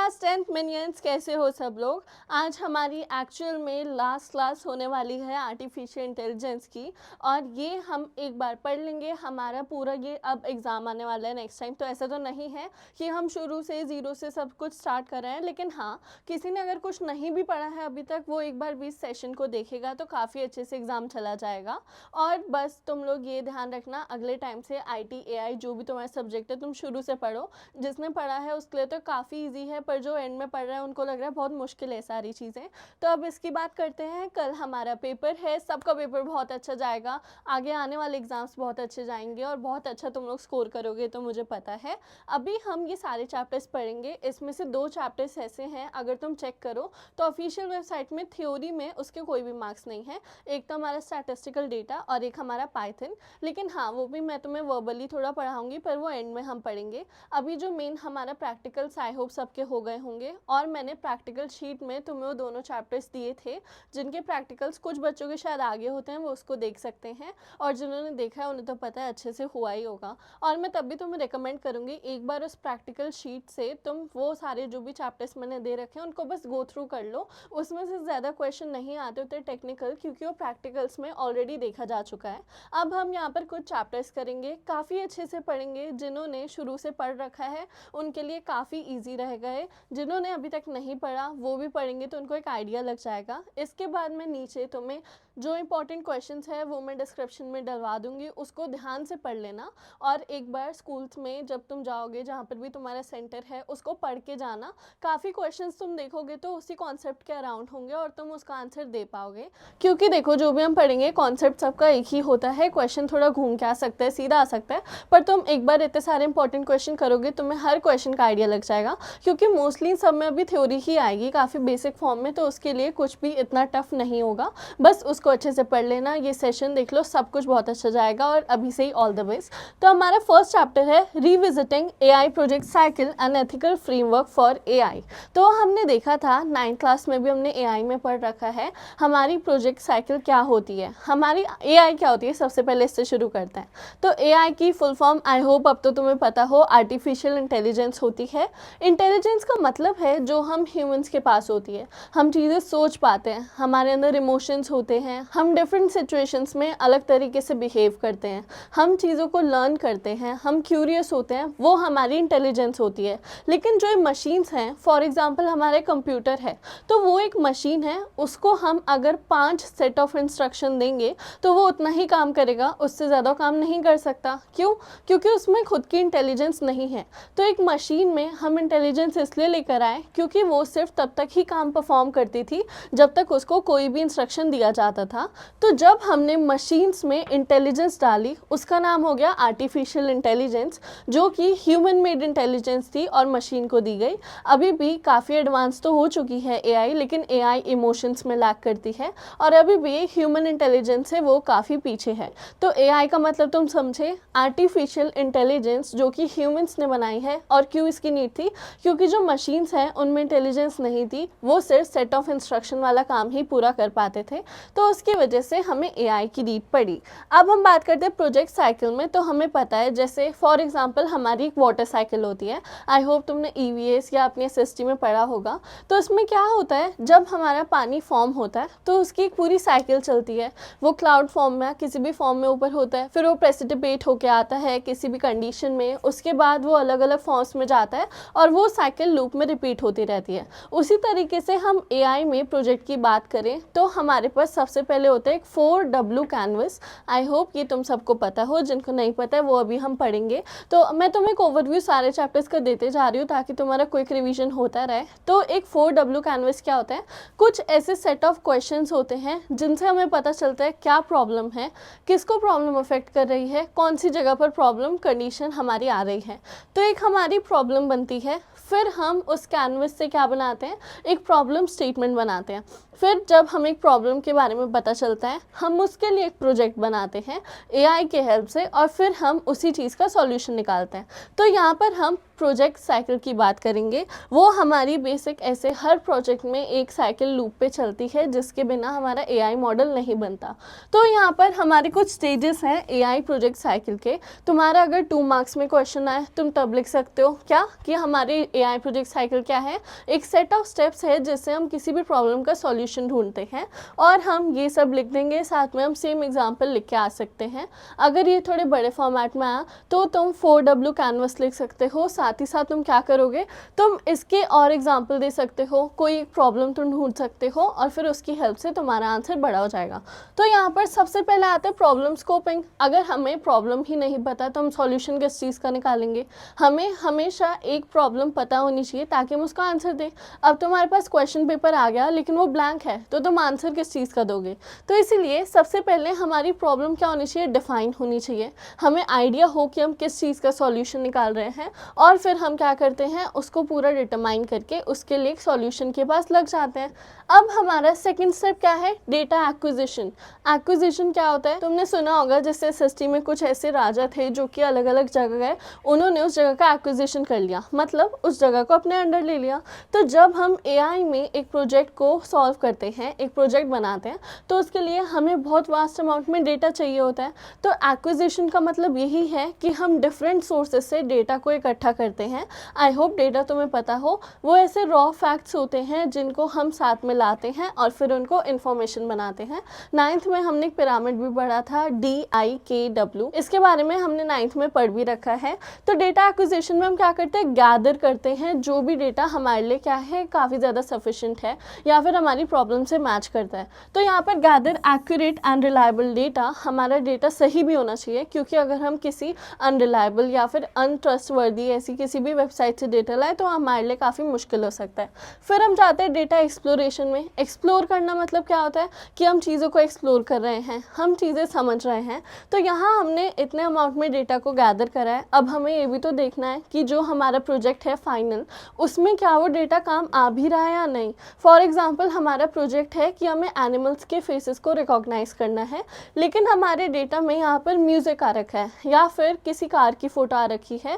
Class 10th minions, कैसे हो सब लोग। आज हमारी एक्चुअल में लास्ट क्लास होने वाली है आर्टिफिशियल इंटेलिजेंस की, और ये हम एक बार पढ़ लेंगे। हमारा पूरा ये अब एग्ज़ाम आने वाला है नेक्स्ट टाइम, तो ऐसा तो नहीं है कि हम शुरू से ज़ीरो से सब कुछ स्टार्ट कर रहे हैं, लेकिन हाँ, किसी ने अगर कुछ नहीं भी पढ़ा है अभी तक, वो एक बार भी इस सेशन को देखेगा तो काफ़ी अच्छे से एग्ज़ाम चला जाएगा। और बस तुम लोग ये ध्यान रखना, अगले टाइम से IT AI जो भी तुम्हारा सब्जेक्ट है तुम शुरू से पढ़ो। जिसने पढ़ा है उसके लिए तो काफ़ी ईजी है, पर जो एंड में पढ़ रहा है उनको लग रहा है बहुत मुश्किल है सारी चीज़ें। तो अब इसकी बात करते हैं। कल हमारा पेपर है, सबका पेपर बहुत अच्छा जाएगा, आगे आने वाले एग्ज़ाम्स बहुत अच्छे जाएंगे और बहुत अच्छा तुम लोग स्कोर करोगे, तो मुझे पता है। अभी हम ये सारे चैप्टर्स पढ़ेंगे, इसमें से 2 चैप्टर्स ऐसे हैं, अगर तुम चेक करो तो ऑफिशियल वेबसाइट में थ्योरी में उसके कोई भी मार्क्स नहीं है। एक तो हमारा स्टैटिस्टिकल डेटा और एक हमारा पाइथन, लेकिन हाँ, वो भी मैं तुम्हें वर्बली थोड़ा पढ़ाऊँगी, पर वो एंड में हम पढ़ेंगे। अभी जो मेन हमारा प्रैक्टिकल्स आई होप सबके हो गए होंगे, और मैंने प्रैक्टिकल शीट में तुम्हें वो दोनों चैप्टर्स दिए थे, जिनके प्रैक्टिकल्स कुछ बच्चों के शायद आगे होते हैं, वो उसको देख सकते हैं, और जिन्होंने देखा है उन्हें तो पता है अच्छे से हुआ ही होगा। और मैं तब भी तुम्हें रिकमेंड करूँगी, एक बार उस प्रैक्टिकल शीट से तुम वो सारे जो भी चैप्टर्स मैंने दे रखे हैं उनको बस गो थ्रू कर लो। उसमें से ज़्यादा क्वेश्चन नहीं आते होते टेक्निकल, क्योंकि वो प्रैक्टिकल्स में ऑलरेडी देखा जा चुका है। अब हम यहाँ पर कुछ चैप्टर्स करेंगे, काफ़ी अच्छे से पढ़ेंगे। जिन्होंने शुरू से पढ़ रखा है उनके लिए काफ़ी इजी रहेगा है, जिन्होंने अभी तक नहीं पढ़ा वो भी पढ़ेंगे तो उनको एक आइडिया लग जाएगा। इसके बाद मैं नीचे तुम्हें जो इंपॉर्टेंट क्वेश्चंस है वो मैं डिस्क्रिप्शन में डलवा दूंगी, उसको ध्यान से पढ़ लेना। और एक बार स्कूल्स में जब तुम जाओगे, जहाँ पर भी तुम्हारा सेंटर है, उसको पढ़ के जाना। काफ़ी क्वेश्चंस तुम देखोगे तो उसी कॉन्सेप्ट के अराउंड होंगे और तुम उसका आंसर दे पाओगे। क्योंकि देखो, जो भी हम पढ़ेंगे कॉन्सेप्ट सबका एक ही होता है, क्वेश्चन थोड़ा घूम के आ सकता है, सीधा आ सकता है, पर तुम एक बार इतने सारे इंपॉर्टेंट क्वेश्चन करोगे तुम्हें हर क्वेश्चन का आइडिया लग जाएगा। क्योंकि मोस्टली सब में अभी थ्योरी ही आएगी काफ़ी बेसिक फॉर्म में, तो उसके लिए कुछ भी इतना टफ नहीं होगा। बस उसको अच्छे से पढ़ लेना, ये सेशन देख लो, सब कुछ बहुत अच्छा जाएगा। और अभी से ही ऑल द बेस्ट। तो हमारा फर्स्ट चैप्टर है revisiting AI project cycle and ethical framework for AI। तो हमने देखा था 9th क्लास में भी हमने AI में पढ़ रखा है हमारी प्रोजेक्ट साइकिल क्या होती है, हमारी AI क्या होती है। सबसे पहले इससे शुरू करते हैं। तो AI की फुल फॉर्म आई होप अब तो तुम्हें पता हो, आर्टिफिशियल इंटेलिजेंस होती है। इंटेलिजेंस का मतलब है जो हम ह्यूमंस के पास होती है। हम चीज़ें सोच पाते हैं, हमारे अंदर इमोशंस होते हैं, हम डिफरेंट सिचुएशंस में अलग तरीके से बिहेव करते हैं, हम चीज़ों को लर्न करते हैं, हम क्यूरियस होते हैं, वो हमारी इंटेलिजेंस होती है। लेकिन जो मशीन्स हैं, फॉर एग्जांपल हमारे कंप्यूटर है, तो वो एक मशीन है, उसको हम अगर 5 सेट ऑफ इंस्ट्रक्शन देंगे तो वो उतना ही काम करेगा, उससे ज़्यादा काम नहीं कर सकता। क्यों? क्योंकि उसमें खुद की इंटेलिजेंस नहीं है। तो एक मशीन में हम इंटेलिजेंस इसलिए लेकर आए क्योंकि वो सिर्फ तब तक ही काम परफॉर्म करती थी जब तक उसको कोई भी इंस्ट्रक्शन दिया जाता था। तो जब हमने मशीन्स में इंटेलिजेंस डाली, उसका नाम हो गया आर्टिफिशियल इंटेलिजेंस, जो कि ह्यूमन मेड इंटेलिजेंस थी और मशीन को दी गई। अभी भी काफ़ी एडवांस तो हो चुकी है AI, लेकिन AI इमोशंस में लैक करती है, और अभी भी ह्यूमन इंटेलिजेंस से वो काफ़ी पीछे है। तो AI का मतलब तुम समझे, आर्टिफिशियल इंटेलिजेंस जो कि ह्यूमंस ने बनाई है। और क्यों इसकी नीड थी? क्योंकि जो मशीन्स हैं उनमें इंटेलिजेंस नहीं थी, वो सिर्फ सेट ऑफ इंस्ट्रक्शन वाला काम ही पूरा कर पाते थे, तो उसकी वजह से हमें AI की नीड पड़ी। अब हम बात करते हैं प्रोजेक्ट साइकिल में। तो हमें पता है, जैसे फॉर एग्जांपल हमारी एक वाटर साइकिल होती है, आई होप तुमने EVS या अपने SST में पढ़ा होगा। तो उसमें क्या होता है, जब हमारा पानी फॉर्म होता है तो उसकी एक पूरी साइकिल चलती है। वो क्लाउड फॉर्म में, किसी भी फॉर्म में ऊपर होता है, फिर वो प्रेसिपिटेट होके आता है किसी भी कंडीशन में, उसके बाद वो अलग अलग फॉर्म्स में जाता है और वो साइकिल लूप में रिपीट होती रहती है। उसी तरीके से हम AI में प्रोजेक्ट की बात करें तो हमारे पास सबसे पहले होता है एक 4W कैनवस। आई होप ये तुम सबको पता हो, जिनको नहीं पता है वो अभी हम पढ़ेंगे। तो मैं तुम्हें एक ओवरव्यू सारे चैप्टर्स का देते जा रही हूँ ताकि तुम्हारा क्विक रिवीजन होता रहे। तो एक 4W कैनवस क्या होता है? कुछ ऐसे सेट ऑफ क्वेश्चंस होते हैं जिनसे हमें पता चलता है क्या प्रॉब्लम है, किसको प्रॉब्लम अफेक्ट कर रही है, कौन सी जगह पर प्रॉब्लम कंडीशन हमारी आ रही है। तो एक हमारी प्रॉब्लम बनती है, फिर हम उस कैनवस से क्या बनाते हैं, एक प्रॉब्लम स्टेटमेंट बनाते हैं। फिर जब हम एक प्रॉब्लम के बारे में हमें पता चलता है, हम उसके लिए एक प्रोजेक्ट बनाते हैं एआई के हेल्प से और फिर हम उसी चीज़ का सॉल्यूशन निकालते हैं। तो यहाँ पर हम प्रोजेक्ट साइकिल की बात करेंगे। वो हमारी बेसिक ऐसे हर प्रोजेक्ट में एक साइकिल लूप पे चलती है जिसके बिना हमारा एआई मॉडल नहीं बनता। तो यहाँ पर हमारे कुछ स्टेजेस हैं एआई प्रोजेक्ट साइकिल के। तुम्हारा अगर 2 मार्क्स में क्वेश्चन आए तुम तब लिख सकते हो क्या कि हमारे एआई प्रोजेक्ट साइकिल क्या है, एक सेट ऑफ स्टेप्स है जिससे हम किसी भी प्रॉब्लम का सॉल्यूशन ढूंढते हैं और हम ये सब लिख देंगे, साथ में हम सेम एग्जाम्पल लिख के आ सकते हैं। अगर ये थोड़े बड़े फॉर्मेट में आया तो तुम 4W कैनवस लिख सकते हो। साथ ही साथ तुम क्या करोगे, तुम इसके और एग्जाम्पल दे सकते हो, कोई एक प्रॉब्लम तुम ढूंढ सकते हो और फिर उसकी हेल्प से तुम्हारा आंसर बड़ा हो जाएगा। तो यहाँ पर सबसे पहले आता है प्रॉब्लम स्कोपिंग। अगर हमें प्रॉब्लम ही नहीं पता तो हम सॉल्यूशन किस चीज़ का निकालेंगे। हमें हमेशा एक प्रॉब्लम पता होनी चाहिए ताकि हम उसका आंसर दें। अब तुम्हारे पास क्वेश्चन पेपर आ गया लेकिन वो ब्लैंक है तो तुम आंसर किस चीज़ का दोगे। तो इसीलिए सबसे पहले हमारी प्रॉब्लम क्या होनी चाहिए, डिफाइन होनी चाहिए। हमें आइडिया हो कि हम किस चीज़ का सॉल्यूशन निकाल रहे हैं और फिर हम क्या करते हैं, उसको पूरा डिटरमाइन करके उसके लिए एक सॉल्यूशन के पास लग जाते हैं। अब हमारा सेकंड स्टेप क्या है, डेटा एक्विजिशन। एक्विजिशन क्या होता है, तुमने सुना होगा जैसे सृष्टि में कुछ ऐसे राजा थे जो कि अलग अलग जगह गए, उन्होंने उस जगह का एक्विजिशन कर लिया, मतलब उस जगह को अपने अंडर ले लिया। तो जब हम एआई में एक प्रोजेक्ट को सॉल्व करते हैं, एक प्रोजेक्ट बनाते हैं, तो उसके लिए हमें बहुत वास्ट अमाउंट में डेटा चाहिए होता है। तो एक्विजिशन का मतलब यही है कि हम डिफरेंट सोर्सेज से डेटा को इकट्ठा करते हैं। आई होप डेटा तुम्हें पता हो, वो ऐसे रॉ फैक्ट्स होते हैं जिनको हम साथ में लाते हैं और फिर उनको इन्फॉर्मेशन बनाते हैं। 9th में हमने एक पिरामिड भी पढ़ा था, DIKW, इसके बारे में हमने 9th में पढ़ भी रखा है। तो डेटा एक्विजिशन में हम क्या करते हैं, गैदर करते हैं जो भी डेटा हमारे लिए क्या है, काफ़ी ज़्यादा सफिशिएंट है या फिर हमारी प्रॉब्लम से मैच करता है। तो यहाँ पर gather accurate and reliable data, हमारा डेटा सही भी होना चाहिए क्योंकि अगर हम किसी अनरिलायबल या फिर अनट्रस्टवर्दी ऐसी किसी भी वेबसाइट से डेटा लाए तो हमारे लिए काफ़ी मुश्किल हो सकता है। फिर हम जाते हैं डेटा एक्सप्लोरेशन में। एक्सप्लोर करना मतलब क्या होता है कि हम चीज़ों को एक्सप्लोर कर रहे हैं, हम चीज़ें समझ रहे हैं। तो यहाँ हमने इतने अमाउंट में डेटा को गैदर करा है, अब हमें ये भी तो देखना है कि जो हमारा प्रोजेक्ट है फाइनल, उसमें क्या वो डेटा काम आ भी रहा है या नहीं। फॉर एग्जाम्पल हमारा प्रोजेक्ट है कि हमें एनिमल्स के फेसेस को रिकॉग्नाइज करना है, लेकिन हमारे डेटा में यहाँ पर म्यूज़िक आ रखा है या फिर किसी कार की फ़ोटो आ रखी है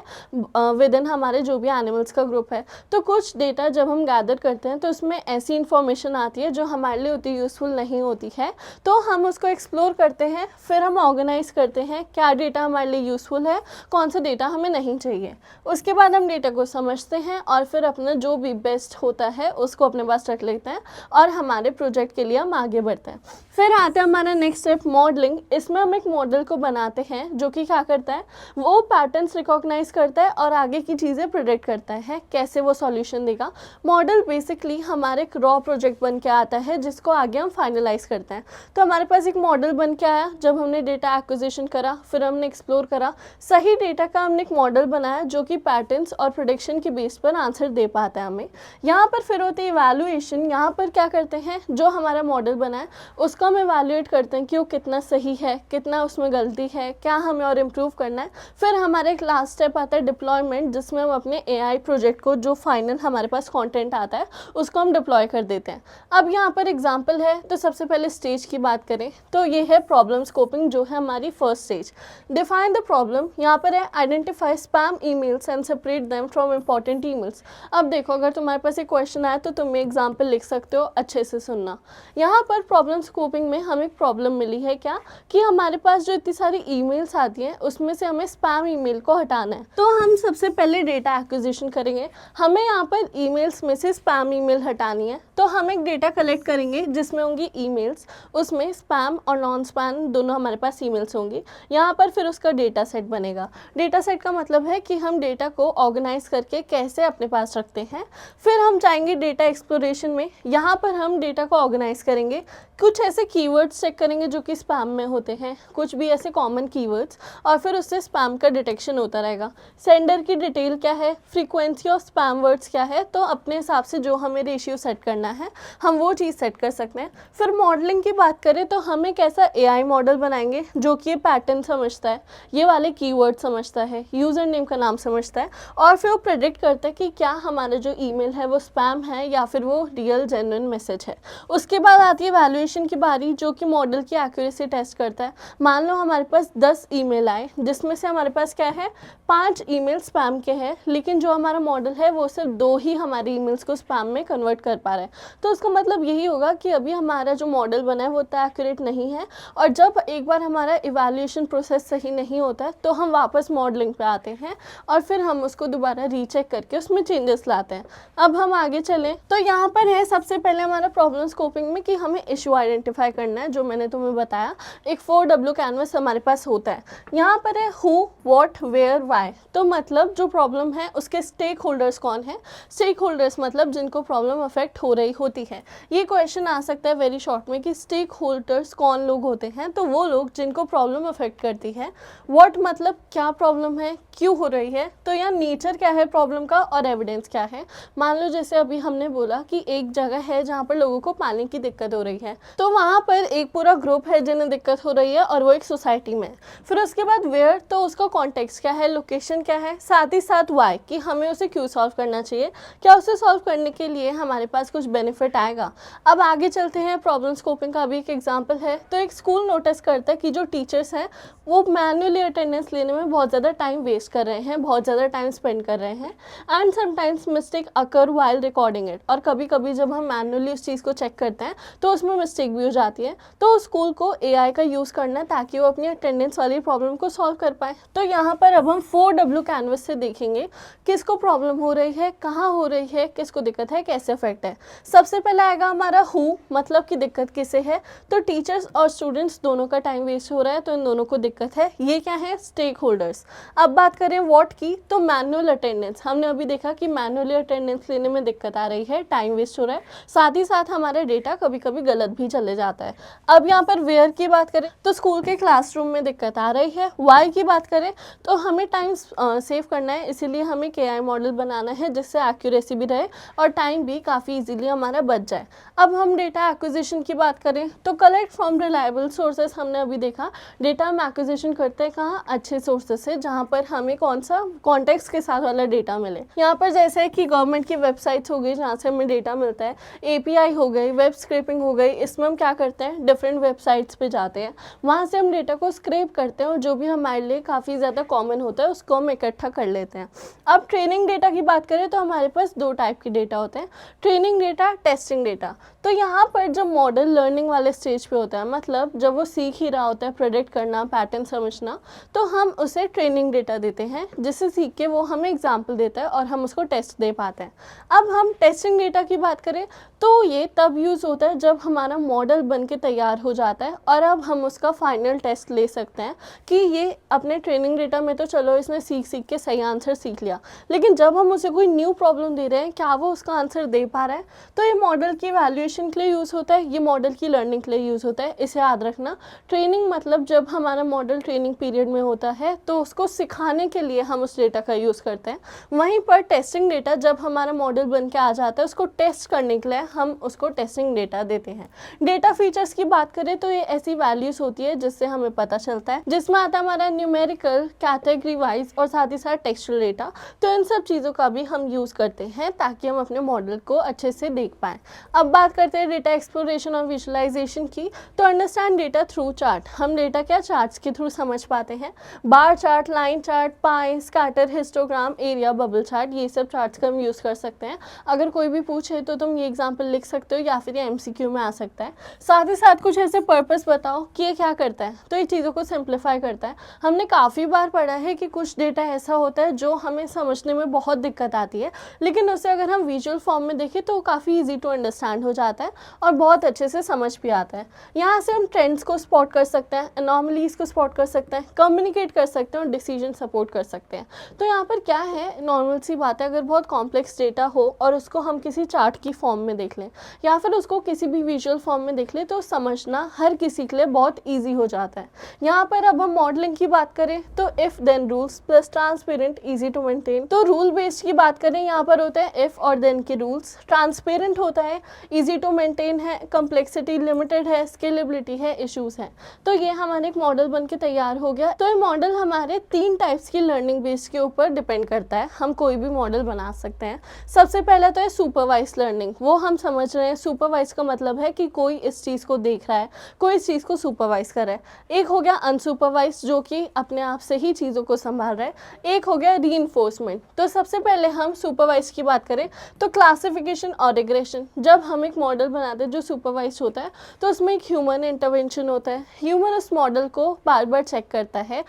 विद इन हमारे जो भी एनिमल्स का ग्रुप है। तो कुछ डेटा जब हम गैदर करते हैं तो उसमें ऐसी इन्फॉर्मेशन आती है जो हमारे लिए उतनी यूज़फुल नहीं होती है, तो हम उसको एक्सप्लोर करते हैं, फिर हम ऑर्गेनाइज करते हैं क्या डेटा हमारे लिए यूज़फुल है, कौन सा डेटा हमें नहीं चाहिए। उसके बाद हम डेटा को समझते हैं और फिर अपना जो भी बेस्ट होता है उसको अपने पास रख लेते हैं और हमारे प्रोजेक्ट के लिए हम आगे बढ़ते हैं। फिर आता है हमारा नेक्स्ट स्टेप, मॉडलिंग। इसमें हम एक मॉडल को बनाते हैं जो कि क्या करता है, वो पैटर्न्स रिकॉग्नाइज करता है और आगे की चीज़ें प्रेडिक्ट करता है कैसे वो सॉल्यूशन देगा। मॉडल बेसिकली हमारे एक रॉ प्रोजेक्ट बन के आता है जिसको आगे हम फाइनलाइज करते हैं। तो हमारे पास एक मॉडल बन के आया, जब हमने डेटा एक्विजिशन करा, फिर हमने एक्सप्लोर करा, सही डेटा का हमने एक मॉडल बनाया जो कि पैटर्न्स और प्रेडिक्शन के बेस पर आंसर दे पाता है हमें। यहाँ पर फिर होती है इवैल्यूएशन। यहाँ पर क्या करते हैं, जो हमारा मॉडल बना है उसको हम इवैल्यूएट करते हैं कि वो कितना सही है, कितना उसमें गलती है, क्या हमें और इम्प्रूव करना है। फिर हमारा एक लास्ट स्टेप आता है डिप्लॉयमेंट, जिसमें हम अपने एआई प्रोजेक्ट को, जो फाइनल हमारे पास कंटेंट आता है, उसको हम डिप्लॉय कर देते हैं। अब यहाँ पर एग्जांपल है, तो सबसे पहले स्टेज की बात करें तो ये है प्रॉब्लम स्कोपिंग, जो है हमारी first stage. Define the problem, यहाँ पर है identify spam emails and separate them from important emails. अब देखो, अगर तुम्हारे पास एक क्वेश्चन आया तो तुम एग्जाम्पल लिख सकते हो, अच्छे से सुनना। यहाँ पर प्रॉब्लम स्कोपिंग में हमें प्रॉब्लम मिली है क्या, कि हमारे पास जो इतनी सारी ईमेल्स आती हैं उसमें से हमें स्पैम ईमेल को हटाना है। तो हम सबसे पहले डेटा एक्विजिशन करेंगे, हमें यहाँ पर ईमेल्स में से स्पैम ईमेल हटानी है। तो हम एक डेटा कलेक्ट करेंगे जिसमें होंगी ईमेल्स, उसमें स्पैम और नॉन स्पैम दोनों हमारे पास ईमेल्स होंगी। यहाँ पर फिर उसका डेटा सेट बनेगा। डेटा सेट का मतलब है कि हम डेटा को ऑर्गेनाइज करके कैसे अपने पास रखते हैं। फिर हम जाएंगे डेटा एक्सप्लोरेशन में, यहाँ पर हम डेटा को ऑर्गेनाइज करेंगे, कुछ ऐसे कीवर्ड्स चेक करेंगे जो कि स्पैम में होते हैं, कुछ भी ऐसे कॉमन कीवर्ड्स, और फिर उससे स्पैम का डिटेक्शन होता रहेगा। सेंडर की डिटेल क्या है, फ्रीक्वेंसी ऑफ स्पैम वर्ड्स क्या है, तो अपने हिसाब से जो हमें रेशियो सेट करना है हम वो चीज़ सेट कर सकते हैं। फिर मॉडलिंग की बात करें तो हम एक ऐसा एआई मॉडल बनाएंगे जो कि ये पैटर्न समझता है, ये वाले कीवर्ड समझता है, यूज़र नेम का नाम समझता है, और फिर वो प्रेडिक्ट करता है कि क्या हमारा जो ईमेल है वो स्पैम है या फिर वो रियल जेन्युइन मैसेज है। उसके बाद आती है वैल्यूएशन इवैल्यूएशन की बारी, जो कि मॉडल की एक्यूरेसी टेस्ट करता है। मान लो हमारे पास 10 ईमेल आए, जिसमें से हमारे पास क्या है, 5 ईमेल स्पैम के हैं, लेकिन जो हमारा मॉडल है वो सिर्फ 2 ही हमारे ईमेल्स को स्पैम में कन्वर्ट कर पा रहा है। तो उसका मतलब यही होगा कि अभी हमारा जो मॉडल बना है वो उतना एक्यूरेट नहीं है। और जब एक बार हमारा इवैल्यूएशन प्रोसेस सही नहीं होता है तो हम वापस मॉडलिंग पे आते हैं और फिर हम उसको दोबारा रीचेक करके उसमें चेंजेस लाते हैं। अब हम आगे चलें तो यहाँ पर है सबसे पहले हमारा प्रॉब्लम स्कोपिंग में कि हमें इशू आइडेंटिफाई करना है, जो मैंने तुम्हें बताया। एक 4W कैनवस हमारे पास होता है। यहाँ पर है हु, व्हाट, वेयर, व्हाई। तो मतलब जो प्रॉब्लम है उसके स्टेक होल्डर्स कौन है। स्टेक होल्डर्स मतलब जिनको प्रॉब्लम अफेक्ट हो रही होती है। ये क्वेश्चन आ सकता है वेरी शॉर्ट में कि स्टेक होल्डर्स कौन लोग होते हैं, तो वो लोग जिनको प्रॉब्लम अफेक्ट करती है। व्हाट मतलब क्या प्रॉब्लम है, क्यों हो रही है, तो यहाँ नेचर क्या है प्रॉब्लम का और एविडेंस क्या है। मान लो जैसे अभी हमने बोला कि एक जगह है जहाँ पर लोगों को पानी की दिक्कत हो रही है, तो वहाँ पर एक पूरा ग्रुप है जिन्हें दिक्कत हो रही है और वो एक सोसाइटी में। फिर उसके बाद वेयर, तो उसका कॉन्टेक्स्ट क्या है, लोकेशन क्या है, साथ ही साथ वाई कि हमें उसे क्यों सॉल्व करना चाहिए, क्या उसे सॉल्व करने के लिए हमारे पास कुछ बेनिफिट आएगा। अब आगे चलते हैं, प्रॉब्लम स्कोपिंग का भी एक एग्जाम्पल है। तो एक स्कूल नोटिस करता है कि जो टीचर्स हैं वो मैन्युअली अटेंडेंस लेने में बहुत ज़्यादा टाइम वेस्ट कर रहे हैं, बहुत ज़्यादा टाइम स्पेंड कर रहे हैं, and sometimes mistake occur while recording it. और कभी कभी जब हम मैन्युअली उस चीज़ को चेक करते हैं तो उसमें मिस्टेक भी हो जाती है। तो स्कूल को AI का यूज़ करना है ताकि वो अपनी अटेंडेंस वाली प्रॉब्लम को सॉल्व कर पाए। तो यहाँ पर अब हम 4W कैनवस से देखेंगे किसको प्रॉब्लम हो रही है, कहाँ हो रही है, किसको दिक्कत है, कैसे इफेक्ट है। सबसे पहले आएगा हमारा हु, मतलब कि दिक्कत किसे है। तो टीचर्स और स्टूडेंट्स दोनों का टाइम वेस्ट हो रहा है, तो इन दोनों को दिक्कत है। ये क्या है, स्टेक होल्डर्स। अब बात करें व्हाट की, तो मैनुअल अटेंडेंस। हमने अभी देखा कि मैनुअली अटेंडेंस लेने में दिक्कत आ रही है, टाइम वेस्ट हो रहा है, साथ ही साथ हमारा डेटा कभी कभी गलत भी चले जाता है। अब यहाँ पर वेयर की बात करें तो स्कूल के क्लासरूम में दिक्कत आ रही है। वाई की बात करें तो हमें टाइम सेव करना है, इसीलिए हमें KI मॉडल बनाना है जिससे एक्यूरेसी भी रहे और टाइम भी काफ़ी इजीली हमारा बच जाए। अब हम डेटा एक्विजिशन की बात करें तो कलेक्ट फ्रॉम रिलायबल सोर्सेज। हमने अभी देखा डेटा हम एक्विजिशन करते हैं कहाँ, अच्छे सोर्सेज से, जहाँ पर हमें कौन सा कॉन्टेक्स्ट के साथ वाला डेटा मिले। यहाँ पर जैसे कि गवर्नमेंट की वेबसाइट्स हो गई जहाँ से हमें डेटा मिलता है, API हो गई, वेब स्क्रैपिंग हो गई। इसमें हम क्या करते हैं, डिफरेंट वेबसाइट्स पे जाते हैं, वहाँ से हम डेटा को स्क्रैप करते हैं और जो भी हमारे लिए काफ़ी ज़्यादा कॉमन होता है उसको हम इकट्ठा कर लेते हैं। अब ट्रेनिंग डेटा की बात करें तो हमारे पास 2 टाइप के डेटा होते हैं, ट्रेनिंग डेटा, टेस्टिंग डेटा। तो यहाँ पर जब मॉडल लर्निंग वाले स्टेज पे होता है, मतलब जब वो सीख ही रहा होता है प्रेडिक्ट करना, पैटर्न समझना, तो हम उसे ट्रेनिंग डेटा देते हैं जिससे सीख के वो हमें एग्जाम्पल देता है और हम उसको टेस्ट दे पाते हैं। अब हम टेस्टिंग डेटा की बात करें तो ये तब यूज़ होता है जब हमारा मॉडल बन के तैयार हो जाता है और अब हम उसका फाइनल टेस्ट ले सकते हैं कि ये अपने ट्रेनिंग डेटा में तो चलो इसने सीख के सही आंसर सीख लिया, लेकिन जब हम उसे कोई न्यू प्रॉब्लम दे रहे हैं क्या वो उसका आंसर दे पा रहा है। तो ये मॉडल की वैल्यूएशन के लिए यूज़ होता है, ये मॉडल की लर्निंग के लिए यूज़ होता है, इसे याद रखना। ट्रेनिंग मतलब जब हमारा मॉडल ट्रेनिंग पीरियड में होता है तो उसको सिखाने के लिए हम उस डेटा का यूज़ करते हैं। वहीं पर टेस्टिंग डेटा जब हमारा मॉडल बन के आ जाता है उसको टेस्ट करने के लिए हम उसको टेस्टिंग डेटा देते हैं। डेटा फीचर्स की बात करें तो ये ऐसी वैल्यूज होती है जिससे हमें पता चलता है, जिसमें आता है हमारा न्यूमेरिकल, कैटेगरी वाइज और साथ ही साथ टेक्सचुअल डेटा। तो इन सब चीज़ों का भी हम यूज़ करते हैं ताकि हम अपने मॉडल को अच्छे से देख पाएँ। अब बात करते हैं डेटा एक्सप्लोरेशन और विजुअलाइजेशन की। तो अंडरस्टैंड डेटा थ्रू चार्ट। हम डेटा क्या चार्ट्स के थ्रू समझ पाते हैं, bar chart, line chart, pie, scatter, histogram, area, bubble chart, ये सब चार्ट्स का हम यूज़ कर सकते हैं। अगर कोई भी पूछे तो तुम ये एग्जाम्पल लिख सकते हो या फिर ये MCQ में आ सकता है। साथ ही साथ कुछ ऐसे पर्पस बताओ कि ये क्या करता है, तो ये चीज़ों को सिंप्लीफाई करता है। हमने काफ़ी बार पढ़ा है कि कुछ डेटा ऐसा होता है जो हमें समझने में बहुत दिक्कत आती है, लेकिन उसे अगर हम विजुअल फॉर्म में देखें तो काफ़ी ईजी टू अंडरस्टैंड हो जाता है और बहुत अच्छे से समझ भी आता है। यहाँ से हम ट्रेंड्स को स्पॉट कर सकते हैं, एनॉमलीज को स्पॉट कर सकते हैं, कम्युनिकेट कर सकते हैं और डिसीजन सपोर्ट कर सकते हैं। तो यहाँ पर क्या है, नॉर्मल सी बात है, अगर बहुत कॉम्प्लेक्स डेटा हो और उसको हम किसी चार्ट की फॉर्म में देख लें या फिर उसको किसी भी विजुअल फॉर्म में देख लें तो समझना हर किसी के लिए बहुत ईजी हो जाता है। यहाँ पर अब हम मॉडलिंग की बात करें तो if then rules plus transparent, easy to maintain. तो रूल बेस्ड की बात करें, यहाँ पर होता है इफ और देन के रूल्स, ट्रांसपेरेंट होता है, ईजी टू मेंटेन है, कम्प्लेक्सिटी लिमिटेड है, स्केलेबिलिटी है, इश्यूज है। तो ये हमारे एक मॉडल बन के तैयार हो गया। तो ये मॉडल हमारे 3 टाइप्स की लर्निंग बेस्ड के ऊपर डिपेंड करता है, हम कोई भी मॉडल बना सकते हैं। सबसे पहला तो है सुपरवाइज लर्निंग। वो हम समझ रहे हैं, सुपरवाइज का मतलब है कि कोई इस चीज़ को देख रहा है, कोई इस चीज़ को सुपरवाइज़ कर रहा है। एक हो गया अनसुपरवाइज़ जो कि अपने आप से ही चीज़ों को संभाल रहा है, एक हो गया रीइंफोर्समेंट। तो सबसे पहले हम सुपरवाइज़ की बात करें तो क्लासिफिकेशन और रिग्रेशन। जब हम एक मॉडल बनाते हैं जो सुपरवाइज होता है तो उसमें एक ह्यूमन इंटरवेंशन होता है। ह्यूमन उस मॉडल को बार बार चेक करता है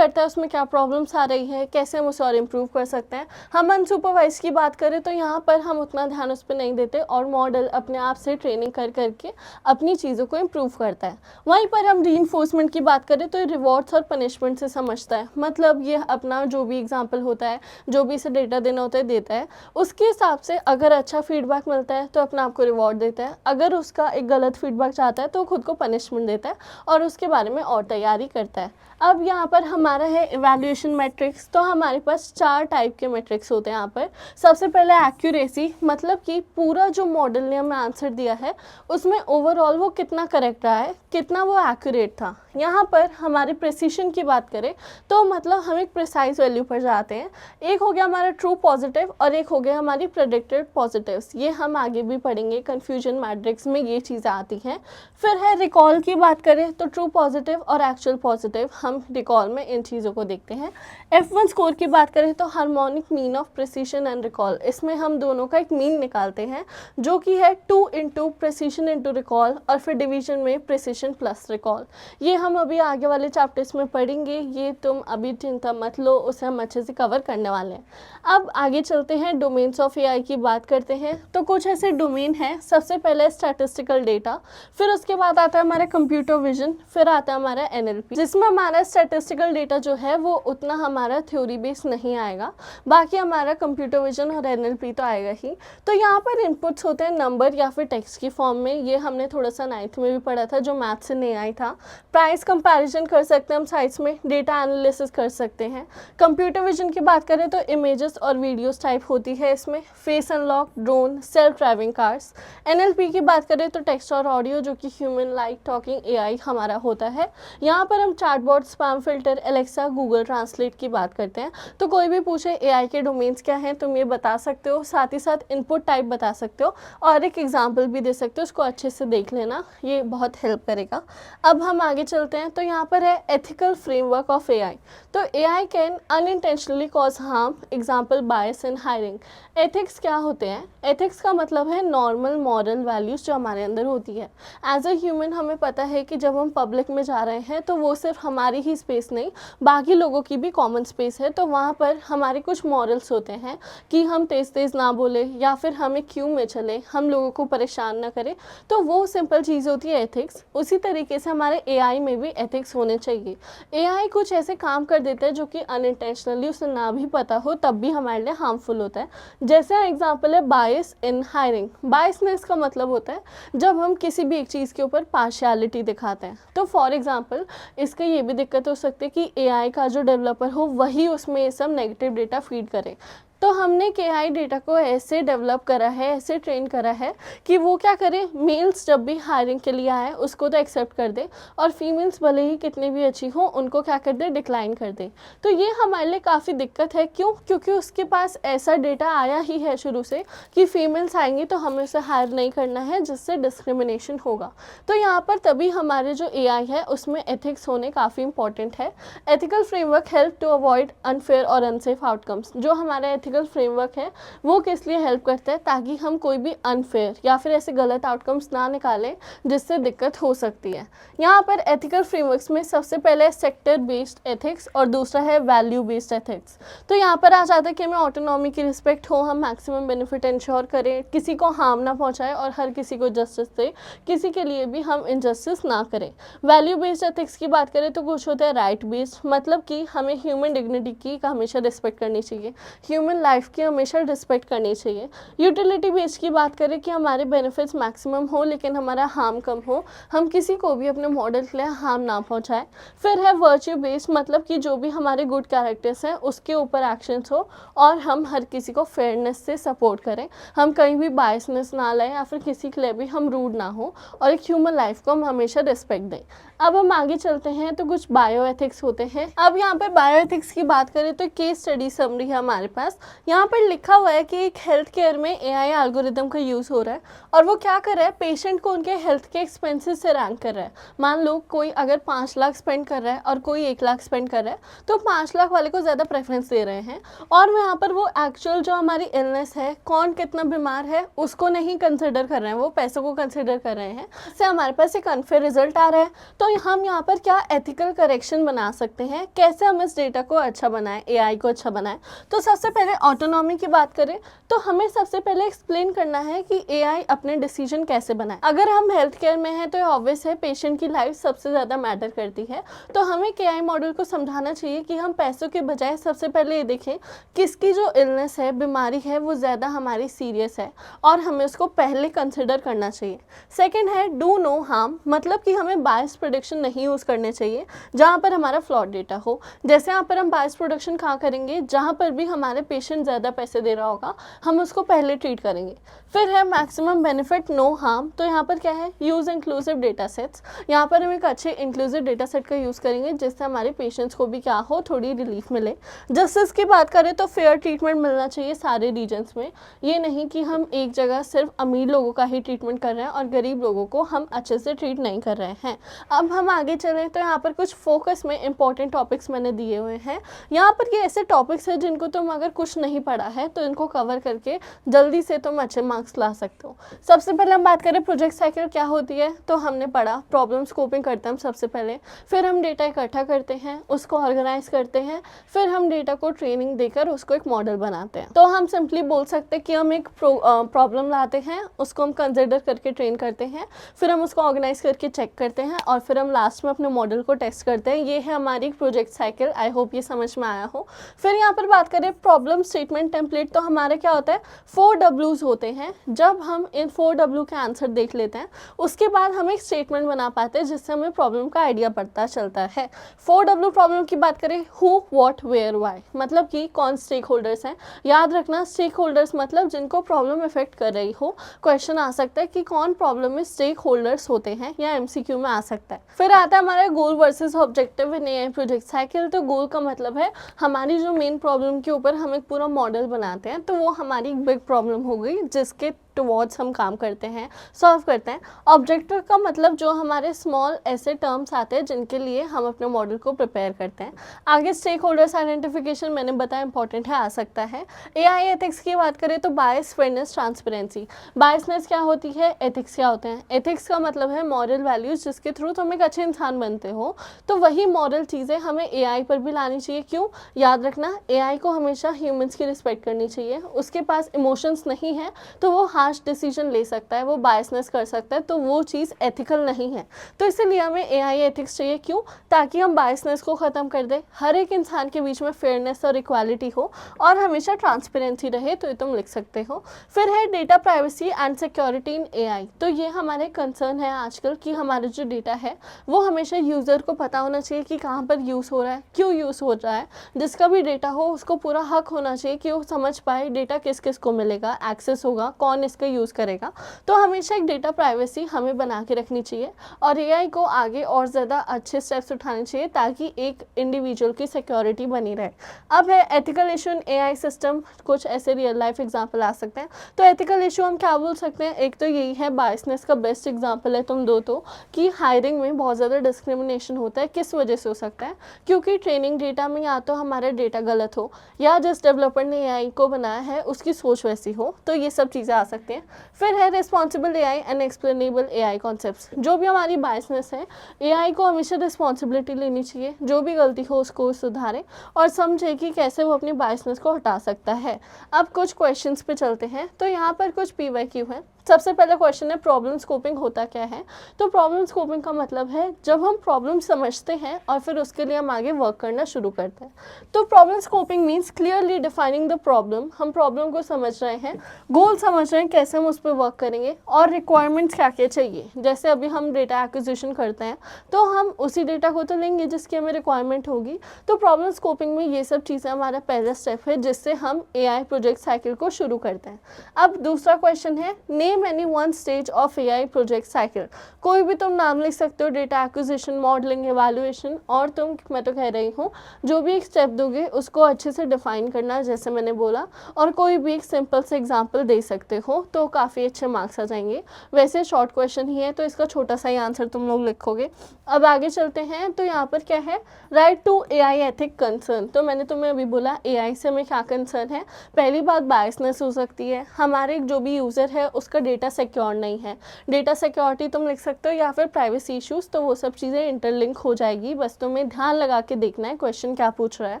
उसमें क्या प्रॉब्लम्स आ रही है, कैसे हम उसे और इम्प्रूव कर सकते हैं। हम अनसुपरवाइज की बात करें तो यहाँ पर हम उतना ध्यान उस पर नहीं देते और मॉडल अपने आप से ट्रेनिंग कर करके अपनी चीज़ों को इम्प्रूव करता है। वहीं पर हम रीइंफोर्समेंट की बात करें तो ये रिवॉर्ड्स और पनिशमेंट से समझता है। मतलब ये अपना जो भी एग्जाम्पल होता है, जो भी इसे डेटा देना होता है देता है, उसके हिसाब से अगर अच्छा फीडबैक मिलता है तो अपने आप को रिवॉर्ड देता है, अगर उसका एक गलत फीडबैक चाहता है तो खुद को पनिशमेंट देता है और उसके बारे में और तैयारी करता है। अब यहाँ पर हमारा है इवैल्यूएशन मैट्रिक्स। तो हमारे पास 4 टाइप के मैट्रिक्स होते हैं यहाँ पर। सबसे पहले एक्यूरेसी, मतलब कि पूरा जो मॉडल ने हमें आंसर दिया है उसमें ओवरऑल वो कितना करेक्ट रहा है, कितना वो एक्यूरेट था। यहाँ पर हमारे प्रिसीशन की बात करें तो मतलब हम एक प्रिसाइज वैल्यू पर जाते हैं। एक हो गया हमारा ट्रू पॉजिटिव और एक हो गया हमारी प्रेडिक्टेड पॉजिटिव्स। ये हम आगे भी पढ़ेंगे, कन्फ्यूजन मैट्रिक्स में ये चीज़ें आती हैं। फिर है रिकॉल की बात करें तो ट्रू पॉजिटिव और एक्चुअल पॉजिटिव, हम रिकॉल में इन चीज़ों को देखते हैं। F1 स्कोर की बात करें तो harmonic mean of precision and recall, इसमें हम दोनों का एक मीन निकालते हैं जो कि है 2 इंटू प्रिसीशन इंटू रिकॉल और फिर डिवीजन में प्रिसीशन प्लस रिकॉल। ये हम अभी आगे वाले चैप्टर्स में पढ़ेंगे, ये तुम अभी चिंता मत लो, उसे हम अच्छे से कवर करने वाले हैं। अब आगे चलते हैं, डोमेन्स ऑफ एआई की बात करते हैं। तो कुछ ऐसे डोमेन हैं, सबसे पहले स्टैटिस्टिकल डेटा, फिर उसके बाद आता है हमारा कंप्यूटर विजन, फिर आता है हमारा एनएलपी, जिसमें हमारा स्टैटिस्टिकल डेटा जो है वो उतना हमारा थ्योरी बेस नहीं आएगा, बाकी हमारा कंप्यूटर विजन और एनएलपी तो आएगा ही। तो यहाँ पर इनपुट्स होते हैं नंबर या फिर टेक्स्ट की फॉर्म में, ये हमने थोड़ा सा 9th में भी पढ़ा था जो मैथ से नहीं आई था। प्राइस कंपैरिजन कर सकते हैं हम साइट्स में, डेटा एनालिसिस कर सकते हैं। कंप्यूटर विजन की बात करें तो इमेजेस और वीडियोस टाइप होती है इसमें, face unlock, drone, self driving cars. NLP की बात करें तो टेक्स्ट और ऑडियो जो कि ह्यूमन लाइक टॉकिंग एआई हमारा होता है। यहाँ पर हम chatbot, spam filter, Alexa, Google translate की बात करते हैं। तो कोई भी पूछे एआई के डोमेन्स क्या हैं तुम ये बता सकते हो, साथ ही साथ इनपुट टाइप बता सकते हो और एक एग्जाम्पल भी दे सकते हो, उसको अच्छे से देख लेना, ये बहुत हेल्प करेगा। अब हम आगे चलते हैं, तो यहाँ पर है एथिकल फ्रेमवर्क ऑफ एआई। तो AI can unintentionally cause harm, example bias in hiring. Ethics क्या होते हैं? एथिक्स का मतलब है नॉर्मल मॉरल वैल्यूज़ जो हमारे अंदर होती है। एज अ ह्यूमन हमें पता है कि जब हम पब्लिक में जा रहे हैं तो वो सिर्फ हमारी ही स्पेस नहीं, बाकी लोगों की भी कॉमन स्पेस है। तो वहाँ पर हमारे कुछ मॉरल्स होते हैं कि हम तेज़ तेज़ ना बोले या फिर हमें क्यू में चले, हम लोगों को परेशान ना करें। तो वो सिंपल चीज़ होती है एथिक्स। उसी तरीके से हमारे एआई में भी एथिक्स होने चाहिए। एआई कुछ ऐसे काम कर देता है जो कि अनइंटेंशनली उसे ना भी पता हो तब भी हमारे लिए हार्मफुल होता है। जैसे एग्जाम्पल है बायस इन हायरिंग। बायसनेस का मतलब होता है जब हम किसी भी एक चीज़ के ऊपर पार्शियलिटी दिखाते हैं। तो फॉर एग्जांपल इसका ये भी दिक्कत हो सकती है कि एआई का जो डेवलपर हो वही उसमें ये सब नेगेटिव डेटा फीड करे। तो हमने एआई डेटा को ऐसे डेवलप करा है, ऐसे ट्रेन करा है कि वो क्या करे, मेल्स जब भी हायरिंग के लिए आए उसको तो एक्सेप्ट कर दे और फीमेल्स भले ही कितनी भी अच्छी हो उनको क्या कर दे, डिक्लाइन कर दे। तो ये हमारे लिए काफ़ी दिक्कत है। क्यों? क्योंकि उसके पास ऐसा डेटा आया ही है शुरू से कि फीमेल्स आएंगी तो हमें उसे हायर नहीं करना है, जिससे डिस्क्रिमिनेशन होगा। तो यहाँ पर तभी हमारे जो एआई है उसमें एथिक्स होने काफ़ी इंपॉर्टेंट है। Ethical framework help to avoid unfair और अनसेफ आउटकम्स। जो हमारा एथिकल फ्रेमवर्क है वो किस लिए हेल्प करता है, ताकि हम कोई भी अनफेयर या फिर ऐसे गलत आउटकम्स ना निकालें जिससे दिक्कत हो सकती है। यहाँ पर एथिकल फ्रेमवर्क्स में सबसे पहले सेक्टर बेस्ड एथिक्स और दूसरा है वैल्यू बेस्ड एथिक्स। तो यहाँ पर आ जाता है कि हमें ऑटोनॉमी की रिस्पेक्ट हो, हम मैक्सिमम बेनिफिट इंश्योर करें, किसी को हार्म ना पहुँचाए और हर किसी को जस्टिस दे, किसी के लिए भी हम इनजस्टिस ना करें। वैल्यू बेस्ड एथिक्स की बात करें तो कुछ होता है राइट बेस्ड, मतलब कि हमें ह्यूमन डिग्निटी की हमेशा रिस्पेक्ट करनी चाहिए, ह्यूमन लाइफ की हमेशा रिस्पेक्ट करनी चाहिए। यूटिलिटी बेस्ड की बात करें कि हमारे बेनिफिट्स मैक्सिमम हो लेकिन हमारा हार्म कम हो, हम किसी को भी अपने मॉडल के लिए हार्म ना पहुंचाए। फिर है वर्च्यू बेस्ड, मतलब कि जो भी हमारे गुड कैरेक्टर्स हैं उसके ऊपर एक्शंस हो और हम हर किसी को फेयरनेस से सपोर्ट करें, हम कहीं भी बायसनेस ना लाएं या फिर किसी के लिए भी हम रूड ना हो और एक ह्यूमन लाइफ को हम हमेशा रिस्पेक्ट दें। अब हम आगे चलते हैं तो कुछ बायो एथिक्स होते हैं। अब यहाँ पर बायो एथिक्स की बात करें तो केस स्टडी समरी है हमारे पास। यहाँ पर लिखा हुआ है कि एक हेल्थ केयर में एआई एल्गोरिदम का यूज़ हो रहा है और वो क्या कर रहा है, पेशेंट को उनके हेल्थ के एक्सपेंसेस से रैंक कर रहा है। मान लो कोई अगर 5 लाख स्पेंड कर रहा है और कोई 1 लाख स्पेंड कर रहा है, तो 5 लाख वाले को ज़्यादा प्रेफरेंस दे रहे हैं। और वहाँ पर वो एक्चुअल जो हमारी इलनेस है, कौन कितना बीमार है, उसको नहीं कंसिडर कर रहे हैं, वो पैसों को कंसिडर कर रहे हैं। इससे हमारे पास एक अनफेयर रिजल्ट आ रहा है। तो हम यहाँ पर क्या एथिकल करेक्शन बना सकते हैं, कैसे हम इस डेटा को अच्छा बनाएं, एआई को अच्छा बनाएं। तो सबसे पहले ऑटोनॉमी की बात करें तो हमें सबसे पहले एक्सप्लेन करना है कि एआई अपने डिसीजन कैसे बनाए। अगर हम हेल्थ केयर में हैं तो ऑब्वियस है पेशेंट की लाइफ सबसे ज़्यादा मैटर करती है। तो हमें एआई मॉडल को समझाना चाहिए कि हम पैसों के बजाय सबसे पहले ये देखें किसकी जो इलनेस है, बीमारी है, वो ज़्यादा हमारी सीरियस है और हमें उसको पहले कंसिडर करना चाहिए। सेकेंड है डू नो हार्म, मतलब कि हमें बायस प्रोडक्शन नहीं यूज़ करने चाहिए जहाँ पर हमारा फ्लॉड डेटा हो। जैसे यहाँ पर हम बायस प्रोडक्शन कहाँ करेंगे, जहाँ पर भी हमारे पेशेंट ज़्यादा पैसे दे रहा होगा हम उसको पहले ट्रीट करेंगे। फिर है मैक्सिमम बेनिफिट नो हार्म, तो यहाँ पर क्या है, यूज़ इंक्लूसिव डेटा सेट्स। यहाँ पर हम एक अच्छे इंक्लूसिव डेटा सेट का यूज़ करेंगे जिससे हमारे पेशेंट्स को भी क्या हो, थोड़ी रिलीफ मिले। जस्टिस की बात करें तो फेयर ट्रीटमेंट मिलना चाहिए सारे रीजन्स में। ये नहीं कि हम एक जगह सिर्फ अमीर लोगों का ही ट्रीटमेंट कर रहे हैं और गरीब लोगों को हम अच्छे से ट्रीट नहीं कर रहे हैं। अब हम आगे चलें तो यहाँ पर कुछ फोकस में इंपॉर्टेंट टॉपिक्स मैंने दिए हुए हैं। यहाँ पर ये ऐसे टॉपिक्स हैं जिनको तुम अगर कुछ नहीं पढ़ा है तो इनको कवर करके जल्दी से तुम अच्छे मार्क्स ला सकते हो। सबसे पहले हम बात करें प्रोजेक्ट साइकिल क्या होती है, तो हमने पढ़ा प्रॉब्लम स्कोपिंग करते हैं हम सबसे पहले, फिर हम डेटा इकट्ठा करते हैं, उसको ऑर्गेनाइज करते हैं, फिर हम डेटा को ट्रेनिंग देकर उसको एक मॉडल बनाते हैं। तो हम सिंपली बोल सकते हैं कि हम एक प्रॉब्लम लाते हैं, उसको हम कंसिडर करके ट्रेन करते हैं, फिर हम उसको ऑर्गेनाइज करके चेक करते हैं और फिर हम लास्ट में अपने मॉडल को टेस्ट करते हैं। ये है हमारी प्रोजेक्ट साइकिल। आई होप ये समझ में आया हो। फिर यहाँ पर बात करें प्रॉब्लम स्टेटमेंट टेम्पलेट, तो हमारे क्या होता है 4 W's होते हैं। जब हम इन 4 W के आंसर देख लेते हैं उसके बाद हम एक स्टेटमेंट बना पाते हैं जिससे हमें प्रॉब्लम का आइडिया पता चलता है। 4 W प्रॉब्लम की बात करें, हु, व्हाट, वेयर, व्हाई, मतलब कि कौन स्टेक होल्डर्स हैं। याद रखना स्टेक होल्डर्स मतलब जिनको प्रॉब्लम इफेक्ट कर रही हो। क्वेश्चन आ सकता है कि कौन प्रॉब्लम में स्टेक होल्डर्स होते हैं, या MCQ में आ सकता है। फिर आता है हमारा goal versus objective in AI project cycle. तो गोल का मतलब है हमारी जो मेन प्रॉब्लम के ऊपर हम एक पूरा मॉडल बनाते हैं, तो वो हमारी बिग प्रॉब्लम हो गई जिसके टुवर्ड्स हम काम करते हैं, सॉल्व करते हैं। ऑब्जेक्टिव का मतलब जो हमारे स्मॉल ऐसे टर्म्स आते हैं जिनके लिए हम अपने मॉडल को प्रिपेयर करते हैं। आगे स्टेक होल्डर्स आइडेंटिफिकेशन मैंने बताया इंपॉर्टेंट है, आ सकता है। एआई एथिक्स की बात करें तो बायस, फेयरनेस, ट्रांसपेरेंसी। बायसनेस क्या होती है, एथिक्स क्या होते हैं। एथिक्स का मतलब है मॉरल वैल्यूज जिसके थ्रू तुम एक अच्छे इंसान बनते हो। तो वही मॉरल चीज़ें हमें एआई पर भी लानी चाहिए। क्यों, याद रखना एआई को हमेशा ह्यूमंस की रिस्पेक्ट करनी चाहिए। उसके पास इमोशंस नहीं है तो वो हार्श डिसीजन ले सकता है, वो बायसनेस कर सकता है, तो वो चीज़ एथिकल नहीं है। तो इसीलिए हमें एआई एथिक्स चाहिए। क्यों, ताकि हम बायसनेस को ख़त्म कर दें, हर एक इंसान के बीच में फेयरनेस और इक्वालिटी हो और हमेशा ट्रांसपेरेंसी रहे। तो ये तुम लिख सकते हो। फिर है data privacy and security in AI. तो ये हमारे कंसर्न है आजकल कि हमारा जो डेटा है वो हमेशा यूज़र को पता होना चाहिए कि कहाँ पर यूज़ हो रहा है, क्यों यूज़ हो रहा है। जिसका भी डेटा हो उसको पूरा हक होना चाहिए कि वो समझ पाए डेटा किस किस को मिलेगा, एक्सेस होगा, कौन इसका यूज़ करेगा। तो हमेशा एक डेटा प्राइवेसी हमें बना के रखनी चाहिए और एआई को आगे और ज़्यादा अच्छे स्टेप्स उठाने चाहिए ताकि एक इंडिविजुअल की सिक्योरिटी बनी रहे। अब है ethical issue in AI system. कुछ ऐसे रियल लाइफ एग्जांपल आ सकते हैं। तो एथिकल इशू हम क्या बोल सकते हैं, एक तो यही है बायसनेस का बेस्ट एग्जाम्पल है तुम दो तो, कि हायरिंग में बहुत ज़्यादा डिस्क्रिमिनेशन होता है। किस वजह से हो सकता है, क्योंकि ट्रेनिंग डेटा में या तो हमारा डेटा गलत हो या जिस डेवलपर ने एआई को बनाया है उसकी सोच वैसी हो। तो ये सब चीज़ें आ सकती हैं। फिर है responsible AI and explainable AI concepts. जो भी हमारी बायसनेस है, एआई को हमेशा रिस्पॉन्सिबिलिटी लेनी चाहिए, जो भी गलती हो उसको सुधारे और समझे कि कैसे वो अपनी बायसनेस को हटा सकता है। अब कुछ क्वेश्चंस पे चलते हैं। तो यहाँ पर कुछ पीवाईक्यू है। सबसे पहला क्वेश्चन है प्रॉब्लम स्कोपिंग होता क्या है। तो प्रॉब्लम स्कोपिंग का मतलब है जब हम प्रॉब्लम समझते हैं और फिर उसके लिए हम आगे वर्क करना शुरू करते हैं। तो problem scoping means clearly defining the problem. हम प्रॉब्लम को समझ रहे हैं, गोल समझ रहे हैं, कैसे हम उस पर वर्क करेंगे और रिक्वायरमेंट्स क्या क्या चाहिए। जैसे अभी हम डेटा एक्विजिशन करते हैं तो हम उसी डेटा को तो लेंगे जिसकी हमें रिक्वायरमेंट होगी। तो प्रॉब्लम स्कोपिंग में ये सब चीज़ें हमारा पहला स्टेप है जिससे हम एआई प्रोजेक्ट साइकिल को शुरू करते हैं। अब दूसरा क्वेश्चन है name name any one stage of AI project cycle. कोई भी तुम नाम लिख सकते हो, डेटा एक्विजिशन, मॉडलिंग, एवेल्युएशन, और तुम, मैं तो कह रही हूँ, जो भी एक स्टेप दोगे उसको अच्छे से डिफाइन करना जैसे मैंने बोला, और कोई भी एक सिंपल से एग्जांपल दे सकते हो तो काफ़ी अच्छे मार्क्स आ जाएंगे। वैसे शॉर्ट क्वेश्चन ही है तो इसका छोटा सा ही आंसर तुम लोग लिखोगे। अब आगे चलते हैं, तो यहाँ पर क्या है, right to AI ethic concern. तो मैंने तुम्हें अभी बोला AI से हमें क्या कंसर्न है। पहली बात बायसनेस हो सकती है, हमारे जो भी यूज़र है उसका डेटा सिक्योर नहीं है, डेटा सिक्योरिटी तुम लिख सकते हो, या फिर प्राइवेसी इश्यूज़, तो वो सब चीज़ें इंटरलिंक हो जाएगी। बस तुम्हें ध्यान लगा के देखना है क्वेश्चन क्या पूछ रहा है।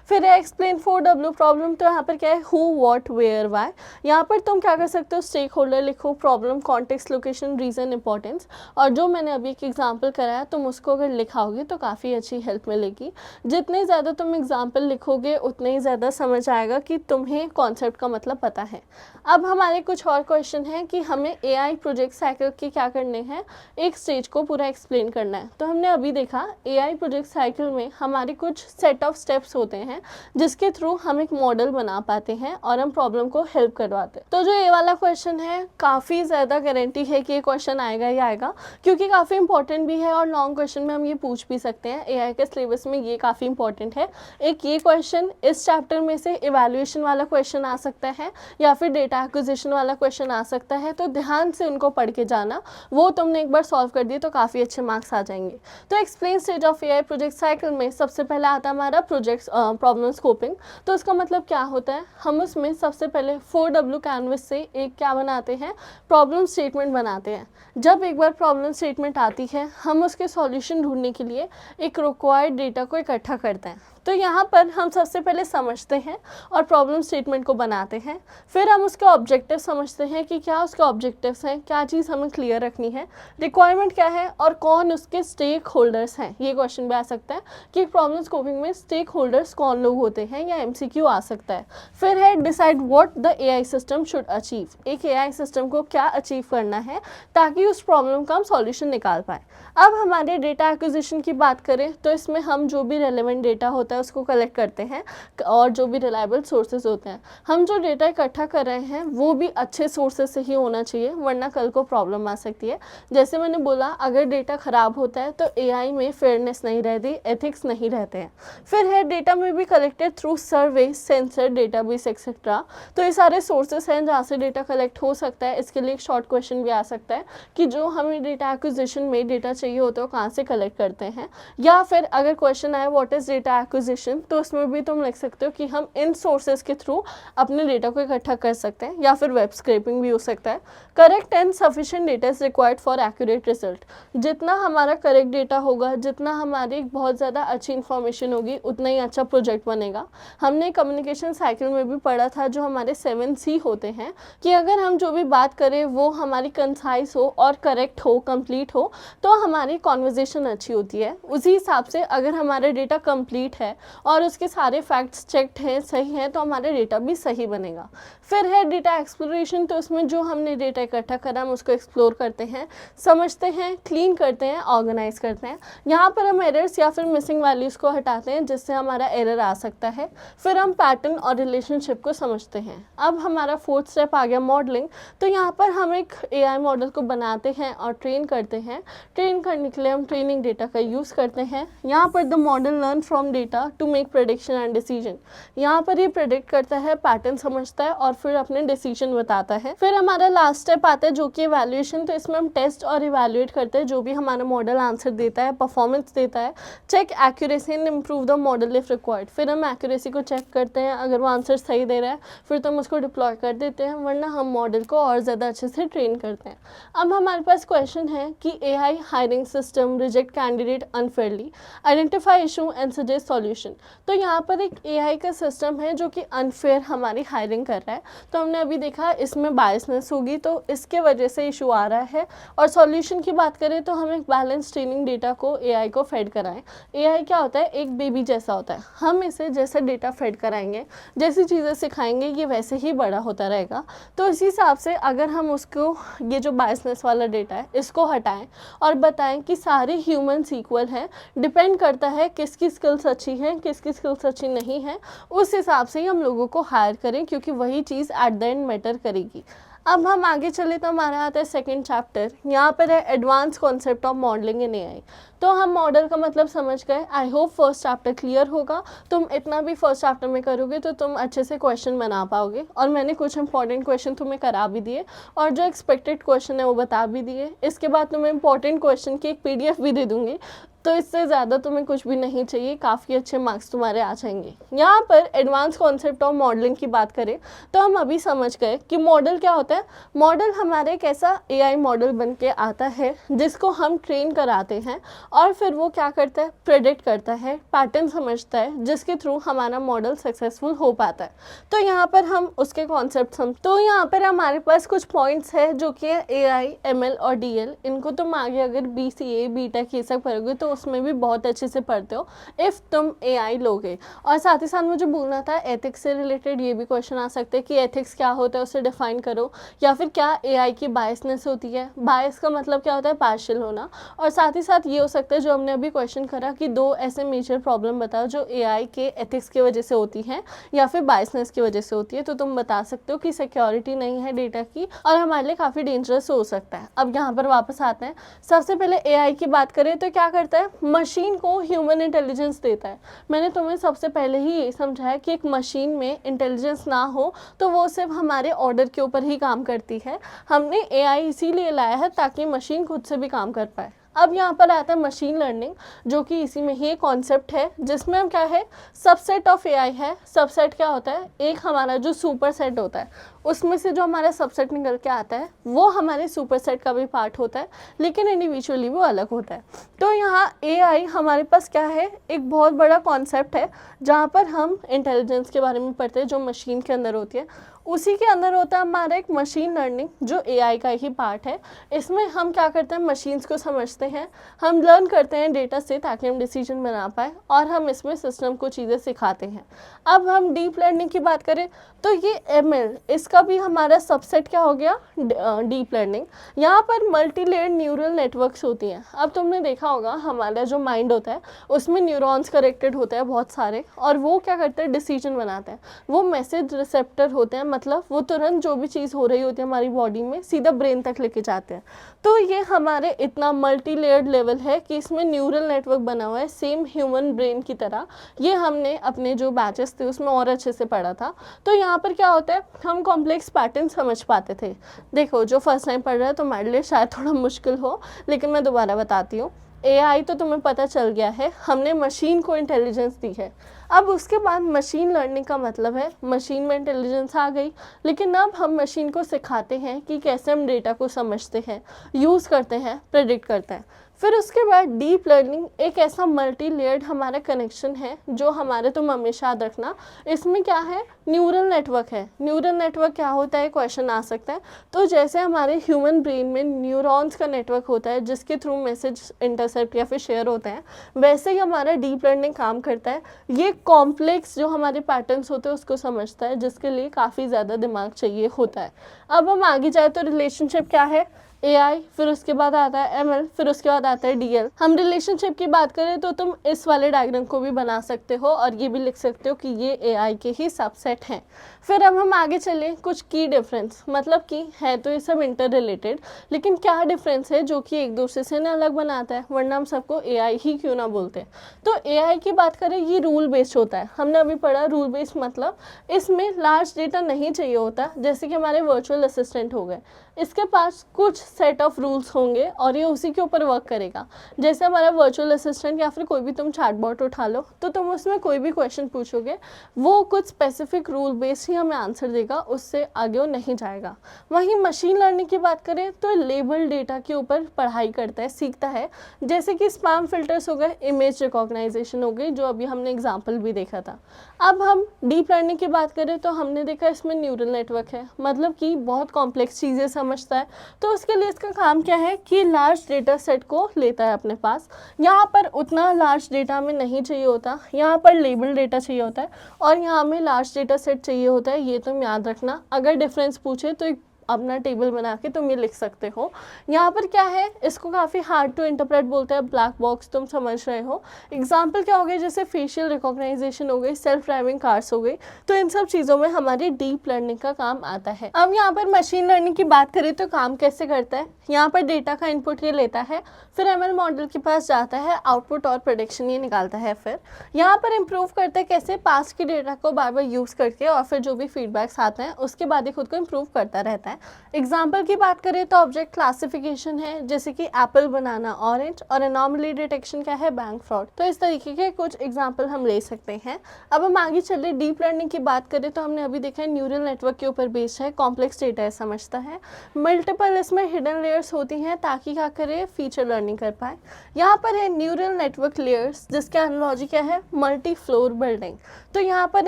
फिर है एक्सप्लेन 4W प्रॉब्लम। तो यहाँ पर क्या है, हु, व्हाट, वेयर, व्हाई। यहाँ पर तुम क्या कर सकते हो, स्टेक होल्डर लिखो, problem, context, location, reason, importance, और जो मैंने अभी एक एग्जाम्पल कराया तुम उसको अगर लिखाओगे तो काफ़ी अच्छी हेल्प मिलेगी। जितने ज़्यादा तुम एग्जाम्पल लिखोगे उतने ही ज़्यादा समझ आएगा कि तुम्हें कॉन्सेप्ट का मतलब पता है। अब हमारे कुछ और क्वेश्चन हैं कि हमें AI प्रोजेक्ट साइकिल के क्या करने हैं, एक स्टेज को पूरा एक्सप्लेन करना है। तो हमने अभी देखा AI प्रोजेक्ट साइकिल में हमारे कुछ सेट ऑफ स्टेप्स होते हैं जिसके थ्रू हम एक मॉडल बना पाते हैं और हम प्रॉब्लम को हेल्प करवाते हैं। तो जो ये वाला क्वेश्चन है, काफ़ी ज़्यादा गारंटी है कि ये क्वेश्चन आएगा ही आएगा, क्योंकि काफ़ी इंपॉर्टेंट भी है और लॉन्ग क्वेश्चन में हम ये पूछ भी सकते हैं। AI के सिलेबस में ये काफ़ी इंपॉर्टेंट है। एक ये क्वेश्चन इस चैप्टर में से इवैल्यूएशन वाला क्वेश्चन आ सकता है, या फिर डेटा एक्विजिशन वाला क्वेश्चन आ सकता है, तो ध्यान से उनको पढ़ के जाना। वो तुमने एक बार सॉल्व कर दिए तो काफ़ी अच्छे मार्क्स आ जाएंगे। तो explain stage of AI project cycle में सबसे पहले आता है हमारा प्रोजेक्ट प्रॉब्लम स्कोपिंग। तो इसका मतलब क्या होता है, हम उसमें सबसे पहले 4W कैनवस से एक क्या बनाते हैं, प्रॉब्लम स्टेटमेंट बनाते हैं। जब एक बार प्रॉब्लम स्टेटमेंट आती है, हम उसके सॉल्यूशन ढूंढने के लिए एक रिक्वायर्ड डेटा को इकट्ठा करते हैं। तो यहाँ पर हम सबसे पहले समझते हैं और प्रॉब्लम स्टेटमेंट को बनाते हैं। फिर हम उसके ऑब्जेक्टिव समझते हैं कि क्या उसके ऑब्जेक्टिव्स हैं, क्या चीज़ हमें क्लियर रखनी है, रिक्वायरमेंट क्या है, और कौन उसके स्टेक होल्डर्स हैं। ये क्वेश्चन भी आ सकता है कि प्रॉब्लम स्कोपिंग में स्टेक होल्डर्स कौन लोग होते हैं, या MCQ आ सकता है। फिर है decide what the AI system should achieve. एक AI सिस्टम को क्या अचीव करना है ताकि उस प्रॉब्लम का हम सॉल्यूशन निकाल पाए। अब हमारे डेटा एक्विजिशन की बात करें तो इसमें हम जो भी रेलेवेंट डेटा होता है उसको कलेक्ट करते हैं, और जो भी रिलायबल सोर्सेज होते हैं, हम जो डेटा इकट्ठा कर रहे हैं वो भी अच्छे सोर्सेज से ही होना चाहिए, वरना कल को प्रॉब्लम आ सकती है। जैसे मैंने बोला, अगर डेटा ख़राब होता है तो AI में फेयरनेस नहीं रहती, एथिक्स नहीं रहते हैं। फिर है डेटा में भी कलेक्टेड थ्रू सर्वे, सेंसर, डेटाबेस एक्सेट्रा। तो ये सारे सोर्सेज हैं जहाँ से डेटा कलेक्ट हो सकता है। इसके लिए एक शॉर्ट क्वेश्चन भी आ सकता है कि जो हमें डेटा एक्विजिशन में डेटा चाहिए होता है वो कहाँ से कलेक्ट करते हैं। या फिर अगर क्वेश्चन आए व्हाट इज़ डेटा एक्विजिशन, तो उसमें भी तुम लिख सकते हो कि हम इन सोर्सेज के थ्रू अपने डेटा को इकट्ठा कर सकते हैं, या फिर वेब स्क्रैपिंग भी हो सकता है। Correct and sufficient data is required for accurate result. जितना हमारा करेक्ट डेटा होगा, जितना हमारी बहुत ज़्यादा अच्छी इन्फॉर्मेशन होगी, उतना ही अच्छा प्रोजेक्ट बनेगा। हमने कम्युनिकेशन साइकिल में भी पढ़ा था, जो हमारे 7C होते हैं, कि अगर हम जो भी बात करें वो हमारी कंसाइज हो और करेक्ट हो, कंप्लीट हो, तो हमारी कॉन्वर्जेशन अच्छी होती है। उसी हिसाब से अगर हमारा डेटा कंप्लीट है और उसके सारे फैक्ट्स चेक्ड हैं, सही हैं, तो हमारा डेटा भी सही बनेगा। फिर है डेटा एक्सप्लोरेशन। तो उसमें जो हमने डेटा इकट्ठा करा हम उसको एक्सप्लोर करते हैं, समझते हैं, क्लीन करते हैं, ऑर्गेनाइज करते हैं। यहाँ पर हम एरर्स या फिर मिसिंग वैल्यूज़ को हटाते हैं जिससे हमारा एरर आ सकता है। फिर हम पैटर्न और रिलेशनशिप को समझते हैं। अब हमारा 4th स्टेप आ गया मॉडलिंग। तो यहाँ पर हम एक AI मॉडल को बनाते हैं और ट्रेन करते हैं। ट्रेन करने के लिए हम ट्रेनिंग डेटा का यूज़ करते हैं। यहाँ पर the model learn from data to make prediction and decision. यहाँ पर ये प्रेडिक्ट करता है, पैटर्न समझता है और फिर अपने डिसीजन बताता है। फिर हमारा लास्ट स्टेप आता है जो कि इवैल्यूएशन। तो इसमें हम टेस्ट और इवैल्यूएट करते हैं जो भी हमारा मॉडल आंसर देता है, परफॉर्मेंस देता है। Check accuracy and improve the model if required. फिर हम एक्यूरेसी को चेक करते हैं, अगर वो आंसर सही दे रहा है फिर तो हम उसको डिप्लॉय कर देते हैं, वरना हम मॉडल को और ज़्यादा अच्छे से ट्रेन करते हैं। अब हमारे पास क्वेश्चन है कि AI hiring system reject candidate unfairly, identify issue and suggest solution. तो यहाँ पर एक AI का सिस्टम है जो कि अनफेयर हमारी हायरिंग कर रहा है। तो हमने अभी देखा इसमें बायसनेस होगी, तो इसके वजह से इशू आ रहा है। और सॉल्यूशन की बात करें तो हम एक बैलेंस ट्रेनिंग डेटा को AI को फेड कराएं। AI क्या होता है, एक बेबी जैसा होता है। हम इसे जैसा डेटा फेड कराएंगे, जैसी चीज़ें सिखाएंगे, ये वैसे ही बड़ा होता रहेगा। तो इसी हिसाब से अगर हम उसको ये जो बायसनेस वाला डेटा है इसको हटाएं और बताएं कि सारे ह्यूमन्स इक्वल हैं, डिपेंड करता है किसकी स्किल्स अच्छी हैं, किसकी स्किल्स अच्छी नहीं हैं, उस हिसाब से ही हम लोगों को हायर करें, क्योंकि वही चीज़ एट द एंड मैटर करेगी। अब हम आगे चले तो हमारा आता है सेकंड चैप्टर, यहाँ पर है advance concept of modelling in AI. तो हम मॉडल का मतलब समझ गए। I hope first chapter clear होगा। तुम इतना भी फर्स्ट चैप्टर में करोगे तो तुम अच्छे से क्वेश्चन बना पाओगे, और मैंने कुछ इंपॉर्टेंट क्वेश्चन तुम्हें करा भी दिए और जो एक्सपेक्टेड क्वेश्चन है वो बता भी दिए। इसके बाद तुम्हें इंपॉर्टेंट क्वेश्चन की एक पीडीएफ भी दे दूंगी, तो इससे ज़्यादा तुम्हें कुछ भी नहीं चाहिए, काफ़ी अच्छे मार्क्स तुम्हारे आ जाएंगे। यहाँ पर एडवांस कॉन्सेप्ट ऑफ मॉडलिंग की बात करें तो हम अभी समझ गए कि मॉडल क्या होता है। मॉडल हमारे एक ऐसा एआई मॉडल बन के आता है जिसको हम ट्रेन कराते हैं, और फिर वो क्या करता है, प्रेडिक्ट करता है, पैटर्न समझता है, जिसके थ्रू हमारा मॉडल सक्सेसफुल हो पाता है। तो यहाँ पर हम उसके कॉन्सेप्ट तो यहाँ पर हमारे पास कुछ पॉइंट्स है जो कि एआई, एमएल और डीएल। इनको तुम आगे अगर बीसीए, बीटेक ये सब करोगे तो उसमें भी बहुत अच्छे से पढ़ते हो इफ़ तुम एआई लोगे। और साथ ही साथ मुझे बोलना था एथिक्स से रिलेटेड ये भी क्वेश्चन आ सकते हैं कि एथिक्स क्या होता है, उसे डिफाइन करो, या फिर क्या एआई की बायसनेस होती है। बायस का मतलब क्या होता है, पार्शियल होना। और साथ ही साथ ये हो सकता है जो हमने अभी क्वेश्चन करा कि दो ऐसे मेजर प्रॉब्लम बताओ जो एआई के एथिक्स की वजह से होती हैं या फिर बायसनेस की वजह से होती है। तो तुम बता सकते हो कि सिक्योरिटी नहीं है डेटा की और हमारे लिए काफ़ी डेंजरस हो सकता है। अब यहाँ पर वापस आते हैं। सबसे पहले एआई की बात करें तो क्या करता है, मशीन को ह्यूमन इंटेलिजेंस देता है। मैंने तुम्हें सबसे पहले ही ये समझाया कि एक मशीन में इंटेलिजेंस ना हो तो वो सिर्फ हमारे ऑर्डर के ऊपर ही काम करती है। हमने एआई इसीलिए लाया है ताकि मशीन खुद से भी काम कर पाए। अब यहाँ पर आता है मशीन लर्निंग, जो कि इसी में ही एक कॉन्सेप्ट है जिसमें हम क्या है, सबसेट ऑफ एआई है। सबसेट क्या होता है, एक हमारा जो सुपर सेट होता है उसमें से जो हमारा सबसेट निकल के आता है वो हमारे सुपर सेट का भी पार्ट होता है, लेकिन इंडिविजुअली वो अलग होता है। तो यहाँ एआई हमारे पास क्या है, एक बहुत बड़ा कॉन्सेप्ट है जहाँ पर हम इंटेलिजेंस के बारे में पढ़ते हैं जो मशीन के अंदर होती है। उसी के अंदर होता है हमारा एक मशीन लर्निंग जो एआई का ही पार्ट है। इसमें हम क्या करते हैं, मशीन्स को समझते हैं, हम लर्न करते हैं डेटा से ताकि हम डिसीजन बना पाए, और हम इसमें सिस्टम को चीज़ें सिखाते हैं। अब हम डीप लर्निंग की बात करें तो ये एमएल, इसका भी हमारा सबसेट क्या हो गया, डीप लर्निंग। यहाँ पर मल्टी लेयर्ड न्यूरल नेटवर्क्स होती हैं। अब तुमने देखा होगा हमारा जो माइंड होता है उसमें न्यूरॉन्स कनेक्टेड होते हैं बहुत सारे, और वो क्या करते हैं, डिसीजन बनाते हैं। वो मैसेज रिसेप्टर होते हैं, मतलब वो तुरंत जो भी चीज़ हो रही होती है हमारी बॉडी में सीधा ब्रेन तक लेके जाते हैं। तो ये हमारे इतना मल्टी लेयर्ड लेवल है कि इसमें न्यूरल नेटवर्क बना हुआ है सेम ह्यूमन ब्रेन की तरह। ये हमने अपने जो बैचेस थे उसमें और अच्छे से पढ़ा था। तो यहाँ पर क्या होता है, हम कॉम्प्लेक्स पैटर्न समझ पाते थे। देखो जो फर्स्ट टाइम पढ़ रहा है तो हमारे लिए शायद थोड़ा मुश्किल हो, लेकिन मैं दोबारा बताती हूँ। एआई तो तुम्हें पता चल गया है, हमने मशीन को इंटेलिजेंस दी है। अब उसके बाद मशीन लर्निंग का मतलब है मशीन में इंटेलिजेंस आ गई, लेकिन अब हम मशीन को सिखाते हैं कि कैसे हम डेटा को समझते हैं, यूज़ करते हैं, प्रेडिक्ट करते हैं। फिर उसके बाद डीप लर्निंग एक ऐसा मल्टी लेयर्ड हमारा कनेक्शन है जो हमारे, तुम हमेशा याद रखना, इसमें क्या है, न्यूरल नेटवर्क है। न्यूरल नेटवर्क क्या होता है, क्वेश्चन आ सकता है। तो जैसे हमारे ह्यूमन ब्रेन में न्यूरॉन्स का नेटवर्क होता है जिसके थ्रू मैसेज इंटरसेप्ट या फिर शेयर होते हैं, वैसे ही हमारा डीप लर्निंग काम करता है। ये कॉम्प्लेक्स जो हमारे पैटर्न्स होते हैं उसको समझता है, जिसके लिए काफ़ी ज़्यादा दिमाग चाहिए होता है। अब हम आगे जाए तो रिलेशनशिप क्या है, एआई, फिर उसके बाद आता है एमएल, फिर उसके बाद आता है डीएल। हम रिलेशनशिप की बात करें तो तुम इस वाले डायग्राम को भी बना सकते हो और ये भी लिख सकते हो कि ये एआई के ही सबसेट हैं। फिर अब हम आगे चले, कुछ की डिफरेंस, मतलब कि है तो ये सब इंटर रिलेटेड, लेकिन क्या डिफरेंस है जो कि एक दूसरे से ना अलग बनाता है, वरना हम सबको एआई ही क्यों ना बोलते हैं। तो एआई की बात करें, ये रूल बेस्ड होता है। हमने अभी पढ़ा रूल बेस्ड मतलब इसमें लार्ज डेटा नहीं चाहिए होता, जैसे कि हमारे वर्चुअल असिस्टेंट हो गए, इसके पास कुछ सेट ऑफ रूल्स होंगे और ये उसी के ऊपर वर्क करेगा। जैसे हमारा वर्चुअल असिस्टेंट या फिर कोई भी तुम चैटबॉट उठा लो, तो तुम उसमें कोई भी क्वेश्चन पूछोगे वो कुछ स्पेसिफिक रूल बेस्ड ही हमें आंसर देगा, उससे आगे वो नहीं जाएगा। वहीं मशीन लर्निंग की बात करें तो लेबल डेटा के ऊपर पढ़ाई करता है, सीखता है, जैसे कि स्पैम फिल्टर्स हो गए, इमेज रिकॉग्नाइजेशन हो गई, जो अभी हमने एग्जाम्पल भी देखा था। अब हम डीप लर्निंग की बात करें तो हमने देखा इसमें न्यूरल नेटवर्क है, मतलब कि बहुत कॉम्प्लेक्स चीज़ें समझता है। तो उसके लिए इसका काम क्या है कि लार्ज डेटा सेट को लेता है अपने पास। यहाँ पर उतना लार्ज डेटा में नहीं चाहिए होता, यहाँ पर लेबल डेटा चाहिए होता है और यहाँ में लार्ज डेटा सेट चाहिए होता है। ये तुम याद रखना, अगर डिफरेंस पूछे तो अपना टेबल बना के तुम ये लिख सकते हो। यहाँ पर क्या है, इसको काफ़ी हार्ड टू इंटरप्रेट बोलते हैं, ब्लैक बॉक्स, तुम समझ रहे हो। एग्जाम्पल क्या हो गए, जैसे फेशियल रिकॉग्नाइजेशन हो गई, सेल्फ ड्राइविंग कार्स हो गई, तो इन सब चीज़ों में हमारी डीप लर्निंग का काम आता है। अब यहाँ पर मशीन लर्निंग की बात करें तो काम कैसे करता है, यहाँ पर डेटा का इनपुट ये लेता है, फिर एमएल मॉडल के पास जाता है, आउटपुट और प्रेडिक्शन ये निकालता है, फिर यहाँ पर इम्प्रूव करता है कैसे, पास के डेटा को बार बार यूज़ करके और फिर जो भी फीडबैक्स आते हैं उसके बाद ही खुद को इम्प्रूव करता रहता है। एग्जाम्पल की बात करें तो ऑब्जेक्ट क्लासिफिकेशन है, जैसे कि एप्पल बनाना ऑरेंज, और एनॉमली डिटेक्शन क्या है, बैंक फ्रॉड। तो इस तरीके के कुछ एग्जाम्पल हम ले सकते हैं। अब हम आगे चले, डीप लर्निंग की बात करें तो हमने अभी देखा है न्यूरल नेटवर्क के ऊपर बेस्ड है, कॉम्प्लेक्स डेटा है, समझता है, मल्टीपल इसमें हिडन लेयर्स होती हैं ताकि क्या करे, फीचर लर्निंग कर पाए। यहाँ पर है न्यूरल नेटवर्क लेयर्स, जिसके एनालॉजी क्या है, मल्टी फ्लोर बिल्डिंग। तो यहाँ पर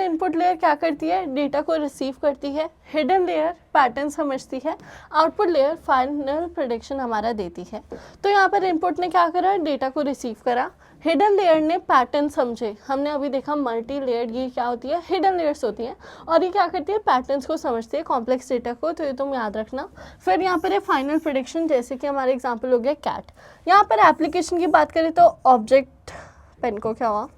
इनपुट लेयर क्या करती है, डेटा को रिसीव करती है, हिडन लेयर पैटर्न समझती है, आउटपुट लेयर फाइनल प्रेडिक्शन हमारा देती है। तो यहाँ पर इनपुट ने क्या करा, डेटा को रिसीव करा, हिडन लेयर ने पैटर्न समझे, हमने अभी देखा मल्टी लेयर, ये क्या होती है, हिडन लेयर्स होती हैं, और ये क्या करती है, पैटर्न्स को समझती है, कॉम्प्लेक्स डेटा को, तो ये तुम याद रखना। फिर यहाँ पर है फाइनल प्रेडिक्शन, जैसे कि हमारे एग्जाम्पल हो गया कैट। यहाँ पर एप्लीकेशन की बात करें तो ऑब्जेक्ट, पेन को क्या हुआ,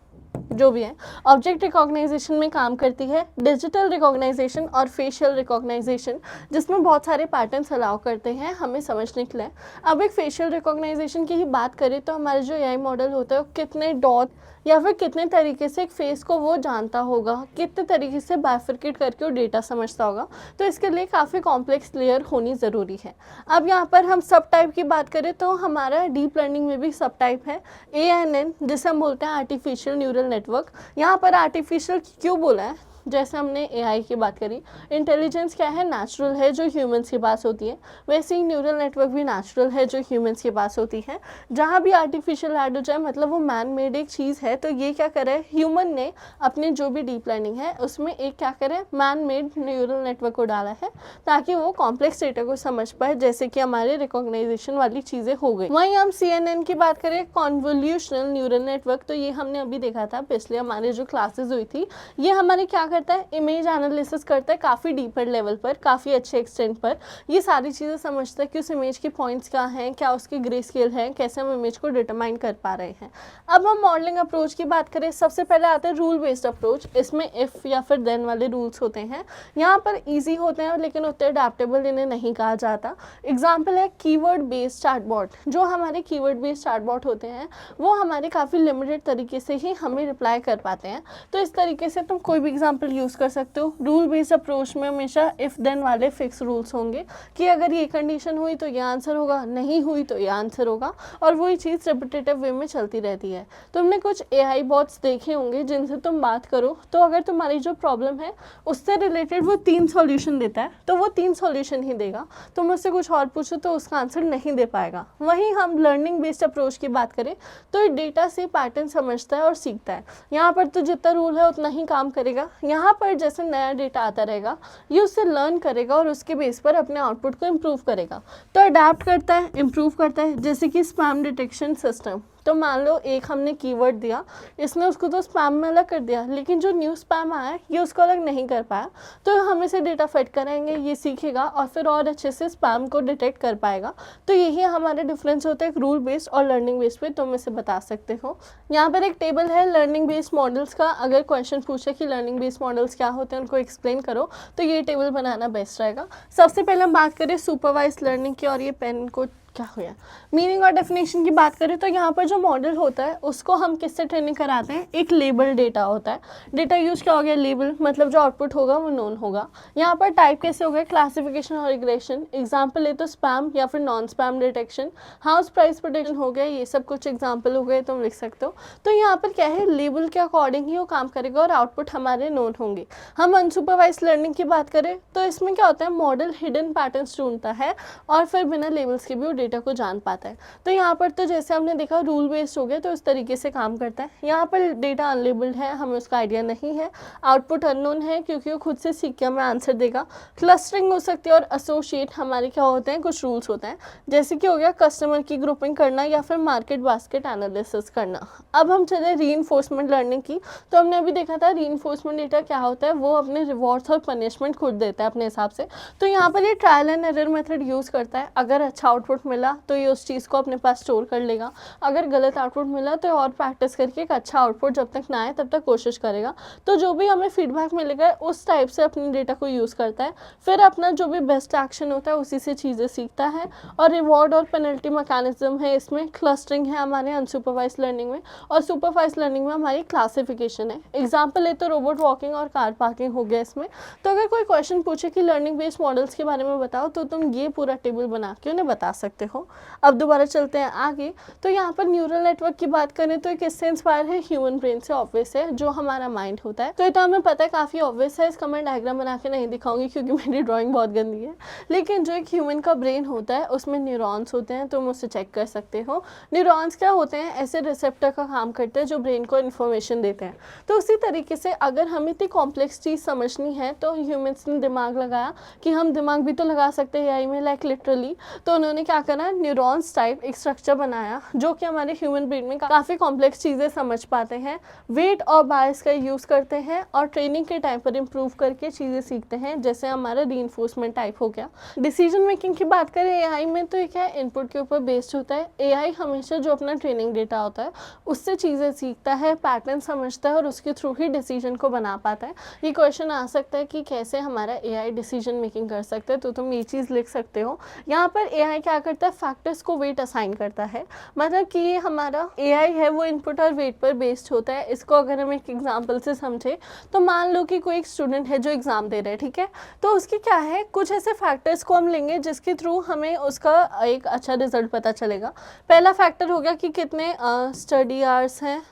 जो भी है, ऑब्जेक्ट रिकॉग्नाइजेशन में काम करती है, डिजिटल रिकॉग्नाइजेशन और फेशियल रिकॉग्नाइजेशन, जिसमें बहुत सारे पैटर्न्स अलाउ करते हैं हमें समझने के लिए। अब एक फेशियल रिकॉग्नाइजेशन की ही बात करें तो हमारे जो एआई मॉडल होता है वो कितने डॉट या फिर कितने तरीके से एक फेस को वो जानता होगा, कितने तरीके से बाइफरकेट करके वो डेटा समझता होगा, तो इसके लिए काफ़ी कॉम्प्लेक्स लेयर होनी ज़रूरी है। अब यहाँ पर हम सब टाइप की बात करें तो हमारा डीप लर्निंग में भी सब टाइप है, ANN, जिसे हम बोलते हैं आर्टिफिशियल न्यूरल नेटवर्क। यहाँ पर आर्टिफिशियल क्यों बोला है, जैसे हमने एआई की बात करी, इंटेलिजेंस क्या है, नेचुरल है, जो ह्यूमंस के पास होती है, वैसे ही न्यूरल नेटवर्क भी नेचुरल है, जो ह्यूमंस के पास होती है। जहाँ भी आर्टिफिशियल ऐड हो जाए मतलब वो मैन मेड एक चीज़ है, तो ये क्या करे, ह्यूमन ने अपने जो भी डीप लर्निंग है उसमें एक क्या करे, मैन मेड न्यूरल नेटवर्क को डाला है ताकि वो कॉम्प्लेक्स डेटा को समझ पाए, जैसे कि हमारे रिकॉग्नाइजेशन वाली चीज़ें हो गई। वहीं हम CNN की बात करें, कॉन्वोल्यूशनल न्यूरल नेटवर्क, तो ये हमने अभी देखा था पिछले हमारे जो क्लासेज हुई थी, ये हमारे क्या करता है, इमेज एनालिसिस करता है काफ़ी डीपर लेवल पर, काफ़ी अच्छे एक्सटेंट पर, ये सारी चीज़ें समझता है कि उस इमेज की पॉइंट्स क्या हैं, क्या उसकी ग्रे स्केल है, कैसे हम इमेज को डिटरमाइन कर पा रहे हैं। अब हम मॉडलिंग अप्रोच की बात करें, सबसे पहले आता है रूल बेस्ड अप्रोच, इसमें इफ़ या फिर देन वाले रूल्स होते हैं। यहाँ पर ईजी होते हैं लेकिन उतने अडेप्टेबल इन्हें नहीं कहा जाता। एग्जाम्पल है कीवर्ड बेस्ड चैटबॉट, जो हमारे कीवर्ड बेस्ड चैटबॉट होते हैं वो हमारे काफ़ी लिमिटेड तरीके से ही हमें रिप्लाई कर पाते हैं। तो इस तरीके से तुम कोई भी एग्जाम्पल यूज़ कर सकते हो। रूल बेस्ड अप्रोच में हमेशा इफ़ देन वाले फिक्स रूल्स होंगे कि अगर ये कंडीशन हुई तो ये आंसर होगा, नहीं हुई तो ये आंसर होगा, और वही चीज़ रिपीटेटिव वे में चलती रहती है। तुमने कुछ AI बॉट्स देखे होंगे जिनसे तुम बात करो तो अगर तुम्हारी जो प्रॉब्लम है उससे रिलेटेड वो 3 सॉल्यूशन देता है तो वो 3 सॉल्यूशन ही देगा, तुम उससे कुछ और पूछो तो उसका आंसर नहीं दे पाएगा। वहीं हम लर्निंग बेस्ड अप्रोच की बात करें तो डेटा से पैटर्न समझता है और सीखता है। यहाँ पर तो जितना रूल है उतना ही काम करेगा, यहाँ पर जैसे नया डेटा आता रहेगा ये उससे लर्न करेगा और उसके बेस पर अपने आउटपुट को इम्प्रूव करेगा। तो अडेप्ट करता है, इम्प्रूव करता है, जैसे कि स्पैम डिटेक्शन सिस्टम। तो मान लो एक हमने कीवर्ड दिया, इसने उसको तो स्पैम में अलग कर दिया, लेकिन जो न्यू स्पैम आया ये उसको अलग नहीं कर पाया, तो हम इसे डेटा फेड करेंगे, ये सीखेगा और फिर और अच्छे से स्पैम को डिटेक्ट कर पाएगा। तो यही हमारे डिफरेंस होता है एक रूल बेस्ड और लर्निंग बेस्ड पे, तुम इसे बता सकते हो। यहाँ पर एक टेबल है लर्निंग बेस्ड मॉडल्स का, अगर क्वेश्चन पूछे कि लर्निंग बेस्ड मॉडल्स क्या होते हैं उनको एक्सप्लेन करो तो ये टेबल बनाना बेस्ट रहेगा। सबसे पहले हम बात करें सुपरवाइज लर्निंग की, और ये पेन को क्या हुआ, मीनिंग और डेफिनेशन की बात करें तो यहाँ पर जो मॉडल होता है उसको हम किससे ट्रेनिंग कराते हैं, एक लेबल डेटा होता है। डेटा यूज क्या हो गया, लेबल, मतलब जो आउटपुट होगा वो नोन होगा। यहाँ पर टाइप कैसे हो गया, क्लासिफिकेशन और रिग्रेशन। एग्जाम्पल है तो स्पैम या फिर non spam detection, house price protection हो गया, ये सब कुछ एग्जाम्पल हो गए, तुम लिख सकते हो। तो यहाँ पर क्या है, लेबल के अकॉर्डिंग ही वो काम करेगा और आउटपुट हमारे नोन होंगे। हम अनसुपरवाइज लर्निंग की बात करें तो इसमें क्या होता है, मॉडल हिडन पैटर्न्स ढूंढता है और फिर बिना लेबल्स के भी वो डेटा को जान पाता है। तो यहाँ पर तो जैसे हमने देखा रूल बेस्ड हो गया, तो इस तरीके से काम करता है। यहाँ पर डेटा अनलेबल्ड है, हमें उसका आइडिया नहीं है। आउटपुट अननोन है क्योंकि वो खुद से सीख के हमें आंसर देगा। क्लस्टरिंग हो सकती है और एसोसिएट हमारे क्या होते हैं, कुछ रूल्स होते हैं, जैसे कि हो गया कस्टमर की ग्रुपिंग करना या फिर मार्केट बास्केट एनालिसिस करना। अब हम चले रीइंफोर्समेंट लर्निंग की। तो हमने अभी देखा था रीइंफोर्समेंट डेटा क्या होता है, वो अपने रिवॉर्ड्स और पनिशमेंट खुद देता है अपने हिसाब से। तो यहाँ पर ये trial and error method use करता है। अगर अच्छा आउटपुट मिला तो ये उस चीज़ को अपने पास स्टोर कर लेगा, अगर गलत आउटपुट मिला तो और प्रैक्टिस करके एक अच्छा आउटपुट जब तक ना आए तब तक कोशिश करेगा। तो जो भी हमें फीडबैक मिलेगा उस टाइप से अपने डेटा को यूज़ करता है। फिर अपना जो भी बेस्ट एक्शन होता है उसी से चीज़ें सीखता है। और रिवॉर्ड और पेनल्टी मैकेनिज्म है इसमें, क्लस्टरिंग है हमारे अनसुपरवाइज लर्निंग में, और सुपरवाइज लर्निंग में हमारी क्लासिफिकेशन है। एग्जाम्पल है तो रोबोट वॉकिंग और कार पार्किंग हो गया इसमें। तो अगर कोई क्वेश्चन पूछे कि लर्निंग बेस्ड मॉडल्स के बारे में बताओ, तो तुम ये पूरा टेबल बना के उन्हें बता सकते हो। अब दोबारा चलते हैं आगे। तो यहाँ पर न्यूरल नेटवर्क की बात करें तो किससे इंस्पायर है, ह्यूमन ब्रेन से ऑब्वियस है, जो हमारा माइंड होता है। तो ये तो हमें पता है, काफ़ी ऑब्वियस है। इसका मैं डायग्राम बना के नहीं दिखाऊंगी क्योंकि मेरी ड्राइंग बहुत गंदी है। लेकिन जो एक ह्यूमन का ब्रेन होता है उसमें न्यूरॉन्स होते हैं, तुम उससे चेक कर सकते हो। न्यूरॉन्स क्या होते हैं, ऐसे रिसेप्टर का काम करते हैं जो ब्रेन को इन्फॉर्मेशन देते हैं। तो उसी तरीके से अगर हमें इतनी कॉम्प्लेक्स चीज़ समझनी है तो ह्यूमन्स ने दिमाग लगाया कि हम दिमाग भी तो लगा सकते हैं एआई में, लाइक लिटरली। तो उन्होंने क्या करा, न्यूरॉन्स टाइप एक स्ट्रक्चर बनाया जो कि हमारे ह्यूमन ब्रेन में काफ़ी कॉम्प्लेक्स चीज़ें समझ पाते हैं। वेट और बायस का यूज़ करते हैं और ट्रेनिंग के टाइम पर इम्प्रूव करके चीज़ें सीखते हैं, जैसे हमारा रीइंफोर्समेंट टाइप हो गया। डिसीजन मेकिंग की बात करें एआई में तो ये क्या है, इनपुट के ऊपर बेस्ड होता है। एआई हमेशा जो अपना ट्रेनिंग डेटा होता है उससे चीज़ें सीखता है, पैटर्न समझता है और उसके थ्रू ही डिसीजन को बना पाता है। ये क्वेश्चन आ सकता है कि कैसे हमारा एआई डिसीजन मेकिंग कर सकता है, तो तुम ये चीज़ लिख सकते हो। यहाँ पर एआई क्या करता है, फैक्टर्स को वेट असाइन करता है। मतलब कि ये हमारा एआई है वो इनपुट और वेट पर बेस्ड होता है। इसको अगर हम एक एग्जांपल से समझे तो मान लो कि कोई एक स्टूडेंट है जो एग्ज़ाम दे रहा है, ठीक है। तो उसकी क्या है, कुछ ऐसे फैक्टर्स को हम लेंगे जिसके थ्रू हमें उसका एक अच्छा रिजल्ट पता चलेगा। पहला फैक्टर हो गया कि कितने स्टडी आवर्स हैं,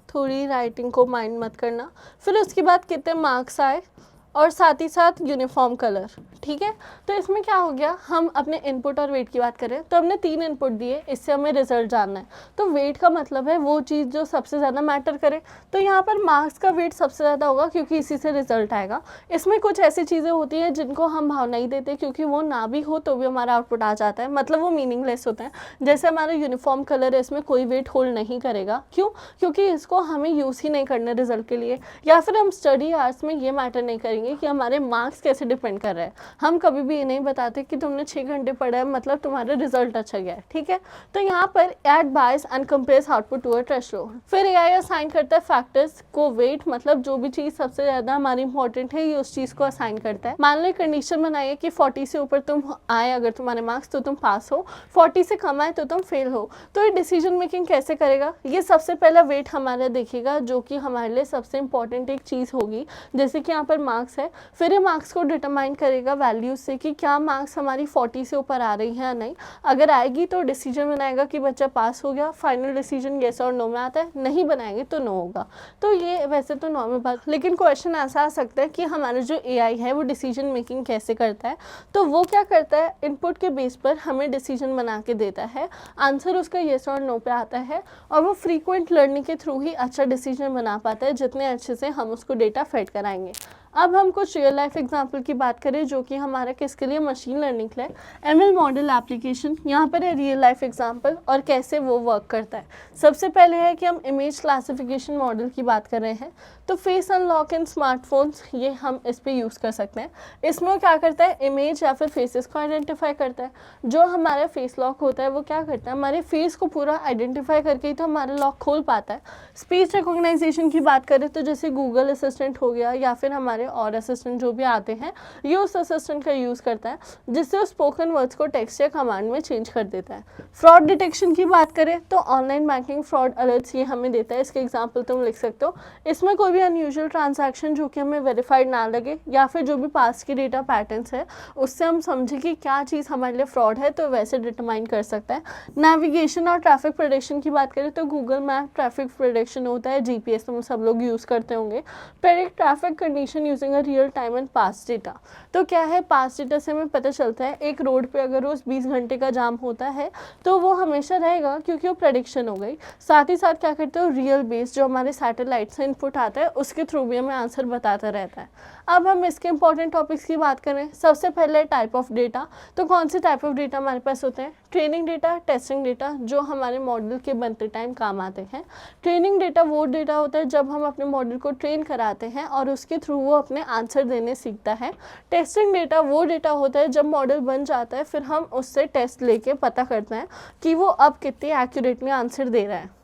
थोड़ी राइटिंग को माइंड मत करना। फिर उसके बाद कितने मार्क्स आए और साथ ही साथ यूनिफॉर्म कलर, ठीक है। तो इसमें क्या हो गया, हम अपने इनपुट और वेट की बात करें तो हमने 3 इनपुट दिए, इससे हमें रिजल्ट जानना है। तो वेट का मतलब है वो चीज़ जो सबसे ज़्यादा मैटर करे। तो यहाँ पर मार्क्स का वेट सबसे ज़्यादा होगा क्योंकि इसी से रिजल्ट आएगा। इसमें कुछ ऐसी चीज़ें होती हैं जिनको हम भाव नहीं देते क्योंकि वो ना भी हो तो भी हमारा आउटपुट आ जाता है, मतलब वो मीनिंगलेस होते हैं। जैसे हमारा यूनिफॉर्म कलर है, इसमें कोई वेट होल्ड नहीं करेगा। क्यों, क्योंकि इसको हमें यूज़ ही नहीं करना रिजल्ट के लिए। या फिर हम स्टडी आवर्स में ये मैटर नहीं करेंगे कि हमारे मार्क्स कैसे डिपेंड कर रहे हैं। हम कभी भी ये नहीं बताते कि तुमने 6 घंटे पढ़ा है मतलब तुम्हारा रिजल्ट अच्छा गया है, ठीक है। तो यहाँ पर add bias and compares output to a threshold. फिर एआई असाइन करता है फैक्टर्स को वेट, मतलब जो भी चीज़ सबसे ज़्यादा हमारी इंपॉर्टेंट है ये उस चीज़ को असाइन करता है। मान लो कंडीशन बनाइए कि 40 से ऊपर तुम आए अगर तुम्हारे मार्क्स तो तुम पास हो, 40 से कम आए तो तुम फेल हो। तो ये डिसीजन मेकिंग कैसे करेगा, ये सबसे पहला वेट हमारा देखेगा जो कि हमारे लिए सबसे इंपॉर्टेंट एक चीज़ होगी। जैसे कि यहाँ पर मार्क्स है, फिर ये मार्क्स को डिटरमाइन करेगा वैल्यूज से कि क्या मार्क्स हमारी 40 से ऊपर आ रही है या नहीं। अगर आएगी तो डिसीजन बनाएगा कि बच्चा पास हो गया, फाइनल डिसीजन येस और नो में आता है, नहीं बनाएंगे तो नो होगा। तो ये वैसे तो नॉर्मल बात, लेकिन क्वेश्चन ऐसा आ सकता है कि हमारा जो एआई है वो डिसीजन मेकिंग कैसे करता है। तो वो क्या करता है, इनपुट के बेस पर हमें डिसीजन बना के देता है, आंसर उसका येस और नो पे आता है और वो फ्रीक्वेंट लर्निंग के थ्रू ही अच्छा डिसीजन बना पाता है, जितने अच्छे से हम उसको डेटा फेड कराएंगे। अब हम कुछ रियल लाइफ एग्जांपल की बात करें जो कि हमारा किसके लिए, मशीन लर्निंग के लिए। एमएल मॉडल एप्लीकेशन, यहाँ पर है रियल लाइफ एग्जांपल और कैसे वो वर्क करता है। सबसे पहले है कि हम इमेज क्लासिफिकेशन मॉडल की बात कर रहे हैं। तो फेस अनलॉक इन स्मार्टफोन्स, ये हम इस पर यूज़ कर सकते हैं। इसमें वो क्या करता है, इमेज या फिर फेसेस को आइडेंटिफाई करता है। जो हमारा फेस लॉक होता है वो क्या करता है, हमारे फेस को पूरा आइडेंटिफाई करके ही तो हमारा लॉक खोल पाता है। स्पीच रिकॉग्नाइजेशन की बात करें तो जैसे गूगल असिस्टेंट हो गया या फिर हमारे और असिस्टेंट जो भी आते हैं, ये उस असिस्टेंट का यूज़ करता है जिससे उस स्पोकन वर्ड्स को टेक्स्ट या कमांड में चेंज कर देता है। फ्रॉड डिटेक्शन की बात करें तो ऑनलाइन बैंकिंग फ्रॉड अलर्ट्स ये हमें देता है। इसके एग्जांपल तुम लिख सकते हो। इसमें कोई भी अनयूजुअल ट्रांजैक्शन जो कि हमें वेरीफाइड ना लगे या फिर जो भी पास की डेटा पैटर्न्स है उससे हम समझें कि क्या चीज़ हमारे लिए फ्रॉड है तो वैसे डिटरमाइन कर सकता है। नेविगेशन और ट्रैफिक प्रेडिक्शन की बात करें तो गूगल मैप ट्रैफिक प्रेडिक्शन होता है, जीपीएस तुम सब लोग यूज़ करते होंगे। Predict traffic condition using a real time and past data. तो क्या है, पास्ट डेटा से हमें पता चलता है एक रोड पे अगर रोज़ 20 घंटे का जाम होता है तो वो हमेशा रहेगा क्योंकि वो प्रेडिक्शन हो गई। साथ ही साथ क्या करते हो, रियल बेस जो हमारे सैटेलाइट से इनपुट आता है उसके थ्रू भी हमें आंसर बताता रहता है। अब हम इसके इंपॉर्टेंट टॉपिक्स की बात करें, सबसे पहले टाइप ऑफ डेटा। तो कौन से टाइप ऑफ डेटा हमारे पास होते हैं, ट्रेनिंग डेटा, टेस्टिंग डेटा, जो हमारे मॉडल के बनते टाइम काम आते हैं। ट्रेनिंग डेटा वो डेटा होता है जब हम अपने मॉडल को ट्रेन कराते हैं और उसके थ्रू वो अपने आंसर देने सीखता है। टेस्टिंग डेटा वो डेटा होता है जब मॉडल बन जाता है फिर हम उससे टेस्ट लेके पता करते हैं कि वो अब कितनी एक्यूरेटली आंसर दे रहा है।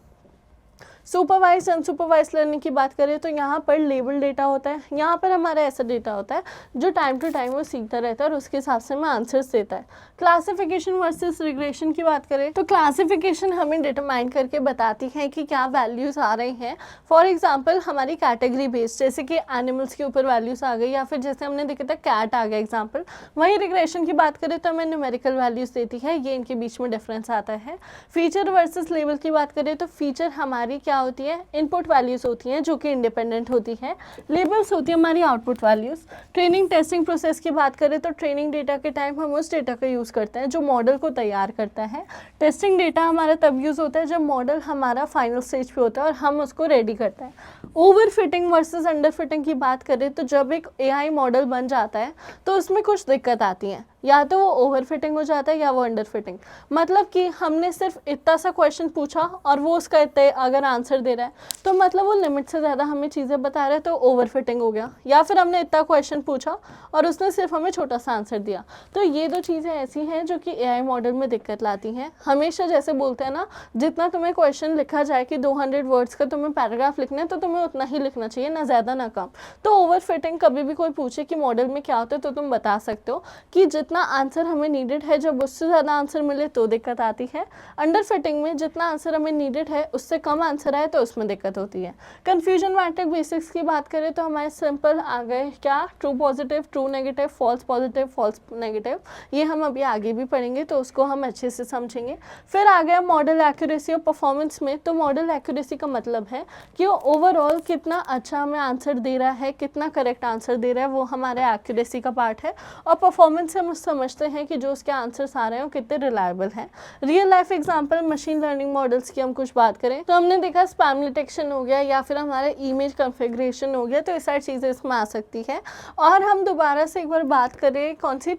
सुपरवाइज अनसुपरवाइज लर्निंग की बात करें तो यहाँ पर लेबल डेटा होता है। यहाँ पर हमारा ऐसा डेटा होता है जो टाइम टू टाइम वो सीखता रहता है और उसके हिसाब से हमें आंसर्स देता है। क्लासिफिकेशन वर्सेस रिग्रेशन की बात करें तो क्लासिफिकेशन हमें डिटरमाइन करके बताती है कि क्या वैल्यूज़ आ रही हैं। फॉर एग्जांपल हमारी कैटेगरी बेस्ड, जैसे कि एनिमल्स के ऊपर वैल्यूज़ आ गई या फिर जैसे हमने देखा था कैट आ गया एग्जाम्पल। वहीं रिग्रेशन की बात करें तो हमें न्यूमेरिकल वैल्यूज़ देती है, ये इनके बीच में डिफरेंस आता है। फीचर वर्सेस लेबल की बात करें तो फीचर हमारी क्या होती है, इनपुट वैल्यूज़ होती हैं जो कि इंडिपेंडेंट होती हैं। लेबल्स होती है हमारी output values. Training testing process की बात करें तो ट्रेनिंग डेटा के टाइम हम उस डेटा का यूज़ करते हैं जो मॉडल को तैयार करता है। टेस्टिंग डेटा हमारा तब यूज़ होता है जब मॉडल हमारा फाइनल स्टेज पे होता है और हम उसको रेडी करते हैं। Over fitting versus under fitting की बात करें तो जब एक एआई मॉडल बन जाता है तो उसमें कुछ दिक्कत आती है, या तो वो ओवर फिटिंग हो जाता है या वो अंडर फिटिंग। मतलब कि हमने सिर्फ इतना सा क्वेश्चन पूछा और वो उसका इतने अगर आंसर दे रहा है तो मतलब वो लिमिट से ज़्यादा हमें चीज़ें बता रहा है तो ओवर फिटिंग हो गया। या फिर हमने इतना क्वेश्चन पूछा और उसने सिर्फ हमें छोटा सा आंसर दिया। तो ये दो चीज़ें ऐसी हैं जो कि एआई मॉडल में दिक्कत लाती हैं। हमेशा जैसे बोलते हैं ना, जितना तुम्हें क्वेश्चन लिखा जाए कि 200 वर्ड्स का तुम्हें पैराग्राफ लिखना है तो तुम्हें उतना ही लिखना चाहिए, ना ज़्यादा ना कम। तो ओवर फिटिंग कभी भी कोई पूछे कि मॉडल में क्या होता है तो तुम बता सकते हो कि जितना आंसर हमें नीडेड है, जब उससे ज़्यादा आंसर मिले तो दिक्कत आती है। अंडर फिटिंग में जितना आंसर हमें नीडेड है उससे कम आंसर आए तो उसमें दिक्कत होती है। कन्फ्यूजन मैट्रिक बेसिक्स की बात करें तो हमारे सिंपल आ गए क्या, true positive, true negative, false positive, false negative. ये हम अभी आगे भी पढ़ेंगे तो उसको हम अच्छे से समझेंगे। फिर आ गया मॉडल एक्यूरेसी और परफॉर्मेंस में। तो मॉडल एक्यूरेसी का मतलब है कि वो ओवरऑल कितना अच्छा हमें आंसर दे रहा है, कितना करेक्ट आंसर दे रहा है, वो हमारे एक्यूरेसी का पार्ट है। और परफॉर्मेंस से हम समझते हैं कि जो उसके आंसर्स आ रहे हैं वो कितने रिलायबल हैं। Real life example machine learning models की हम कुछ बात करें तो हमने देखा स्पैम डिटेक्शन हो गया या फिर हमारा इमेज कॉन्फ़िगरेशन हो गया, तो इस सारी चीज़ें इसमें आ सकती है। और हम दोबारा से एक बार बात करें कौन सी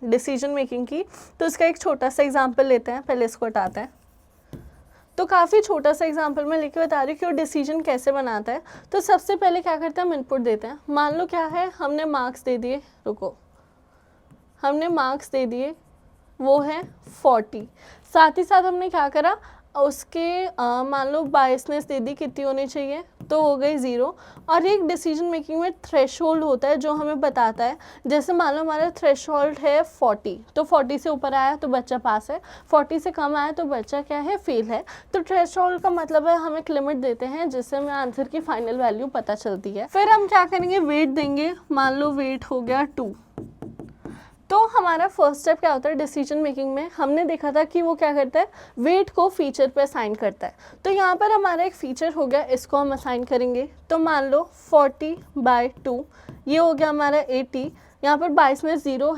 डिसीजन मेकिंग की, तो इसका एक छोटा सा एग्जाम्पल लेते हैं। पहले इसको हटाते हैं। तो काफ़ी छोटा सा एग्जांपल मैं लेके बता रही हूँ कि वो डिसीजन कैसे बनाता है। तो सबसे पहले क्या करते हैं, हम इनपुट देते हैं। मान लो क्या है, हमने मार्क्स दे दिए, रुको, हमने मार्क्स दे दिए, वो है 40। साथ ही साथ हमने क्या करा, उसके मान लो बायसनेस दे दी, कितनी होनी चाहिए, तो हो गई 0। और एक डिसीजन मेकिंग में थ्रेशोल्ड होता है जो हमें बताता है, जैसे मान लो हमारा थ्रेशोल्ड है 40, तो 40 से ऊपर आया तो बच्चा पास है, 40 से कम आया तो बच्चा क्या है, फेल है। तो थ्रेशोल्ड का मतलब है हम एक लिमिट देते हैं जिससे हमें आंसर की फाइनल वैल्यू पता चलती है। फिर हम क्या करेंगे, वेट देंगे। मान लो वेट हो गया 2। तो हमारा फर्स्ट स्टेप क्या होता है डिसीजन मेकिंग में, हमने देखा था कि वो क्या करता है, वेट को फीचर पे असाइन करता है। तो यहाँ पर हमारा एक फीचर हो गया, इसको हम असाइन करेंगे। तो मान लो 40/2, ये हो गया हमारा 80। यहाँ पर 22 में 0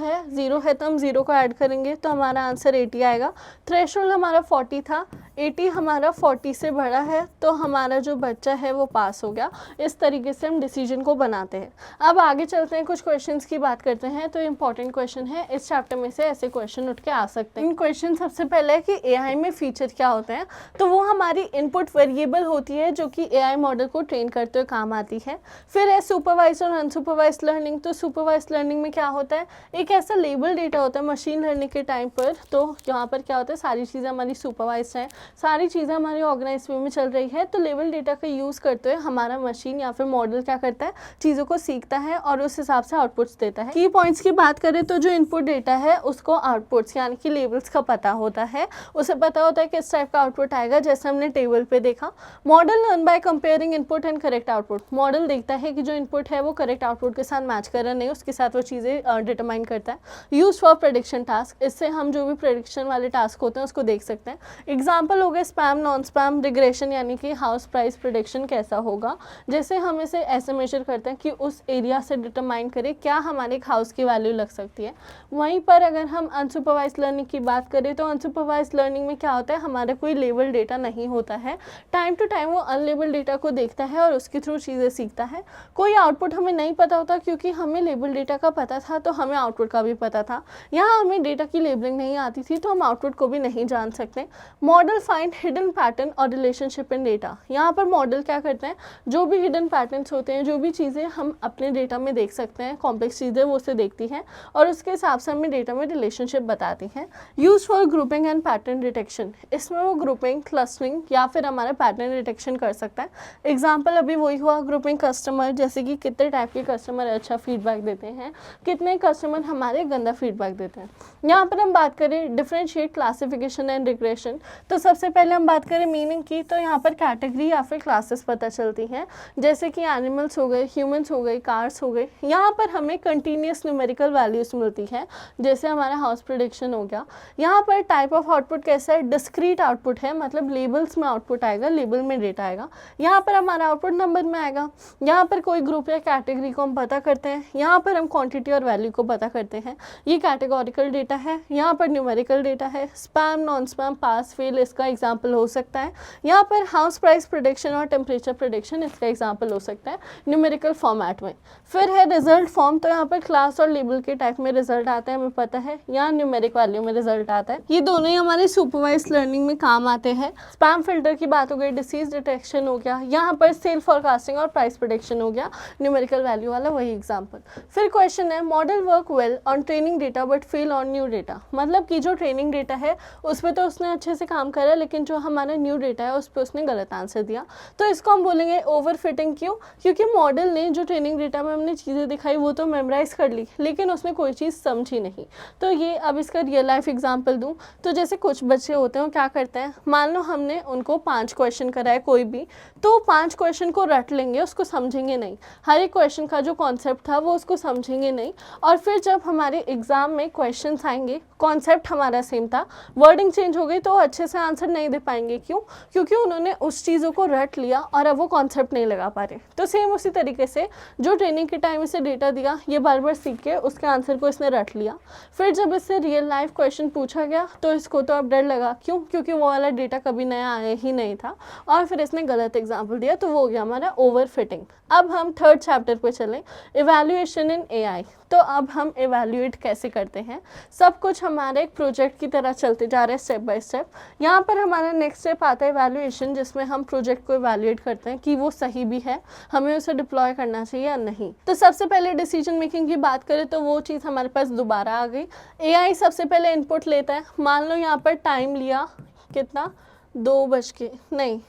है तो हम 0 को ऐड करेंगे तो हमारा आंसर 80 आएगा। थ्रेशोल्ड हमारा 40 था, 80 हमारा 40 से बड़ा है तो हमारा जो बच्चा है वो पास हो गया। इस तरीके से हम डिसीजन को बनाते हैं। अब आगे चलते हैं, कुछ क्वेश्चंस की बात करते हैं। तो इंपॉर्टेंट क्वेश्चन है, इस चैप्टर में से ऐसे क्वेश्चन उठ के आ सकते हैं। क्वेश्चन सबसे पहले है कि एआई में फीचर क्या होते हैं। तो वो हमारी इनपुट वेरिएबल होती है जो कि एआई मॉडल को ट्रेन करते हुए काम आती है। फिर है सुपरवाइज और अनसुपरवाइज लर्निंग। तो सुपरवाइज लर्निंग में क्या होता है, एक ऐसा लेबल डेटा होता है मशीन लर्निंग के टाइम पर। तो यहाँ पर क्या होता है, सारी चीज़ें हमारी सुपरवाइज हैं, सारी चीज़ें हमारी ऑर्गेनाइज वे में चल रही है। तो लेबल डेटा का यूज़ करते हुए हमारा मशीन या फिर मॉडल क्या करता है, चीज़ों को सीखता है और उस हिसाब से आउटपुट्स देता है। की पॉइंट्स की बात करें तो जो इनपुट डेटा है उसको आउटपुट्स यानी कि लेबल्स का पता होता है, उसे पता होता है किस टाइप का आउटपुट आएगा, जैसे हमने टेबल पे देखा। Model learn by comparing input and correct output. Model देखता है कि जो इनपुट है वो करेक्ट आउटपुट के साथ मैच कर रहा नहीं, उसके साथ वो चीज़ें डिटरमाइन करता है। यूज फॉर प्रेडिक्शन टास्क, इससे हम जो भी प्रेडिक्शन वाले टास्क होते हैं उसको देख सकते हैं। एग्जाम्पल एग्जाम्पल हो गए स्पैम, नॉन स्पैम, रिग्रेशन यानी कि हाउस प्राइस प्रिडिक्शन कैसा होगा, जैसे हम इसे ऐसे मेजर करते हैं कि उस एरिया से डिटरमाइन करें क्या हमारे एक हाउस की वैल्यू लग सकती है। वहीं पर अगर हम अनसुपरवाइज लर्निंग की बात करें तो अनसुपरवाइज लर्निंग में क्या होता है, हमारा कोई लेबल डेटा नहीं होता है, टाइम टू टाइम वो अनलेबल डेटा को देखता है और उसके थ्रू चीज़ें सीखता है। कोई आउटपुट हमें नहीं पता होता, क्योंकि हमें लेबल डेटा का पता था तो हमें आउटपुट का भी पता था। यहाँ हमें डेटा की लेबलिंग नहीं आती थी तो हम आउटपुट को भी नहीं जान सकते। मॉडल फाइंड हिडन पैटर्न और रिलेशनशिप इन डेटा। यहाँ पर मॉडल क्या करते हैं, जो भी हिडन पैटर्न्स होते हैं, जो भी चीज़ें हम अपने डेटा में देख सकते हैं, कॉम्प्लेक्स चीज़ें वो उसे देखती हैं और उसके हिसाब से हमें डेटा में रिलेशनशिप बताती हैं। Use for grouping and pattern detection, इसमें वो ग्रुपिंग, क्लस्टरिंग या फिर हमारा पैटर्न डिटेक्शन कर सकता है। एग्जाम्पल अभी वही हुआ ग्रुपिंग कस्टमर, जैसे कि कितने टाइप के कस्टमर अच्छा फीडबैक देते हैं, कितने कस्टमर हमारे गंदा फीडबैक देते हैं। यहाँ पर हम बात करें डिफरेंशिएट, क्लासिफिकेशन एंड रिग्रेशन, तो सबसे पहले हम बात करें मीनिंग की, तो यहाँ पर कैटेगरी या फिर क्लासेस पता चलती हैं, जैसे कि एनिमल्स हो गए, ह्यूमंस हो गए, कार्स हो गए। यहाँ पर हमें कंटिन्यूस न्यूमेरिकल वैल्यूज मिलती हैं, जैसे हमारा हाउस प्रेडिक्शन हो गया। यहाँ पर टाइप ऑफ आउटपुट कैसा है, डिस्क्रीट आउटपुट है, मतलब लेबल्स में आउटपुट आएगा, लेबल में डेटा आएगा। यहाँ पर हमारा आउटपुट नंबर में आएगा। यहाँ पर कोई ग्रुप या कैटेगरी को हम पता करते हैं, यहाँ पर हम क्वांटिटी और वैल्यू को पता करते हैं। ये कैटेगोरिकल डेटा है, यहाँ पर न्यूमेरिकल डेटा है। Spam, non spam, pass fail इसका एग्जाम्पल हो सकता है। यहाँ पर हाउस प्राइस प्रेडिक्शन और टेम्परेचर प्रेडिक्शन इसका एग्जाम्पल हो सकता है न्यूमेरिकल फॉर्मेट में। फिर है रिजल्ट फॉर्म, तो यहाँ पर क्लास और लेबल के टाइप में रिजल्ट आता है, हमें पता है। यहाँ न्यूमेरिक वैल्यू में रिजल्ट आता है। ये दोनों ही हमारे सुपरवाइज लर्निंग में काम आते हैं। स्पैम फिल्टर की बात हो गई, डिसीज डिटेक्शन हो गया, यहाँ पर सेल फॉरकास्टिंग और प्राइस प्रेडिक्शन हो गया, न्यूमेरिकल वैल्यू वाला वही एग्जाम्पल। फिर क्वेश्चन है model work well on training data but fell on new data, मतलब कि जो ट्रेनिंग डेटा है उस पर तो उसने अच्छे से काम करा, लेकिन जो हमारा न्यू डेटा है उस पर उसने गलत आंसर दिया, तो इसको हम बोलेंगे ओवर फिटिंग। क्यों? क्योंकि मॉडल ने जो ट्रेनिंग डेटा में हमने चीज़ें दिखाई वो तो मेमोराइज कर ली, लेकिन उसने कोई चीज़ समझी नहीं। तो ये अब इसका रियल लाइफ एग्जाम्पल दूँ तो जैसे कुछ बच्चे होते हैं क्या करते हैं, मान लो हमने उनको 5 क्वेश्चन कराए कोई भी, तो 5 क्वेश्चन को रट लेंगे, उसको समझेंगे नहीं, हर एक क्वेश्चन का जो कॉन्सेप्ट था वो उसको समझेंगे नहीं, और फिर जब हमारे एग्जाम में क्वेश्चन आएंगे, कॉन्सेप्ट हमारा सेम था, वर्डिंग चेंज हो गई तो अच्छे से आंसर नहीं दे पाएंगे। क्यों? क्योंकि उन्होंने उस चीज़ों को रट लिया और अब वो कॉन्सेप्ट नहीं लगा पा रहे। तो सेम उसी तरीके से जो ट्रेनिंग के टाइम इसे डेटा दिया, ये बार बार सीख के उसके आंसर को इसने रट लिया। फिर जब इससे रियल लाइफ क्वेश्चन पूछा गया तो इसको तो अब डर लगा। क्यों? क्योंकि वो वाला डेटा कभी नया आया ही नहीं था, और फिर इसने गलत एग्जाम्पल दिया, तो वो हो गया हमारा ओवर फिटिंग। अब हम थर्ड चैप्टर पे चलें, इवैल्यूएशन इन एआई। तो अब हम इवैल्यूएट कैसे करते हैं, सब कुछ हमारे एक प्रोजेक्ट की तरह चलते जा रहे हैं स्टेप बाय स्टेप। यहाँ पर हमारा नेक्स्ट स्टेप आता है इवैल्यूएशन, जिसमें हम प्रोजेक्ट को इवैल्यूएट करते हैं कि वो सही भी है, हमें उसे डिप्लॉय करना चाहिए या नहीं। तो सबसे पहले डिसीजन मेकिंग की बात करें तो वो चीज़ हमारे पास दोबारा आ गई। एआई सबसे पहले इनपुट लेता है, मान लो यहाँ पर टाइम लिया कितना, 2 बज के नहीं,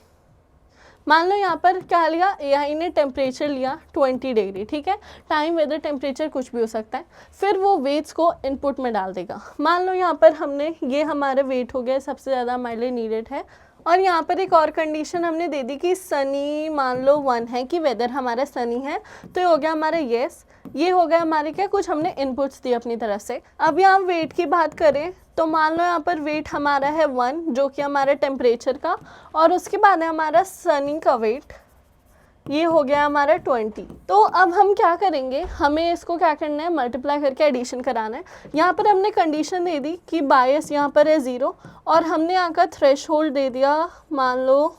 मान लो यहाँ पर क्या लिया, एआई ने टेम्परेचर लिया 20 डिग्री, ठीक है, टाइम, वेदर, टेम्परेचर कुछ भी हो सकता है। फिर वो वेट्स को इनपुट में डाल देगा। मान लो यहाँ पर हमने ये हमारा वेट हो गया, सबसे ज़्यादा हमारे लिए नीडेड है, और यहाँ पर एक और कंडीशन हमने दे दी कि सनी मान लो 1 है, कि वेदर हमारा सनी है, तो ये हो गया हमारा येस। ये हो गया हमारे क्या, कुछ हमने इनपुट्स दिए अपनी तरफ से। अब यहाँ वेट की बात करें तो मान लो यहाँ पर वेट हमारा है 1, जो कि हमारा टेम्परेचर का, और उसके बाद है हमारा सनी का वेट, ये हो गया हमारा 20। तो अब हम क्या करेंगे, हमें इसको क्या करना है, मल्टीप्लाई करके एडिशन कराना है। यहाँ पर हमने कंडीशन दे दी कि बायस यहाँ पर है 0, और हमने यहाँ का थ्रेशोल्ड दे दिया मान लो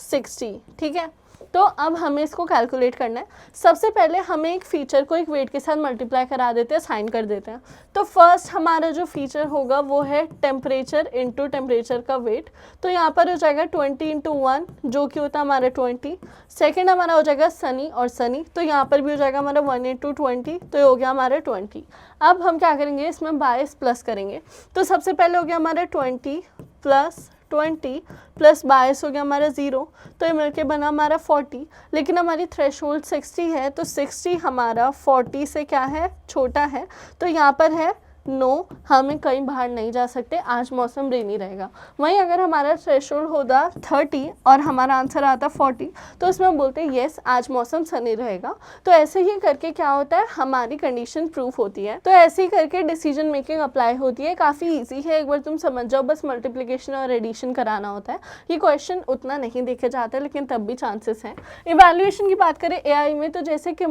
60, ठीक है। तो अब हमें इसको कैलकुलेट करना है। सबसे पहले हमें एक फ़ीचर को एक वेट के साथ मल्टीप्लाई करा देते हैं, साइन कर देते हैं। तो फर्स्ट हमारा जो फीचर होगा वो है टेम्परेचर इंटू टेम्परेचर का वेट, तो यहाँ पर हो जाएगा 20 इंटू 1, जो कि होता है हमारा 20। सेकेंड हमारा हो जाएगा सनी और सनी, तो यहाँ पर भी हो जाएगा हमारा 1 इंटू 20, तो ये हो गया हमारा 20। अब हम क्या करेंगे, इसमें बायस प्लस करेंगे। तो सबसे पहले हो गया हमारा 20 प्लस 20 प्लस बायस हो गया हमारा 0, तो ये मिलके बना हमारा 40। लेकिन हमारी थ्रेशोल्ड 60 है, तो 60 हमारा 40 से क्या है, छोटा है, तो यहाँ पर है नो हमें कहीं बाहर नहीं जा सकते, आज मौसम रेनी रहेगा। वहीं अगर हमारा थ्रेशोल्ड होता 30 और हमारा आंसर आता 40 तो उसमें हम बोलते हैं येस आज मौसम सनी रहेगा। तो ऐसे ही करके क्या होता है, हमारी कंडीशन प्रूफ होती है। तो ऐसे ही करके डिसीजन मेकिंग अप्लाई होती है। काफ़ी ईजी है, एक बार तुम समझ जाओ, बस मल्टीप्लिकेशन और एडिशन कराना होता है। ये क्वेश्चन उतना नहीं देखे जाते लेकिन तब भी चांसेस हैं। इवैल्यूएशन की बात करें एआई में, तो जैसे कि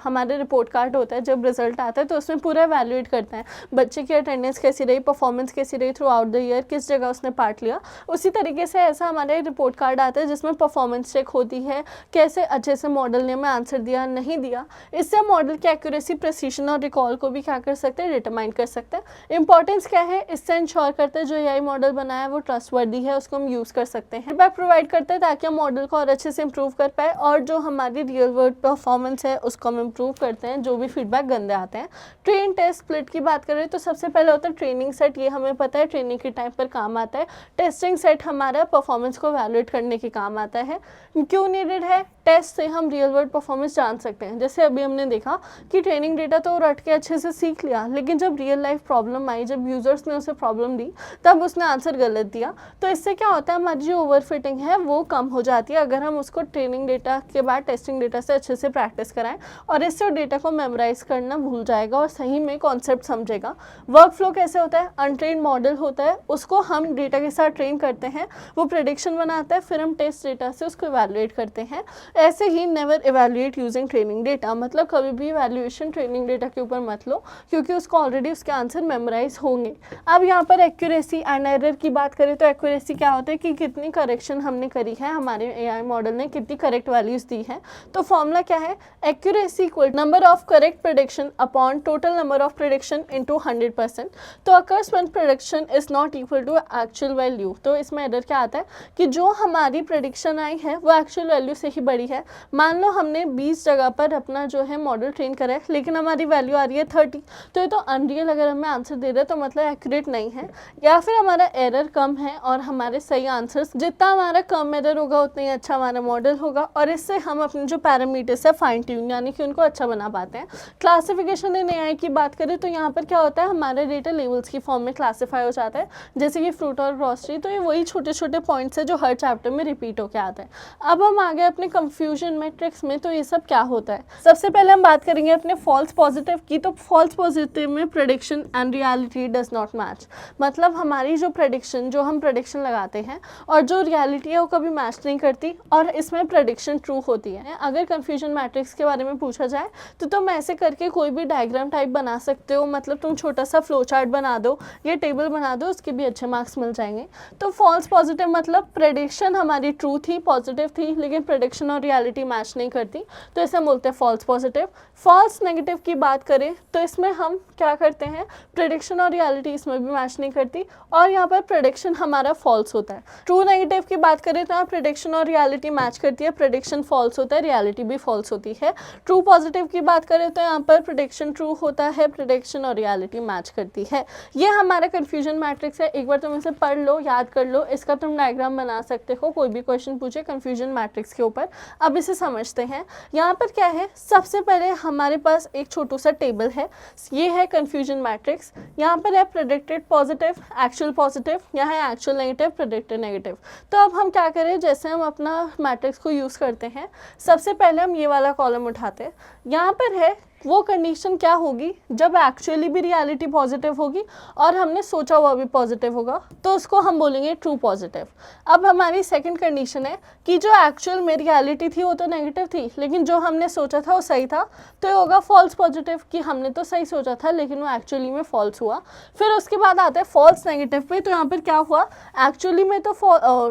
हमारे रिपोर्ट कार्ड होता है, जब रिजल्ट आता है तो उसमें पूरा इवैल्यूएट करते हैं बच्चे की अटेंडेंस कैसी रही, परफॉर्मेंस कैसी रही थ्रू आउट द ईयर, किस जगह उसने पार्ट लिया। उसी तरीके से ऐसा हमारा रिपोर्ट कार्ड आता है जिसमें परफॉर्मेंस चेक होती है, कैसे अच्छे से मॉडल ने में आंसर दिया नहीं दिया। इससे मॉडल की एक्यूरेसी, प्रिसीजन और रिकॉल को भी क्या कर सकते हैं, डिटरमाइन कर सकते हैं। इंपॉर्टेंस क्या है, इससे इंश्योर करते हैं जो एआई मॉडल बनाया है वो ट्रस्टवर्दी है, उसको हम यूज़ कर सकते हैं। फीडबैक प्रोवाइड करते हैं ताकि हम मॉडल को और अच्छे से इंप्रूव कर पाए, और जो हमारी रियल वर्ल्ड परफॉर्मेंस है उसको हम इंप्रूव करते हैं जो भी फीडबैक गंदे आते हैं। ट्रेन टेस्ट स्प्लिट की बात करें तो सबसे पहले होता है ट्रेनिंग सेट, ये हमें पता है ट्रेनिंग के टाइम पर काम आता है। टेस्टिंग सेट हमारा परफॉर्मेंस को वैलिडेट करने के काम आता है। क्यों नीडेड है, टेस्ट से हम रियल वर्ल्ड परफॉर्मेंस जान सकते हैं। जैसे अभी हमने देखा कि ट्रेनिंग डेटा तो रट के अच्छे से सीख लिया, लेकिन जब रियल लाइफ प्रॉब्लम आई, जब यूजर्स ने उसे प्रॉब्लम दी, तब उसने आंसर गलत दिया। तो इससे क्या होता है, हमारी जो ओवरफिटिंग है वो कम हो जाती है अगर हम उसको ट्रेनिंग डेटा के बाद टेस्टिंग डेटा से अच्छे से प्रैक्टिस कराएं, और इससे डेटा को मेमोराइज करना भूल जाएगा और सही में कॉन्सेप्ट समझेगा। वर्क फ्लो कैसे होता है, अनट्रेन मॉडल होता है, उसको हम डेटा के साथ ट्रेन करते हैं, वो प्रेडिक्शन बनाता है, फिर हम टेस्ट डेटा से उसको इवैल्यूएट करते हैं। ऐसे he never evaluate using training data, मतलब कभी भी इवैल्यूएशन ट्रेनिंग डेटा के ऊपर मत लो, क्योंकि उसको ऑलरेडी उसके आंसर मेमोराइज होंगे। अब यहाँ पर एक्यूरेसी एंड एरर की बात करें तो एक्यूरेसी क्या होता है कि कितनी करेक्शन हमने करी है, हमारे एआई मॉडल ने कितनी करेक्ट वैल्यूज दी है। तो फॉर्मूला क्या है, accuracy equal number of correct prediction upon total number of prediction into 100%। तो occurs when prediction is not equal to actual value. तो इसमें एरर क्या आता है कि जो हमारी प्रेडिक्शन आई है वो एक्चुअल वैल्यू से ही बड़ी है। मान लो हमने 20 जगह पर अपना जो है मॉडल ट्रेन करा है, लेकिन हमारी वैल्यू आ रही है 30, तो ये तो अनरियल अगर हमें आंसर दे रहे हैं तो मतलब एक्यूरेट नहीं है। या फिर हमारा एरर कम है और हमारे सही आंसर्स, जितना हमारा कम एरर होगा उतना ही अच्छा हमारा मॉडल होगा, और इससे हम अपने जो पैरामीटर्स है फाइन ट्यून यानी कि उनको अच्छा बना पाते हैं। क्लासिफिकेशन इन एआई की बात करें तो यहाँ पर क्या होता है, हमारा डेटा लेवल्स की फॉर्म में क्लासीफाई हो जाता है, जैसे कि फ्रूट और ग्रॉसरी। तो ये वही छोटे छोटे पॉइंट्स है जो हर चैप्टर में रिपीट होकर आता है। अब हम आ गए अपने कंफ्यूजन मैट्रिक्स में, तो ये सब क्या होता है। सबसे पहले हम बात करेंगे अपने फॉल्स पॉजिटिव की। तो फॉल्स पॉजिटिव में prediction and reality does not match, मतलब हमारी जो प्रेडिक्शन, जो हम प्रेडिक्शन लगाते हैं और जो रियलिटी है वो कभी मैच नहीं करती, और इसमें प्रेडिक्शन ट्रू होती है। अगर कंफ्यूजन मैट्रिक्स के बारे में पूछा जाए तो तुम ऐसे करके कोई भी डायग्राम टाइप बना सकते हो, मतलब तुम छोटा सा फ्लो चार्ट बना दो या टेबल बना दो, उसके भी अच्छे मार्क्स मिल जाएंगे। तो फॉल्स पॉजिटिव मतलब प्रेडिक्शन हमारी ट्रू थी, पॉजिटिव थी, लेकिन प्रेडिक्शन और रियलिटी मैच नहीं करती, तो इसे हम बोलते हैं फॉल्स पॉजिटिव। फॉल्स नेगेटिव की बात करें तो इसमें हम क्या करते हैं, प्रेडिक्शन और रियलिटी इसमें भी मैच नहीं करती, और यहाँ पर प्रेडिक्शन हमारा फॉल्स होता है। ट्रू नेगेटिव की बात करें तो यहाँ प्रेडिक्शन और रियलिटी मैच करती है, प्रेडिक्शन फॉल्स होता है, रियलिटी भी फॉल्स होती है। ट्रू पॉजिटिव की बात करें तो यहाँ पर प्रेडिक्शन ट्रू होता है, प्रेडिक्शन और रियलिटी मैच करती है। ये हमारा कंफ्यूजन मैट्रिक्स है, एक बार तुम इसे पढ़ लो, याद कर लो, इसका तुम डायग्राम बना सकते हो, कोई भी क्वेश्चन पूछे कंफ्यूजन मैट्रिक्स के ऊपर। अब इसे समझते हैं। यहाँ पर क्या है, सबसे पहले हमारे पास एक छोटू सा टेबल है, ये है कंफ्यूजन मैट्रिक्स। यहाँ पर है प्रेडिक्टेड पॉजिटिव, एक्चुअल पॉजिटिव, यहाँ है एक्चुअल नेगेटिव, प्रेडिक्टेड नेगेटिव। तो अब हम क्या करें, जैसे हम अपना मैट्रिक्स को यूज़ करते हैं, सबसे पहले हम ये वाला कॉलम उठाते हैं। यहाँ पर है वो कंडीशन क्या होगी जब एक्चुअली भी रियलिटी पॉजिटिव होगी और हमने सोचा हुआ भी पॉजिटिव होगा, तो उसको हम बोलेंगे ट्रू पॉजिटिव। अब हमारी सेकंड कंडीशन है कि जो एक्चुअल में रियलिटी थी वो तो नेगेटिव थी, लेकिन जो हमने सोचा था वो सही था, तो ये होगा फॉल्स पॉजिटिव, कि हमने तो सही सोचा था लेकिन वो एक्चुअली में फॉल्स हुआ। फिर उसके बाद आता है फॉल्स नेगेटिव पे, तो यहाँ पर क्या हुआ, एक्चुअली में तो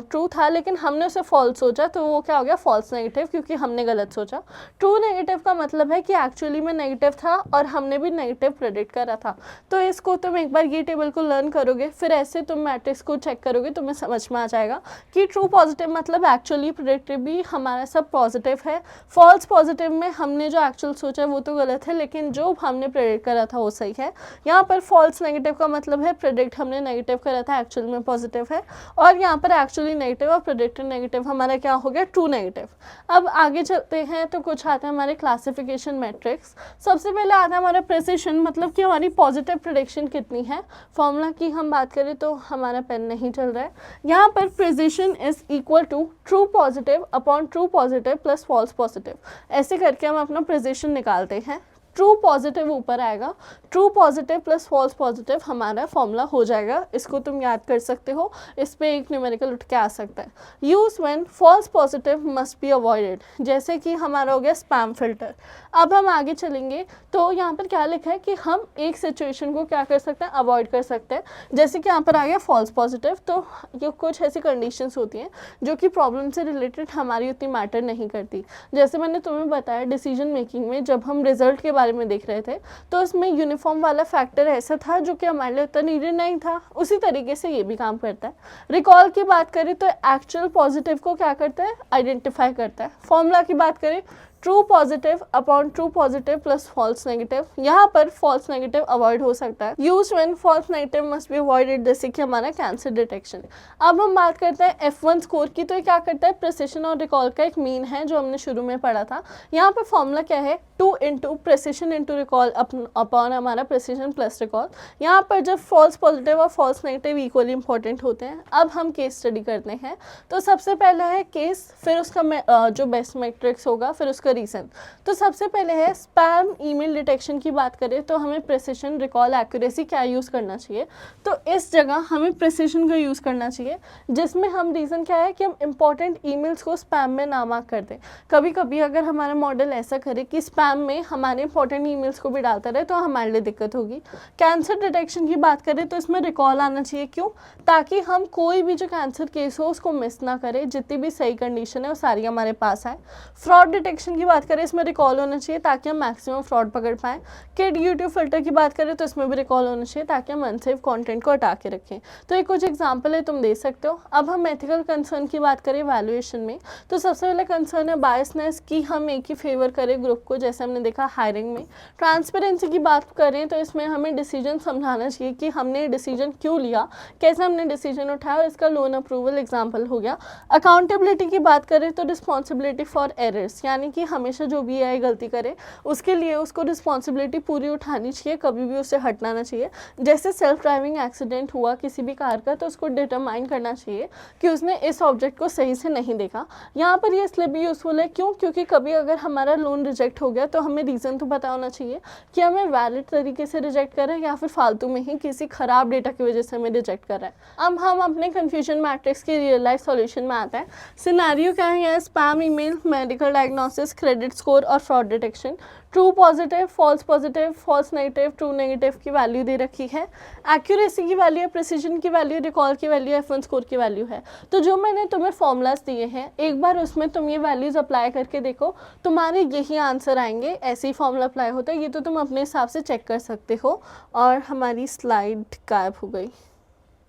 ट्रू था लेकिन हमने उसे फॉल्स सोचा, तो वो क्या हो गया, फॉल्स नेगेटिव, क्योंकि हमने गलत सोचा। ट्रू नेगेटिव का मतलब है कि एक्चुअली में नेगेटिव था और हमने भी नेगेटिव प्रेडिक्ट करा था। तो इसको तुम एक बार ये टेबल को लर्न करोगे, फिर ऐसे तुम मैट्रिक्स को चेक करोगे, तुम्हें समझ में आ जाएगा कि ट्रू पॉजिटिव मतलब एक्चुअली प्रेडिक्टेड भी हमारा सब पॉजिटिव है। फॉल्स पॉजिटिव में हमने जो एक्चुअल सोचा वो तो गलत है, लेकिन जो हमने प्रेडिक्ट करा था वो सही है। यहाँ पर फॉल्स नेगेटिव का मतलब है प्रेडिक्ट हमने नेगेटिव करा था, एक्चुअल में पॉजिटिव है, और यहाँ पर एक्चुअली नेगेटिव और प्रेडिक्टेड नेगेटिव हमारा क्या हो गया, ट्रू नेगेटिव। अब आगे चलते हैं तो कुछ आता है हमारे क्लासिफिकेशन मैट्रिक्स। सबसे पहले आता है हमारा प्रिसिशन, मतलब कि हमारी पॉजिटिव प्रेडिक्शन कितनी है। फॉर्मूला की हम बात करें तो हमारा पेन नहीं चल रहा है। यहाँ पर precision is equal to true positive upon true positive plus false positive, ऐसे करके हम अपना प्रिसिशन निकालते हैं। ट्रू पॉजिटिव ऊपर आएगा, true positive plus false positive हमारा फॉर्मूला हो जाएगा। इसको तुम याद कर सकते हो, इस पे एक न्यूमेरिकल उठ के आ सकता है। Use when false positive must be avoided, जैसे कि हमारा हो गया स्पैम फिल्टर। अब हम आगे चलेंगे तो यहाँ पर क्या लिखा है कि हम एक सिचुएशन को क्या कर सकते हैं, अवॉइड कर सकते हैं। जैसे कि यहाँ पर आ गया फॉल्स पॉजिटिव, तो ये कुछ ऐसी कंडीशंस होती हैं जो कि प्रॉब्लम से रिलेटेड हमारी उतनी मैटर नहीं करती। जैसे मैंने तुम्हें बताया डिसीजन मेकिंग में जब हम रिजल्ट के बारे में देख रहे थे तो उसमें यूनिफॉर्म वाला फैक्टर ऐसा था जो कि हमारे लिए उतना नीडेड नहीं था, उसी तरीके से ये भी काम करता है। रिकॉल की बात करें तो एक्चुअल पॉजिटिव को क्या करता है, आइडेंटिफाई करता है। फॉर्मूला की बात करें true positive upon true positive plus false negative, यहाँ पर फॉल्स नेगेटिव अवॉइड हो सकता है। Use when false negative must be avoided, जैसे कि हमारा कैंसर डिटेक्शन। अब हम बात करते हैं F1 स्कोर की, तो ये क्या करता है, प्रिसिशन और रिकॉल का एक मीन है जो हमने शुरू में पढ़ा था। यहाँ पर फॉर्मूला क्या है, 2 into precision into recall upon हमारा प्रिसिशन प्लस रिकॉल। यहाँ पर जब फॉल्स पॉजिटिव और फॉल्स नेगेटिव इक्वली इंपॉर्टेंट होते हैं। अब हम केस स्टडी करते हैं। तो सबसे पहला है केस, फिर उसका जो बेस्ट मैट्रिक्स होगा, फिर उसका रीजन। तो सबसे पहले है स्पैम ईमेल डिटेक्शन की बात करें तो हमें प्रिसिशन रिकॉल एक्यूरेसी क्या यूज़ करना चाहिए, तो इस जगह हमें प्रिसिशन का यूज़ करना चाहिए, जिसमें हम रीज़न क्या है कि हम इंपॉर्टेंट ईमेल्स को स्पैम में ना मार्क कर दें। कभी कभी अगर हमारा मॉडल ऐसा करे कि स्पैम में हमारे इंपॉर्टेंट ईमेल्स को भी डालता रहे तो हमारे लिए दिक्कत होगी। कैंसर डिटेक्शन की बात करें तो इसमें रिकॉल आना चाहिए, क्यों, ताकि हम कोई भी जो कैंसर केस हो उसको मिस ना करें, जितनी भी सही कंडीशन है वो सारी हमारे पास आए। फ्रॉड डिटेक्शन की बात करें इसमें रिकॉल होना चाहिए ताकि हम मैक्सिमम फ्रॉड पकड़ पाएँ। किड यूट्यूब फिल्टर की बात करें तो इसमें भी रिकॉल होना चाहिए ताकि हम अनसेफ कंटेंट को हटा के रखें। तो ये कुछ एग्जांपल है, तुम दे सकते हो। अब हम एथिकल कंसर्न की बात करें वैल्यूएशन में, तो सबसे पहले कंसर्न है बायसनेस की, हम एक ही फेवर करें ग्रुप को, जैसे हमने देखा हायरिंग में। ट्रांसपेरेंसी की बात करें तो इसमें हमें डिसीजन समझाना चाहिए कि हमने डिसीजन क्यों लिया, कैसे हमने डिसीजन उठाया, और इसका लोन अप्रूवल एग्जाम्पल हो गया। अकाउंटेबिलिटी की बात करें तो रिस्पॉन्सिबिलिटी फॉर एरर्स, यानी कि हमेशा जो भी है गलती करे उसके लिए उसको रिस्पॉन्सिबिलिटी पूरी उठानी चाहिए, कभी भी उससे हटना ना चाहिए। जैसे सेल्फ ड्राइविंग एक्सीडेंट हुआ किसी भी कार का तो उसको डिटरमाइन करना चाहिए कि उसने इस ऑब्जेक्ट को सही से नहीं देखा। यहाँ पर ये इसलिए भी यूज़फुल है, क्यों, क्योंकि कभी अगर हमारा लोन रिजेक्ट हो गया तो हमें रीज़न तो पता होना चाहिए कि हमें वैलिड तरीके से रिजेक्ट कर रहे हैं या फिर फालतू में ही किसी ख़राब डेटा की वजह से हमें रिजेक्ट कर रहा है। अब हम अपने कन्फ्यूजन मैट्रिक्स के रियल लाइफ सॉल्यूशन में आते हैं। सिनेरियो क्या है, spam email, medical diagnosis, credit score और fraud detection. True positive, false negative, true negative की वैल्यू दे रखी है। एक्यूरेसी की वैल्यू है, प्रिसिजन की वैल्यू, रिकॉल की वैल्यू, F1 स्कोर की वैल्यू है। तो जो मैंने तुम्हें फॉर्मूलाज दिए हैं एक बार उसमें तुम ये वैल्यूज़ अप्लाई करके देखो, तुम्हारे यही आंसर आएंगे। ऐसे ही फॉर्मूला अप्लाई होता है, ये तो तुम अपने हिसाब से चेक कर सकते हो। और हमारी स्लाइड गायब हो गई।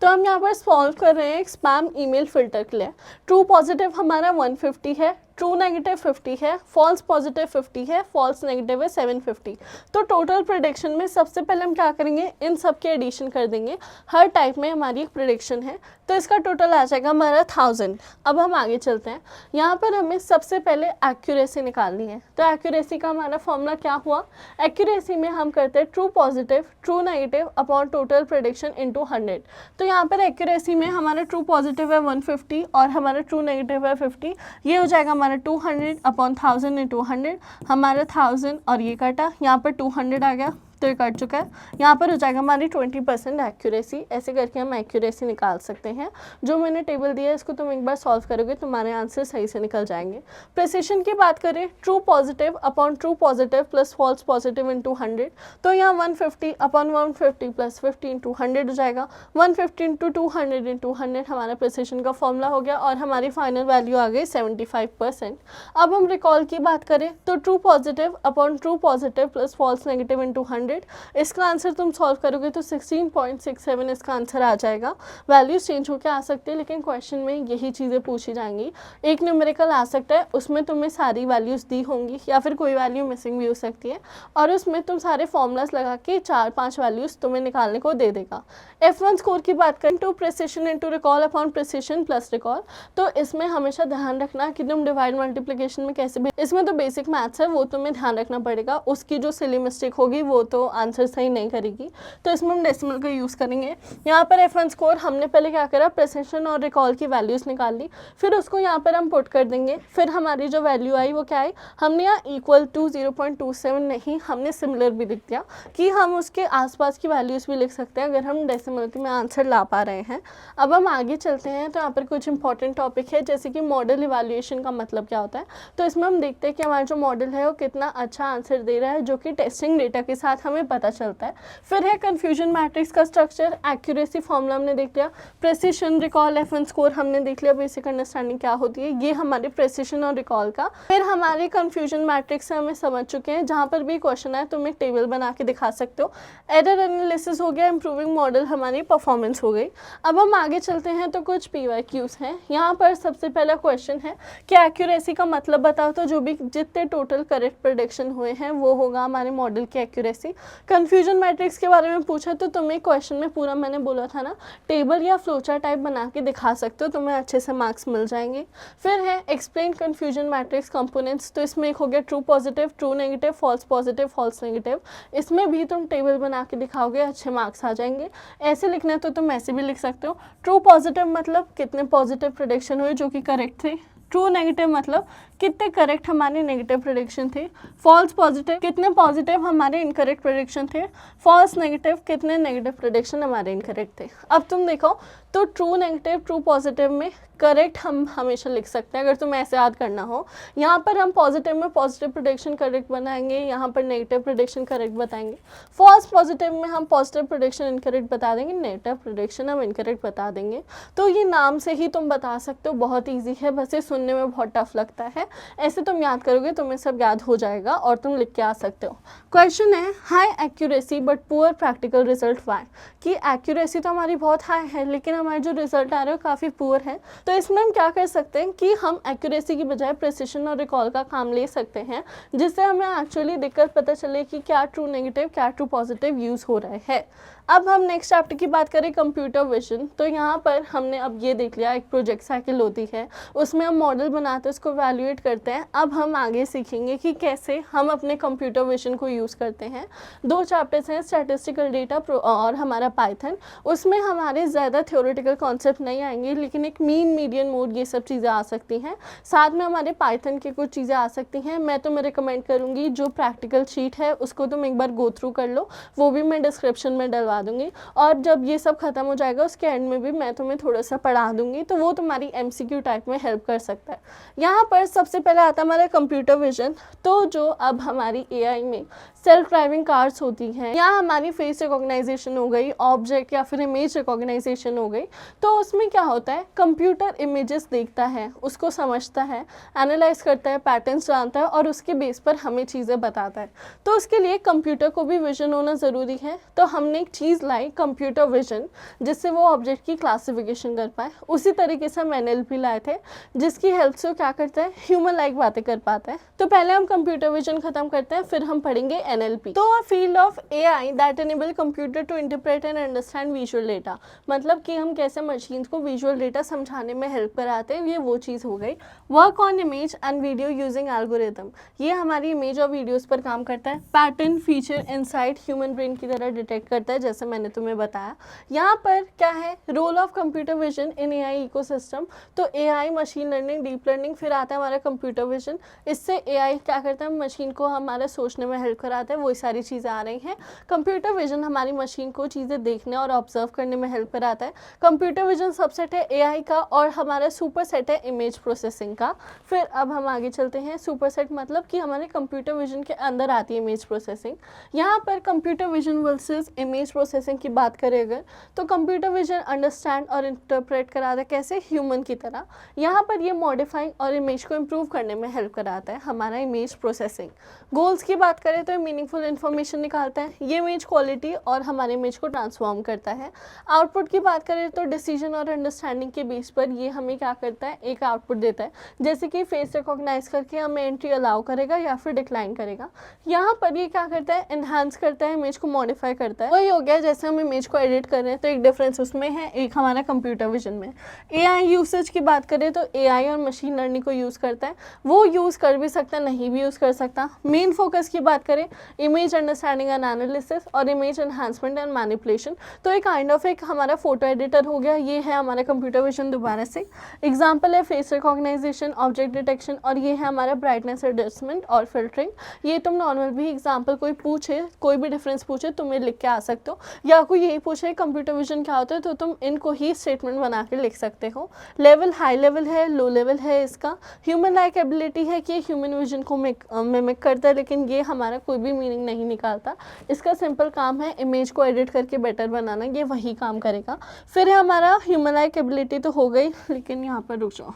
तो हम यहाँ पर सॉल्व कर रहे हैं एक स्पैम ईमेल फिल्टर के लिए। ट्रू पॉजिटिव हमारा 150 है, ट्रू नेगेटिव 50 है, फॉल्स पॉजिटिव 50 है, फॉल्स नेगेटिव है 750। तो टोटल प्रेडिक्शन में सबसे पहले हम क्या करेंगे, इन सब के एडिशन कर देंगे। हर टाइप में हमारी एक प्रेडिक्शन है तो इसका टोटल आ जाएगा हमारा 1000। अब हम आगे चलते हैं। यहाँ पर हमें सबसे पहले एक्यूरेसी निकालनी है। तो एक्यूरेसी का हमारा फॉर्मूला क्या हुआ, एक्यूरेसी में हम करते हैं true positive, true negative upon total prediction into 100। तो यहाँ पर एक्यूरेसी में हमारा ट्रू पॉजिटिव है 150 और हमारा ट्रू नेगेटिव है 50। ये हो जाएगा हमारा 200 अपॉन 1000 इंटू 100, हमारा 1000 और ये कटा, यहाँ पर 200 आ गया तो ये कट चुका है। यहाँ पर हो जाएगा हमारी 20% एक्यूरेसी। ऐसे करके हम एक्यूरेसी निकाल सकते हैं। जो मैंने टेबल दिया है इसको तुम एक बार सॉल्व करोगे तुम्हारे आंसर सही से निकल जाएंगे। प्रिसिशन की बात करें, true positive upon true positive plus false positive into 100, तो यहाँ 150 अपॉन 150 प्लस 50 इंटू 100 हो जाएगा। 150 इंटू 200 इंटू 100 हमारा प्रिसिशन का फॉर्मूला हो गया और हमारी फाइनल वैल्यू आ गई 75%। अब हम रिकॉल की बात करें तो true positive upon true positive plus false negative into 100, 100। इसका आंसर तुम सॉल्व करोगे तो 16.67 इसका आंसर आ जाएगा। वैल्यूज चेंज होकर आ सकते हैं लेकिन क्वेश्चन में यही चीज़ें पूछी जाएंगी। एक न्यूमेरिकल आ सकता है, उसमें तुम्हें सारी वैल्यूज़ दी होंगी या फिर कोई वैल्यू मिसिंग भी हो सकती है, और उसमें तुम सारे फॉर्मूलाज लगा के 4-5 वैल्यूज़ तुम्हें निकालने को दे देगा। F1 स्कोर की बात करें two precision into recall upon precision plus recall, तो इसमें हमेशा ध्यान रखना कि तुम डिवाइड मल्टीप्लिकेशन में कैसे भी, इसमें तो बेसिक मैथ्स है वो तुम्हें ध्यान रखना पड़ेगा, उसकी जो सिली मिस्टेक होगी वो तो आंसर सही नहीं करेगी, तो इसमें हम डेसिमल का यूज़ करेंगे। यहाँ पर F1 स्कोर हमने पहले क्या करा, प्रिसिशन और रिकॉल की वैल्यूज़ निकाल ली, फिर उसको यहाँ पर हम पुट कर देंगे, फिर हमारी जो वैल्यू आई वो क्या आई, हमने यहाँ इक्वल टू 0.27 नहीं, हमने सिमिलर भी लिख दिया कि हम उसके आसपास की वैल्यूज़ भी लिख सकते हैं अगर हम डेसिमल में आंसर ला पा रहे हैं। अब हम आगे चलते हैं, तो यहाँ पर कुछ इंपॉर्टेंट टॉपिक है जैसे कि मॉडल इवैल्यूएशन का मतलब क्या होता है, तो इसमें हम देखते हैं कि हमारा जो मॉडल है वो कितना अच्छा आंसर दे रहा है, जो कि टेस्टिंग डेटा के साथ हमें पता चलता है। फिर है कन्फ्यूजन मैट्रिक्स का स्ट्रक्चर, एक्यूरेसी फॉर्मूला हमने देख लिया, प्रेसिशन, रिकॉल, F1 स्कोर हमने देख लिया, बेसिक अंडरस्टैंडिंग क्या होती है, ये हमारे प्रेसिशन और रिकॉल का। फिर हमारे कन्फ्यूजन मैट्रिक्स से हमें समझ चुके हैं, जहाँ पर भी क्वेश्चन है तुम एक टेबल बना के दिखा सकते हो। एरर एनालिसिस हो गया, इंप्रूविंग मॉडल हमारी परफॉर्मेंस हो गई। अब हम आगे चलते हैं, तो कुछ PYQs हैं। यहाँ पर सबसे पहला क्वेश्चन है कि एक्यूरेसी का मतलब बताओ, तो जो भी जितने टोटल करेक्ट प्रेडिक्शन हुए हैं वो होगा हमारे मॉडल की एक्यूरेसी। कन्फ्यूजन मैट्रिक्स के बारे में पूछा तो तुम्हें क्वेश्चन में पूरा मैंने बोला था ना, टेबल या फ्लोचार्ट टाइप बना के दिखा सकते हो, तुम्हें अच्छे से मार्क्स मिल जाएंगे। फिर है एक्सप्लेन कन्फ्यूजन मैट्रिक्स कंपोनेंट्स, तो इसमें एक हो गया true positive, true negative, false positive, false negative, इसमें भी तुम टेबल बना के दिखाओगे, अच्छे मार्क्स आ जाएंगे। ऐसे लिखना है तो तुम ऐसे भी लिख सकते हो। ट्रू पॉजिटिव मतलब कितने पॉजिटिव प्रेडिक्शन हुए जो कि करेक्ट थे, ट्रू नेगेटिव मतलब कितने करेक्ट हमारे नेगेटिव प्रेडिक्शन थे, फॉल्स पॉजिटिव कितने पॉजिटिव हमारे इनकरेक्ट प्रेडिक्शन थे, फॉल्स नेगेटिव कितने नेगेटिव प्रेडिक्शन हमारे इनकरेक्ट थे। अब तुम देखो तो ट्रू नेगेटिव ट्रू पॉजिटिव में करेक्ट हम हमेशा लिख सकते हैं अगर तुम्हें ऐसे याद करना हो। यहाँ पर हम पॉजिटिव में पॉजिटिव प्रेडिक्शन करेक्ट बनाएंगे, यहाँ पर नेगेटिव प्रेडिक्शन करेक्ट बताएंगे। फॉल्स पॉजिटिव में हम पॉजिटिव प्रेडिक्शन इनकरेक्ट बता देंगे, नेगेटिव प्रेडिक्शन हम इनकरेक्ट बता देंगे। तो ये नाम से ही तुम बता सकते हो, बहुत ईजी है, बस ये सुनने में बहुत टफ लगता है, ऐसे तुम याद करोगे तुम्हें सब याद हो जाएगा और तुम लिख के आ सकते हो। क्वेश्चन है high accuracy but poor practical result why, कि एक्यूरेसी तो हमारी बहुत हाई है लेकिन हमारे जो रिजल्ट आ रहे हो काफ़ी पुअर है। तो इसमें हम क्या कर सकते हैं कि हम एक्यूरेसी की बजाय प्रिसिशन और रिकॉल का काम ले सकते हैं, जिससे हमें एक्चुअली दिक्कत पता चले कि क्या ट्रू नेगेटिव क्या ट्रू पॉजिटिव यूज़ हो रहे हैं। अब हम नेक्स्ट चैप्टर की बात करें कंप्यूटर विजन, तो यहाँ पर हमने अब ये देख लिया एक प्रोजेक्ट साइकिल होती है, उसमें हम मॉडल बनाते हैं, उसको वैल्यूएट करते हैं। अब हम आगे सीखेंगे कि कैसे हम अपने कंप्यूटर विजन को यूज़ करते हैं। 2 चैप्टर्स हैं, स्टैटिस्टिकल डेटा और हमारा पाइथन, उसमें हमारे ज़्यादा थ्योरेटिकल कॉन्सेप्ट नहीं आएंगे लेकिन एक मीन मीडियन मोड ये सब चीज़ें आ सकती हैं, साथ में हमारे पाइथन की कुछ चीज़ें आ सकती हैं। मैं तुम्हें रिकमेंड करूँगी जो प्रैक्टिकल शीट है उसको तुम एक बार गो थ्रू कर लो, वो भी मैं डिस्क्रिप्शन में डलवा दूंगी, और जब ये सब खत्म हो जाएगा उसके एंड में भी मैं तुम्हें थोड़ा सा पढ़ा दूंगी, तो वो तुम्हारी MCQ टाइप में हेल्प कर सकता है। यहाँ पर सबसे पहले आता है हमारा कंप्यूटर विजन, तो जो अब हमारी AI में सेल्फ ड्राइविंग कार्स होती हैं या हमारी फेस रिकॉग्नाइजेशन हो गई, ऑब्जेक्ट या फिर इमेज रिकॉग्नाइजेशन हो गई, तो उसमें क्या होता है कंप्यूटर इमेजेस देखता है, उसको समझता है, एनालाइज करता है, पैटर्न्स जानता है और उसके बेस पर हमें चीज़ें बताता है। तो उसके लिए कंप्यूटर को भी विजन होना ज़रूरी है, तो हमने एक चीज़ लाई कंप्यूटर विजन, जिससे वो ऑब्जेक्ट की क्लासिफिकेशन कर पाए। उसी तरीके से हम NLP लाए थे, जिसकी हेल्प से वो क्या करता है ह्यूमन लाइक बातें कर पाता है। तो पहले हम कंप्यूटर विजन खत्म करते हैं, फिर हम पढ़ेंगे NLP। तो a field of AI that enable computer to interpret and understand visual data, मतलब कि हम कैसे मशीन्स को विजुअल डेटा समझाने में हेल्प कराते हैं, ये वो चीज़ हो गई। Work on image and video using algorithm, ये हमारी इमेज और वीडियोस पर काम करता है। Pattern, feature, insight human brain की तरह डिटेक्ट करता है, जैसे मैंने तुम्हें बताया। यहाँ पर क्या है role of computer vision in AI ecosystem, तो AI, machine learning, deep learning, फिर आता है हमारा कंप्यूटर विजन। इससे AI क्या करता है मशीन को हमारा सोचने में हेल्प कराता है, वही सारी चीज़ें आ रही हैं। कंप्यूटर विजन हमारी मशीन को चीज़ें देखने और ऑब्जर्व करने में हेल्प कराता है। कंप्यूटर विजन सबसेट है AI का और हमारा सुपर सेट है इमेज प्रोसेसिंग का। फिर अब हम आगे चलते हैं, सुपर सेट मतलब कि हमारे कंप्यूटर विजन के अंदर आती है इमेज प्रोसेसिंग। यहाँ पर computer vision versus image processing की बात करें अगर, तो कंप्यूटर विजन अंडरस्टैंड और इंटरप्रेट कराता है कैसे, ह्यूमन की तरह। यहाँ पर ये मॉडिफाइंग और इमेज को इम्प्रूव करने में हेल्प कराता है हमारा इमेज प्रोसेसिंग। गोल्स की बात करें तो मीनिंगफुल इन्फॉर्मेशन निकालता है, ये इमेज क्वालिटी और हमारे इमेज को ट्रांसफॉर्म करता है। आउटपुट की बात करें तो डिसीजन और अंडरस्टैंडिंग के बेस पर ये हमें क्या करता है, एक आउटपुट देता है, जैसे कि फेस रिकॉग्नाइज करके हमें एंट्री अलाउ करेगा या फिर डिक्लाइन करेगा। यहाँ पर ये क्या करता है, एनहांस करता है, इमेज को मॉडिफाई करता है। वही हो गया जैसे हम इमेज को एडिट कर रहे हैं, तो एक डिफरेंस उसमें है, एक हमारा कंप्यूटर विजन में। एआई यूसेज की बात करें तो एआई और मशीन लर्निंग को यूज़ करता है, वो यूज़ कर भी सकता है, नहीं भी यूज़ कर सकता। मेन फोकस की बात करें, इमेज अंडरस्टैंडिंग एंड एनालिसिस और इमेज एनहांसमेंट एंड मैनिपुलेशन। तो एक काइंड ऑफ एक हमारा फोटो एडिटर हो गया, ये है हमारा कंप्यूटर विजन दोबारा से। एग्जाम्पल है फेस रिकॉग्नाइजेशन, ऑब्जेक्ट डिटेक्शन, और ये है हमारा ब्राइटनेस एडजस्टमेंट और फिल्टरिंग। ये तुम नॉर्मल भी एग्जाम्पल कोई पूछे, कोई भी डिफरेंस पूछे, तुम्हें लिख के आ सकते हो, या कोई यही पूछे कंप्यूटर विजन क्या होता है, तो तुम इनको ही स्टेटमेंट बना के लिख सकते हो। लेवल हाई लेवल है, लो लेवल है इसका। ह्यूमन लाइक एबिलिटी है कि ह्यूमन विजन को मिमिक करता है, लेकिन ये हमारा कोई भी मीनिंग नहीं निकालता। इसका सिंपल काम है इमेज को एडिट करके बेटर बनाना, ये वही काम करेगा। फिर है हमारा ह्यूमन लाइक एबिलिटी तो हो गई, लेकिन यहाँ पर रुक जाओ,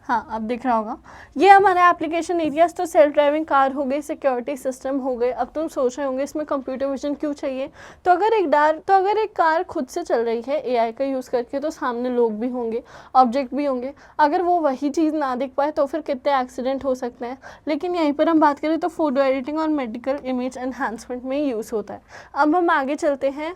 हाँ अब दिख रहा होगा, ये हमारा एप्लीकेशन एरियाज। तो सेल्फ ड्राइविंग कार हो गई, सिक्योरिटी सिस्टम हो गए। अब तुम सोच रहे होंगे इसमें कंप्यूटर विजन क्यों चाहिए, तो अगर एक कार खुद से चल रही है एआई का यूज़ करके, तो सामने लोग भी होंगे, ऑब्जेक्ट भी होंगे, अगर वो वही चीज़ ना दिख पाए तो फिर कितने एक्सीडेंट हो सकते हैं। लेकिन यहीं पर हम बात करें तो फोटो एडिटिंग और मेडिकल इमेज एनहांसमेंट में यूज़ होता है। अब हम आगे चलते हैं।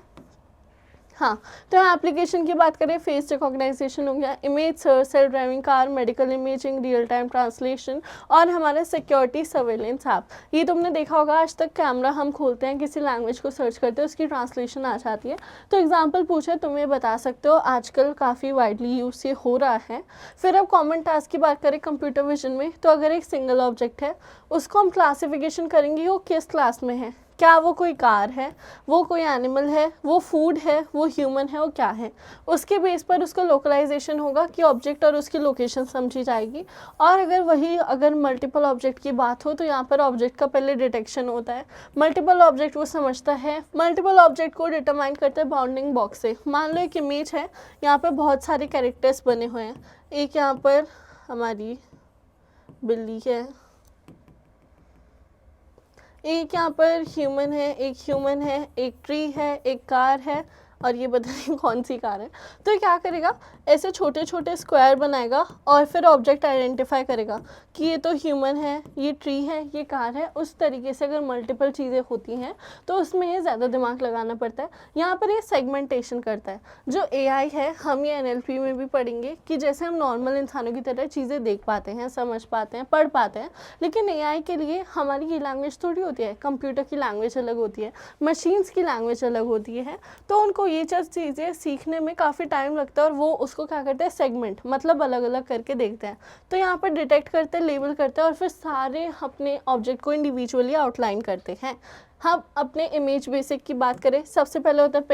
हाँ, तो एप्लीकेशन की बात करें, फेस रिकॉग्नाइजेशन हो गया, image search, self driving car, medical imaging, real time translation, और हमारा सिक्योरिटी सर्वेलेंस ऐप। ये तुमने देखा होगा, आज तक कैमरा हम खोलते हैं, किसी लैंग्वेज को सर्च करते हैं, उसकी ट्रांसलेशन आ जाती है। तो एग्जाम्पल पूछे, तुम्हें बता सकते हो, आजकल काफ़ी वाइडली यूज़ ये हो रहा है। फिर अब कॉमन टास्क की बात करें कंप्यूटर विजन में, तो अगर एक सिंगल ऑब्जेक्ट है, उसको हम क्लासिफिकेशन करेंगे वो किस क्लास में है, क्या वो कोई कार है, वो कोई एनिमल है, वो फूड है, वो ह्यूमन है, वो क्या है। उसके बेस पर उसका लोकलाइजेशन होगा कि ऑब्जेक्ट और उसकी लोकेशन समझी जाएगी। और अगर मल्टीपल ऑब्जेक्ट की बात हो, तो यहाँ पर ऑब्जेक्ट का पहले डिटेक्शन होता है, मल्टीपल ऑब्जेक्ट वो समझता है, मल्टीपल ऑब्जेक्ट को डिटरमाइन करता है बाउंडिंग बॉक्स से। मान लो एक इमेज है, यहाँ पर बहुत सारे कैरेक्टर्स बने हुए हैं, एक यहाँ पर हमारी बिल्ली है, एक यहाँ पर ह्यूमन है, एक ट्री है, एक कार है, और ये पता नहीं कौन सी कार है। तो ये क्या करेगा, ऐसे छोटे छोटे स्क्वायर बनाएगा और फिर ऑब्जेक्ट आइडेंटिफाई करेगा कि ये तो ह्यूमन है, ये ट्री है, ये कार है। उस तरीके से अगर मल्टीपल चीज़ें होती हैं तो उसमें ये ज़्यादा दिमाग लगाना पड़ता है। यहाँ पर ये सेगमेंटेशन करता है। जो एआई है, हम ये एनएलपी में भी पढ़ेंगे कि जैसे हम नॉर्मल इंसानों की तरह चीज़ें देख पाते हैं, समझ पाते हैं, पढ़ पाते हैं, लेकिन एआई के लिए हमारी ये लैंग्वेज थोड़ी होती है। कंप्यूटर की लैंग्वेज अलग होती है, मशीन्स की लैंग्वेज अलग होती है। तो उनको ये चीज़ें सीखने में काफ़ी टाइम लगता है, और वो उसको क्या करते हैं, सेगमेंट मतलब अलग अलग करके देखते हैं। तो यहाँ पर डिटेक्ट करते हैं, लेबल करते हैं, और फिर सारे अपने ऑब्जेक्ट को इंडिविजुअली आउटलाइन करते हैं। हम अपने इमेज बेसिक की बात करें, सबसे पहले होता है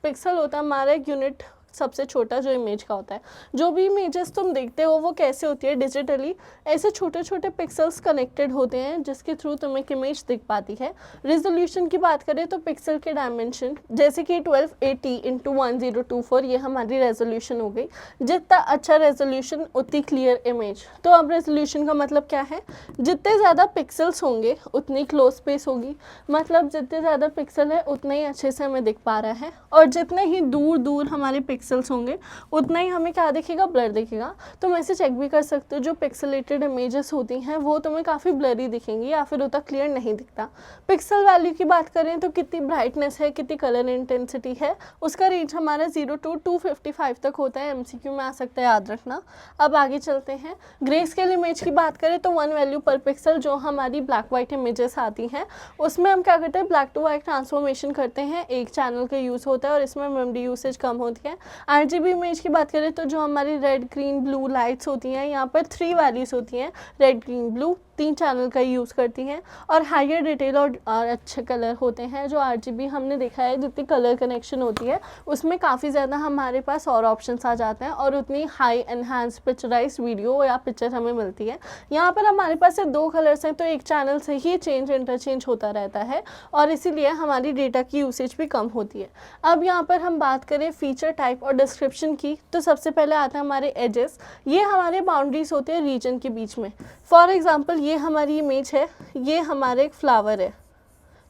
पिक्सल होता है हमारा एक यूनिट, सबसे छोटा जो इमेज का होता है। जो भी इमेजेस तुम देखते हो वो कैसे होती है, डिजिटली ऐसे छोटे छोटे पिक्सल्स कनेक्टेड होते हैं, जिसके थ्रू तुम्हें एक इमेज दिख पाती है। रिजोल्यूशन की बात करें तो पिक्सल के डायमेंशन, जैसे कि 1280x1024, ये हमारी रेजोल्यूशन हो गई। जितना अच्छा रेजोल्यूशन उतनी क्लियर इमेज। तो अब रेजोल्यूशन का मतलब क्या है, जितने ज़्यादा पिक्सल्स होंगे उतनी क्लोज स्पेस होगी, मतलब जितने ज़्यादा पिक्सल है उतना ही अच्छे से हमें दिख पा रहा है, और जितने ही दूर दूर हमारे पिक्सल्स होंगे उतना ही हमें क्या दिखेगा, ब्लर दिखेगा। तुम ऐसे चेक भी कर सकते हो, जो पिक्सेलेटेड इमेजेस होती हैं वो तुम्हें काफ़ी ब्लरी दिखेंगी या फिर उतना क्लियर नहीं दिखता। पिक्सल वैल्यू की बात करें तो कितनी ब्राइटनेस है, कितनी कलर इंटेंसिटी है, उसका रेंज हमारा 0 to 255 तक होता है। एमसीक्यू में आ सकता है, याद रखना। अब आगे चलते हैं। ग्रे स्केल इमेज की बात करें तो 1 वैल्यू पर पिक्सल, जो हमारी ब्लैक वाइट इमेजेस आती हैं उसमें हम क्या करते हैं, ब्लैक टू वाइट ट्रांसफॉर्मेशन करते हैं। एक चैनल का यूज़ होता है और इसमें मेमोरी यूसेज कम होती है। आरजीबी इमेज की बात करें तो जो हमारी रेड ग्रीन ब्लू लाइट्स होती हैं, यहाँ पर 3 वैल्यूज़ होती हैं, रेड ग्रीन ब्लू। 3 चैनल का यूज़ करती हैं और हायर डिटेल और अच्छे कलर होते हैं। जो RGB हमने देखा है जितनी कलर कनेक्शन होती है उसमें काफ़ी ज़्यादा हमारे पास और ऑप्शंस आ जाते हैं और उतनी हाई एनहांस पिक्चराइज वीडियो या पिक्चर हमें मिलती है। यहाँ पर हमारे पास 2 कलर्स हैं तो एक चैनल से ही इंटरचेंज होता रहता है और इसीलिए हमारी डेटा की यूसेज भी कम होती है। अब यहाँ पर हम बात करें फीचर टाइप और डिस्क्रिप्शन की, तो सबसे पहले आता है हमारे एजेस। ये हमारे बाउंड्रीज होते हैं रीजन के बीच में। फॉर एग्जांपल ये हमारी इमेज है, ये हमारे एक फ्लावर है,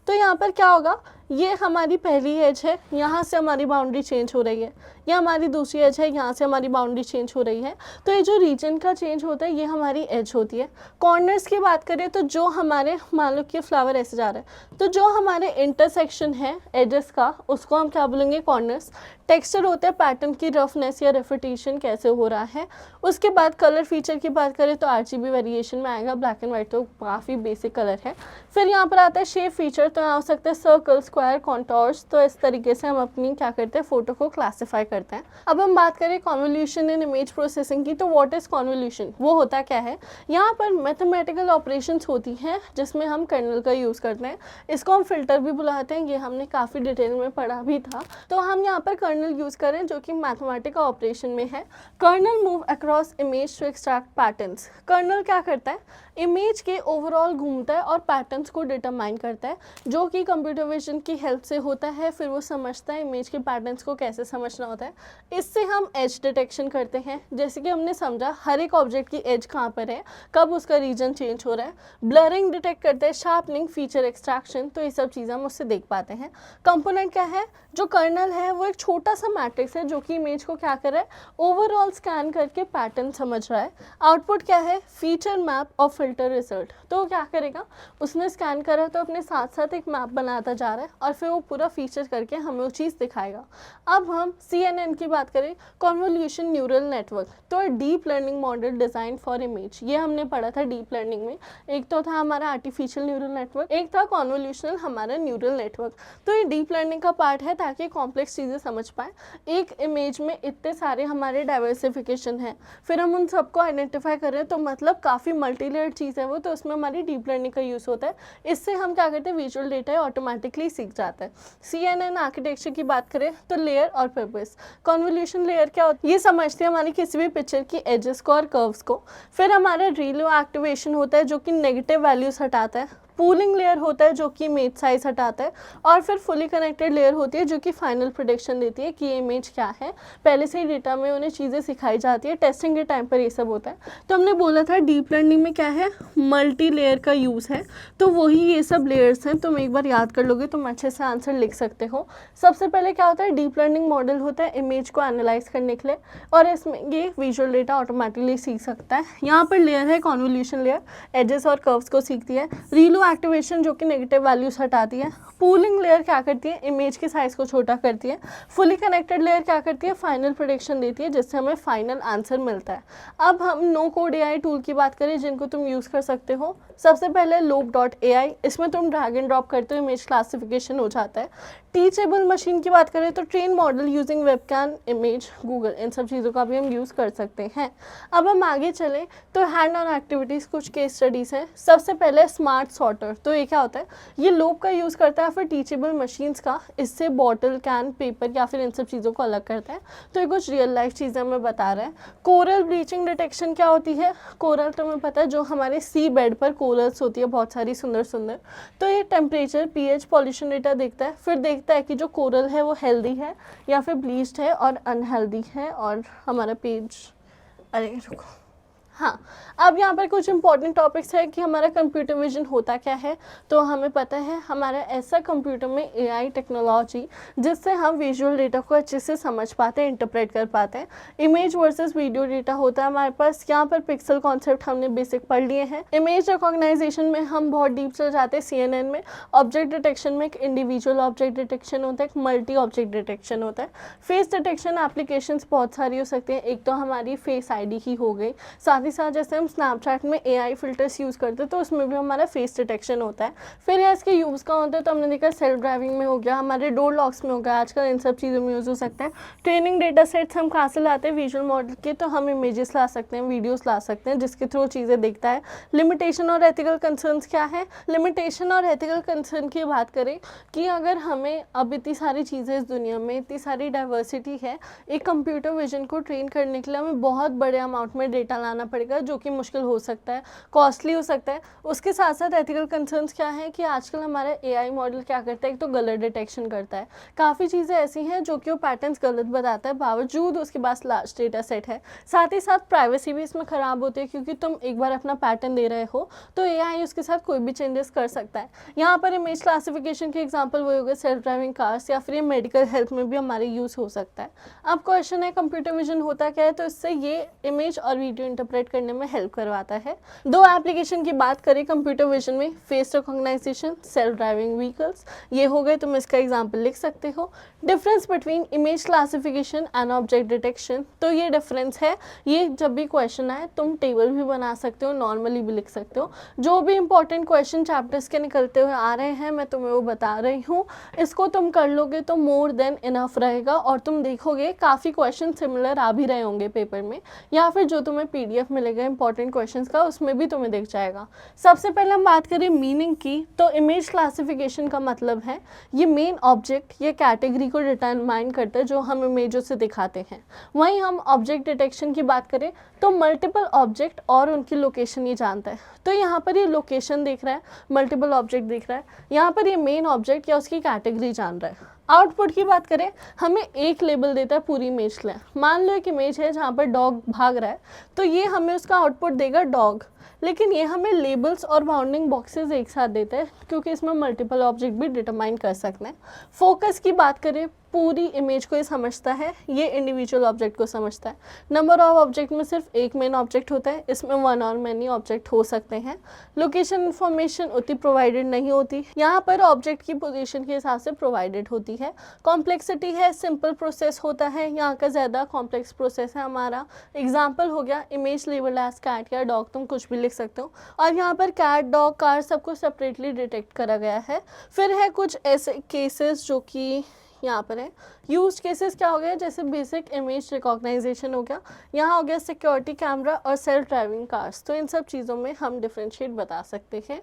तो यहाँ पर क्या होगा, ये हमारी पहली एज है, यहाँ से हमारी बाउंड्री चेंज हो रही है। ये हमारी दूसरी एज है, यहाँ से हमारी बाउंड्री चेंज हो रही है। तो ये जो रीजन का चेंज होता है ये हमारी एज होती है। कॉर्नर्स की बात करें तो जो हमारे, मान लो कि फ्लावर ऐसे जा रहा है, तो जो हमारे इंटरसेक्शन है एजेस का उसको हम क्या बोलेंगे, कॉर्नर्स। टेक्सचर होता है पैटर्न की रफनेस या रेपिटेशन कैसे हो रहा है। उसके बाद कलर फीचर की बात करें तो RGB वेरिएशन में आएगा, ब्लैक एंड वाइट तो काफ़ी बेसिक कलर है। फिर यहाँ पर आता है शेप फीचर, तो यहाँ हो सकता है सर्कल, स्क्वायर, कॉन्टोर्स। तो इस तरीके से हम अपनी क्या करते हैं, फोटो को क्लासीफाई करते हैं। अब हम बात करें कॉन्वोल्यूशन इन इमेज प्रोसेसिंग की, तो व्हाट इज कॉन्वोल्यूशन, वो होता क्या है। यहाँ पर मैथमेटिकल ऑपरेशंस होती हैं जिसमें हम कर्नल का यूज़ करते हैं। इसको हम फिल्टर भी बुलाते हैं, ये हमने काफ़ी डिटेल में पढ़ा भी था। तो हम यहाँ पर कर्नल यूज़ करें जो कि मैथमेटिकल ऑपरेशन में है। Kernel move across image to extract patterns. Kernel क्या करता है, इमेज के ओवरऑल घूमता है और पैटर्न्स को डिटरमाइन करता है, जो कि कंप्यूटर विजन की हेल्प से होता है। फिर वो समझता है इमेज के पैटर्न्स को कैसे समझना होता है। इससे हम एज डिटेक्शन करते हैं, जैसे कि हमने समझा हर एक ऑब्जेक्ट की एज कहाँ पर है, कब उसका रीजन चेंज हो रहा है। ब्लरिंग डिटेक्ट करते हैं, शार्पनिंग, फीचर एक्सट्रैक्शन, तो ये सब चीज़ें हम उससे देख पाते हैं। कंपोनेंट क्या है, जो कर्नल है वो एक छोटा सा मैट्रिक्स है जो कि इमेज को क्या कर रहा है, ओवरऑल स्कैन करके पैटर्न समझ रहा है। आउटपुट क्या है, फीचर मैप और फिल्टर रिजल्ट। तो क्या करेगा, उसने स्कैन करा तो अपने साथ साथ एक मैप बनाता जा रहा है और फिर वो पूरा फीचर करके हमें वो चीज़ दिखाएगा। अब हम CNN की बात करें, कॉन्वोल्यूशन न्यूरल नेटवर्क, तो deep learning model design for image. ये हमने पढ़ा था डीप लर्निंग में। एक तो था हमारा आर्टिफिशियल न्यूरल नेटवर्क, एक था कॉन्वोल्यूशनल हमारा न्यूरल नेटवर्क। तो ये डीप लर्निंग का पार्ट है ताकि कॉम्प्लेक्स चीज़ें समझ पाए। एक इमेज में इतने सारे हमारे डाइवर्सिफिकेशन है, फिर हम उन सबको आइडेंटिफाई कर रहे हैं, तो मतलब काफ़ी मल्टी लेयर्ड चीज़ है वो, तो उसमें हमारी डीप लर्निंग का यूज़ होता है। इससे हम क्या करते हैं, विजुअल डेटा ऑटोमेटिकली सीख जाता है। CNN आर्किटेक्चर की बात करें तो लेयर और पर्पस। कॉन्वोल्यूशन लेयर क्या होता है, ये समझते हैं हमारी किसी भी पिक्चर की एजेस को और कर्व्स को। फिर हमारा रीलो एक्टिवेशन होता है जो कि नेगेटिव वैल्यूज हटाता है। पूलिंग लेयर होता है जो कि इमेज साइज हटाता है। और फिर फुली कनेक्टेड लेयर होती है जो कि फाइनल प्रेडिक्शन देती है कि ये इमेज क्या है। पहले से ही डेटा में उन्हें चीज़ें सिखाई जाती है, टेस्टिंग के टाइम पर ये सब होता है। तो हमने बोला था डीप लर्निंग में क्या है, मल्टी लेयर का यूज़ है, तो वही ये सब लेयर्स हैं। तुम एक बार याद कर लोगे तुम अच्छे से आंसर लिख सकते हो। सबसे पहले क्या होता है, डीप लर्निंग मॉडल होता है इमेज को एनालाइज करने के लिए, और इसमें ये विजुअल डेटा ऑटोमेटिकली सीख सकता है। यहाँ पर लेयर है कॉन्वोल्यूशन लेयर, एजेस और कर्व्स को सीखती है। रीलो एक्टिवेशन जो कि नेगेटिव वैल्यूज हटाती है। पूलिंग लेयर क्या करती है, इमेज के साइज को छोटा करती है। फुली कनेक्टेड लेयर क्या करती है, फाइनल प्रेडिक्शन देती है जिससे हमें फाइनल आंसर मिलता है। अब हम नो कोड AI टूल की बात करें जिनको तुम यूज़ कर सकते हो। सबसे पहले loop.ai, इसमें तुम ड्रैग एंड ड्रॉप करते हो, इमेज क्लासिफिकेशन हो जाता है। टीचेबल मशीन की बात करें तो train model using webcam, image, Google, इन सब चीज़ों का भी हम यूज़ कर सकते हैं। अब हम आगे चलें तो हैंड ऑन एक्टिविटीज़, कुछ केस स्टडीज़ हैं। सबसे पहले स्मार्ट सॉर्टर, तो ये क्या होता है, ये लोप का यूज़ करता है फिर टीचेबल मशीन्स का, इससे बॉटल, कैन, पेपर या फिर इन सब चीज़ों को अलग करता है। तो ये कुछ रियल लाइफ चीज़ें हमें बता रहे हैं। कोरल ब्लीचिंग डिटेक्शन क्या होती है, कोरल तुम्हें पता है जो हमारे सी बेड पर कोरल्स होती है बहुत सारी सुंदर सुंदर, तो ये टेम्परेचर, पीएच, पॉल्यूशन डेटा देखता है, फिर देखता है कि जो कोरल है वो हेल्दी है या फिर ब्लीच्ड है और अनहेल्दी है। और हमारा पेज, अरे रुको, हाँ, अब यहाँ पर कुछ इंपॉर्टेंट टॉपिक्स है कि हमारा कंप्यूटर विजन होता क्या है। तो हमें पता है हमारा ऐसा कंप्यूटर में AI टेक्नोलॉजी जिससे हम विजुअल डेटा को अच्छे से समझ पाते हैं, इंटरप्रेट कर पाते हैं। इमेज वर्सेस वीडियो डेटा होता है हमारे पास। यहाँ पर पिक्सल कॉन्सेप्ट हमने बेसिक पढ़ लिए हैं। इमेज रिकॉग्नाइजेशन में हम बहुत डीप चल जाते हैं CNN में। ऑब्जेक्ट डिटेक्शन में एक इंडिविजुअल ऑब्जेक्ट डिटेक्शन होता है, एक मल्टी ऑब्जेक्ट डिटेक्शन होता है। फेस डिटेक्शन एप्लीकेशंस बहुत सारी हो सकती हैं, एक तो हमारी फेस ID ही हो गई, साथ ही साथ जैसे हम स्नैपचैट में AI फ़िल्टर्स यूज़ करते हैं तो उसमें भी हमारा फेस डिटेक्शन होता है। फिर है इसके यूज़ कहाँ होता है, तो हमने देखा सेल्फ ड्राइविंग में हो गया, हमारे डोर लॉक्स में हो गया, आजकल इन सब चीज़ों में यूज़ हो सकता है। ट्रेनिंग डेटा सेट्स हम कहाँ से लाते हैं, विजुअल मॉडल के, तो हम इमेजेस ला सकते हैं, वीडियोस ला सकते हैं, जिसके थ्रू चीज़ें देखता है। लिमिटेशन और एथिकल कंसर्न्स क्या है, लिमिटेशन और एथिकल कंसर्न की बात करें कि अगर हमें अब इतनी सारी चीज़ें इस दुनिया में, इतनी सारी डाइवर्सिटी है, एक कंप्यूटर विजन को ट्रेन करने के लिए हमें बहुत बड़े अमाउंट में डेटा लाना पड़ेगा, जो कि मुश्किल हो सकता है, कॉस्टली हो सकता है। उसके साथ साथ एथिकल कंसर्न्स क्या है कि आजकल हमारा AI मॉडल क्या करता है, एक तो गलत डिटेक्शन करता है, काफ़ी चीज़ें ऐसी हैं जो कि वो पैटर्न्स गलत बताता है, बावजूद उसके पास लार्ज डेटा सेट है। साथ ही साथ प्राइवेसी भी इसमें ख़राब होती है, क्योंकि तुम एक बार अपना पैटर्न दे रहे हो तो AI उसके साथ कोई भी चेंजेस कर सकता है। यहाँ पर इमेज क्लासिफिकेशन के एग्जांपल वो हो गए सेल्फ ड्राइविंग कार्स, या फिर ये मेडिकल हेल्थ में भी हमारे यूज़ हो सकता है। अब क्वेश्चन है कंप्यूटर विजन होता क्या है, तो इससे ये इमेज और वीडियो इंटरप्रेट करने में हेल्प करवाता है। दो एप्लीकेशन की बात करें कंप्यूटर विजन में, face recognition, self driving vehicles, ये हो गए, तुम इसका एग्जाम्पल लिख सकते हो। Difference between image classification and object detection, तो ये डिफरेंस है, ये जब भी क्वेश्चन आए तुम टेबल भी बना सकते हो, नॉर्मली भी लिख सकते हो। जो भी इंपॉर्टेंट क्वेश्चन चैप्टर्स के निकलते हुए आ रहे हैं मैं तुम्हें वो बता रही हूँ, इसको तुम कर लोगे तो मोर देन इनफ रहेगा, और तुम देखोगे काफ़ी क्वेश्चन सिमिलर आ भी रहे होंगे पेपर में, या फिर जो तुम्हें PDF मिलेगा इंपॉर्टेंट क्वेश्चंस का, उसमें भी तुम्हें दिख जाएगा। सबसे पहले हम बात करें मीनिंग की, तो इमेज क्लासिफिकेशन का मतलब है ये मेन ऑब्जेक्ट या कैटेगरी को डिटरमाइन करता है जो हम इमेजों से दिखाते हैं। वहीं हम ऑब्जेक्ट डिटेक्शन की बात करें तो मल्टीपल ऑब्जेक्ट और उनकी लोकेशन ये जानता है। तो यहाँ पर ये लोकेशन देख रहा है, मल्टीपल ऑब्जेक्ट देख रहा है, यहाँ पर ये मेन ऑब्जेक्ट या उसकी कैटेगरी जान रहा है। आउटपुट की बात करें, हमें एक लेबल देता है पूरी इमेज के लिए। मान लो एक इमेज है जहाँ पर डॉग भाग रहा है, तो ये हमें उसका आउटपुट देगा डॉग, लेकिन ये हमें लेबल्स और बाउंडिंग बॉक्सेस एक साथ देता है, क्योंकि इसमें मल्टीपल ऑब्जेक्ट भी डिटरमाइन कर सकते हैं। फोकस की बात करें, पूरी इमेज को ये समझता है, ये इंडिविजुअल ऑब्जेक्ट को समझता है। नंबर ऑफ ऑब्जेक्ट में सिर्फ एक मेन ऑब्जेक्ट होता है, इसमें वन और मैनी ऑब्जेक्ट हो सकते हैं। लोकेशन इन्फॉर्मेशन उतनी प्रोवाइडेड नहीं होती, यहाँ पर ऑब्जेक्ट की पोजीशन के हिसाब से प्रोवाइडेड होती है। कॉम्प्लेक्सिटी है, सिंपल प्रोसेस होता है, यहाँ का ज़्यादा कॉम्प्लेक्स प्रोसेस है हमारा। एग्जाम्पल हो गया इमेज लेबल एज कैट या डॉग, तुम कुछ भी लिख सकते हो, और यहाँ पर कैट, डॉग, कार सबको सेपरेटली डिटेक्ट करा गया है। फिर है कुछ ऐसे केसेस जो कि यहाँ पर है। यूज केसेस क्या हो गया, जैसे बेसिक इमेज रिकॉग्नाइजेशन हो गया, यहाँ हो गया सिक्योरिटी कैमरा और सेल्फ ड्राइविंग कार्स, तो इन सब चीज़ों में हम डिफ्रेंशिएट बता सकते हैं।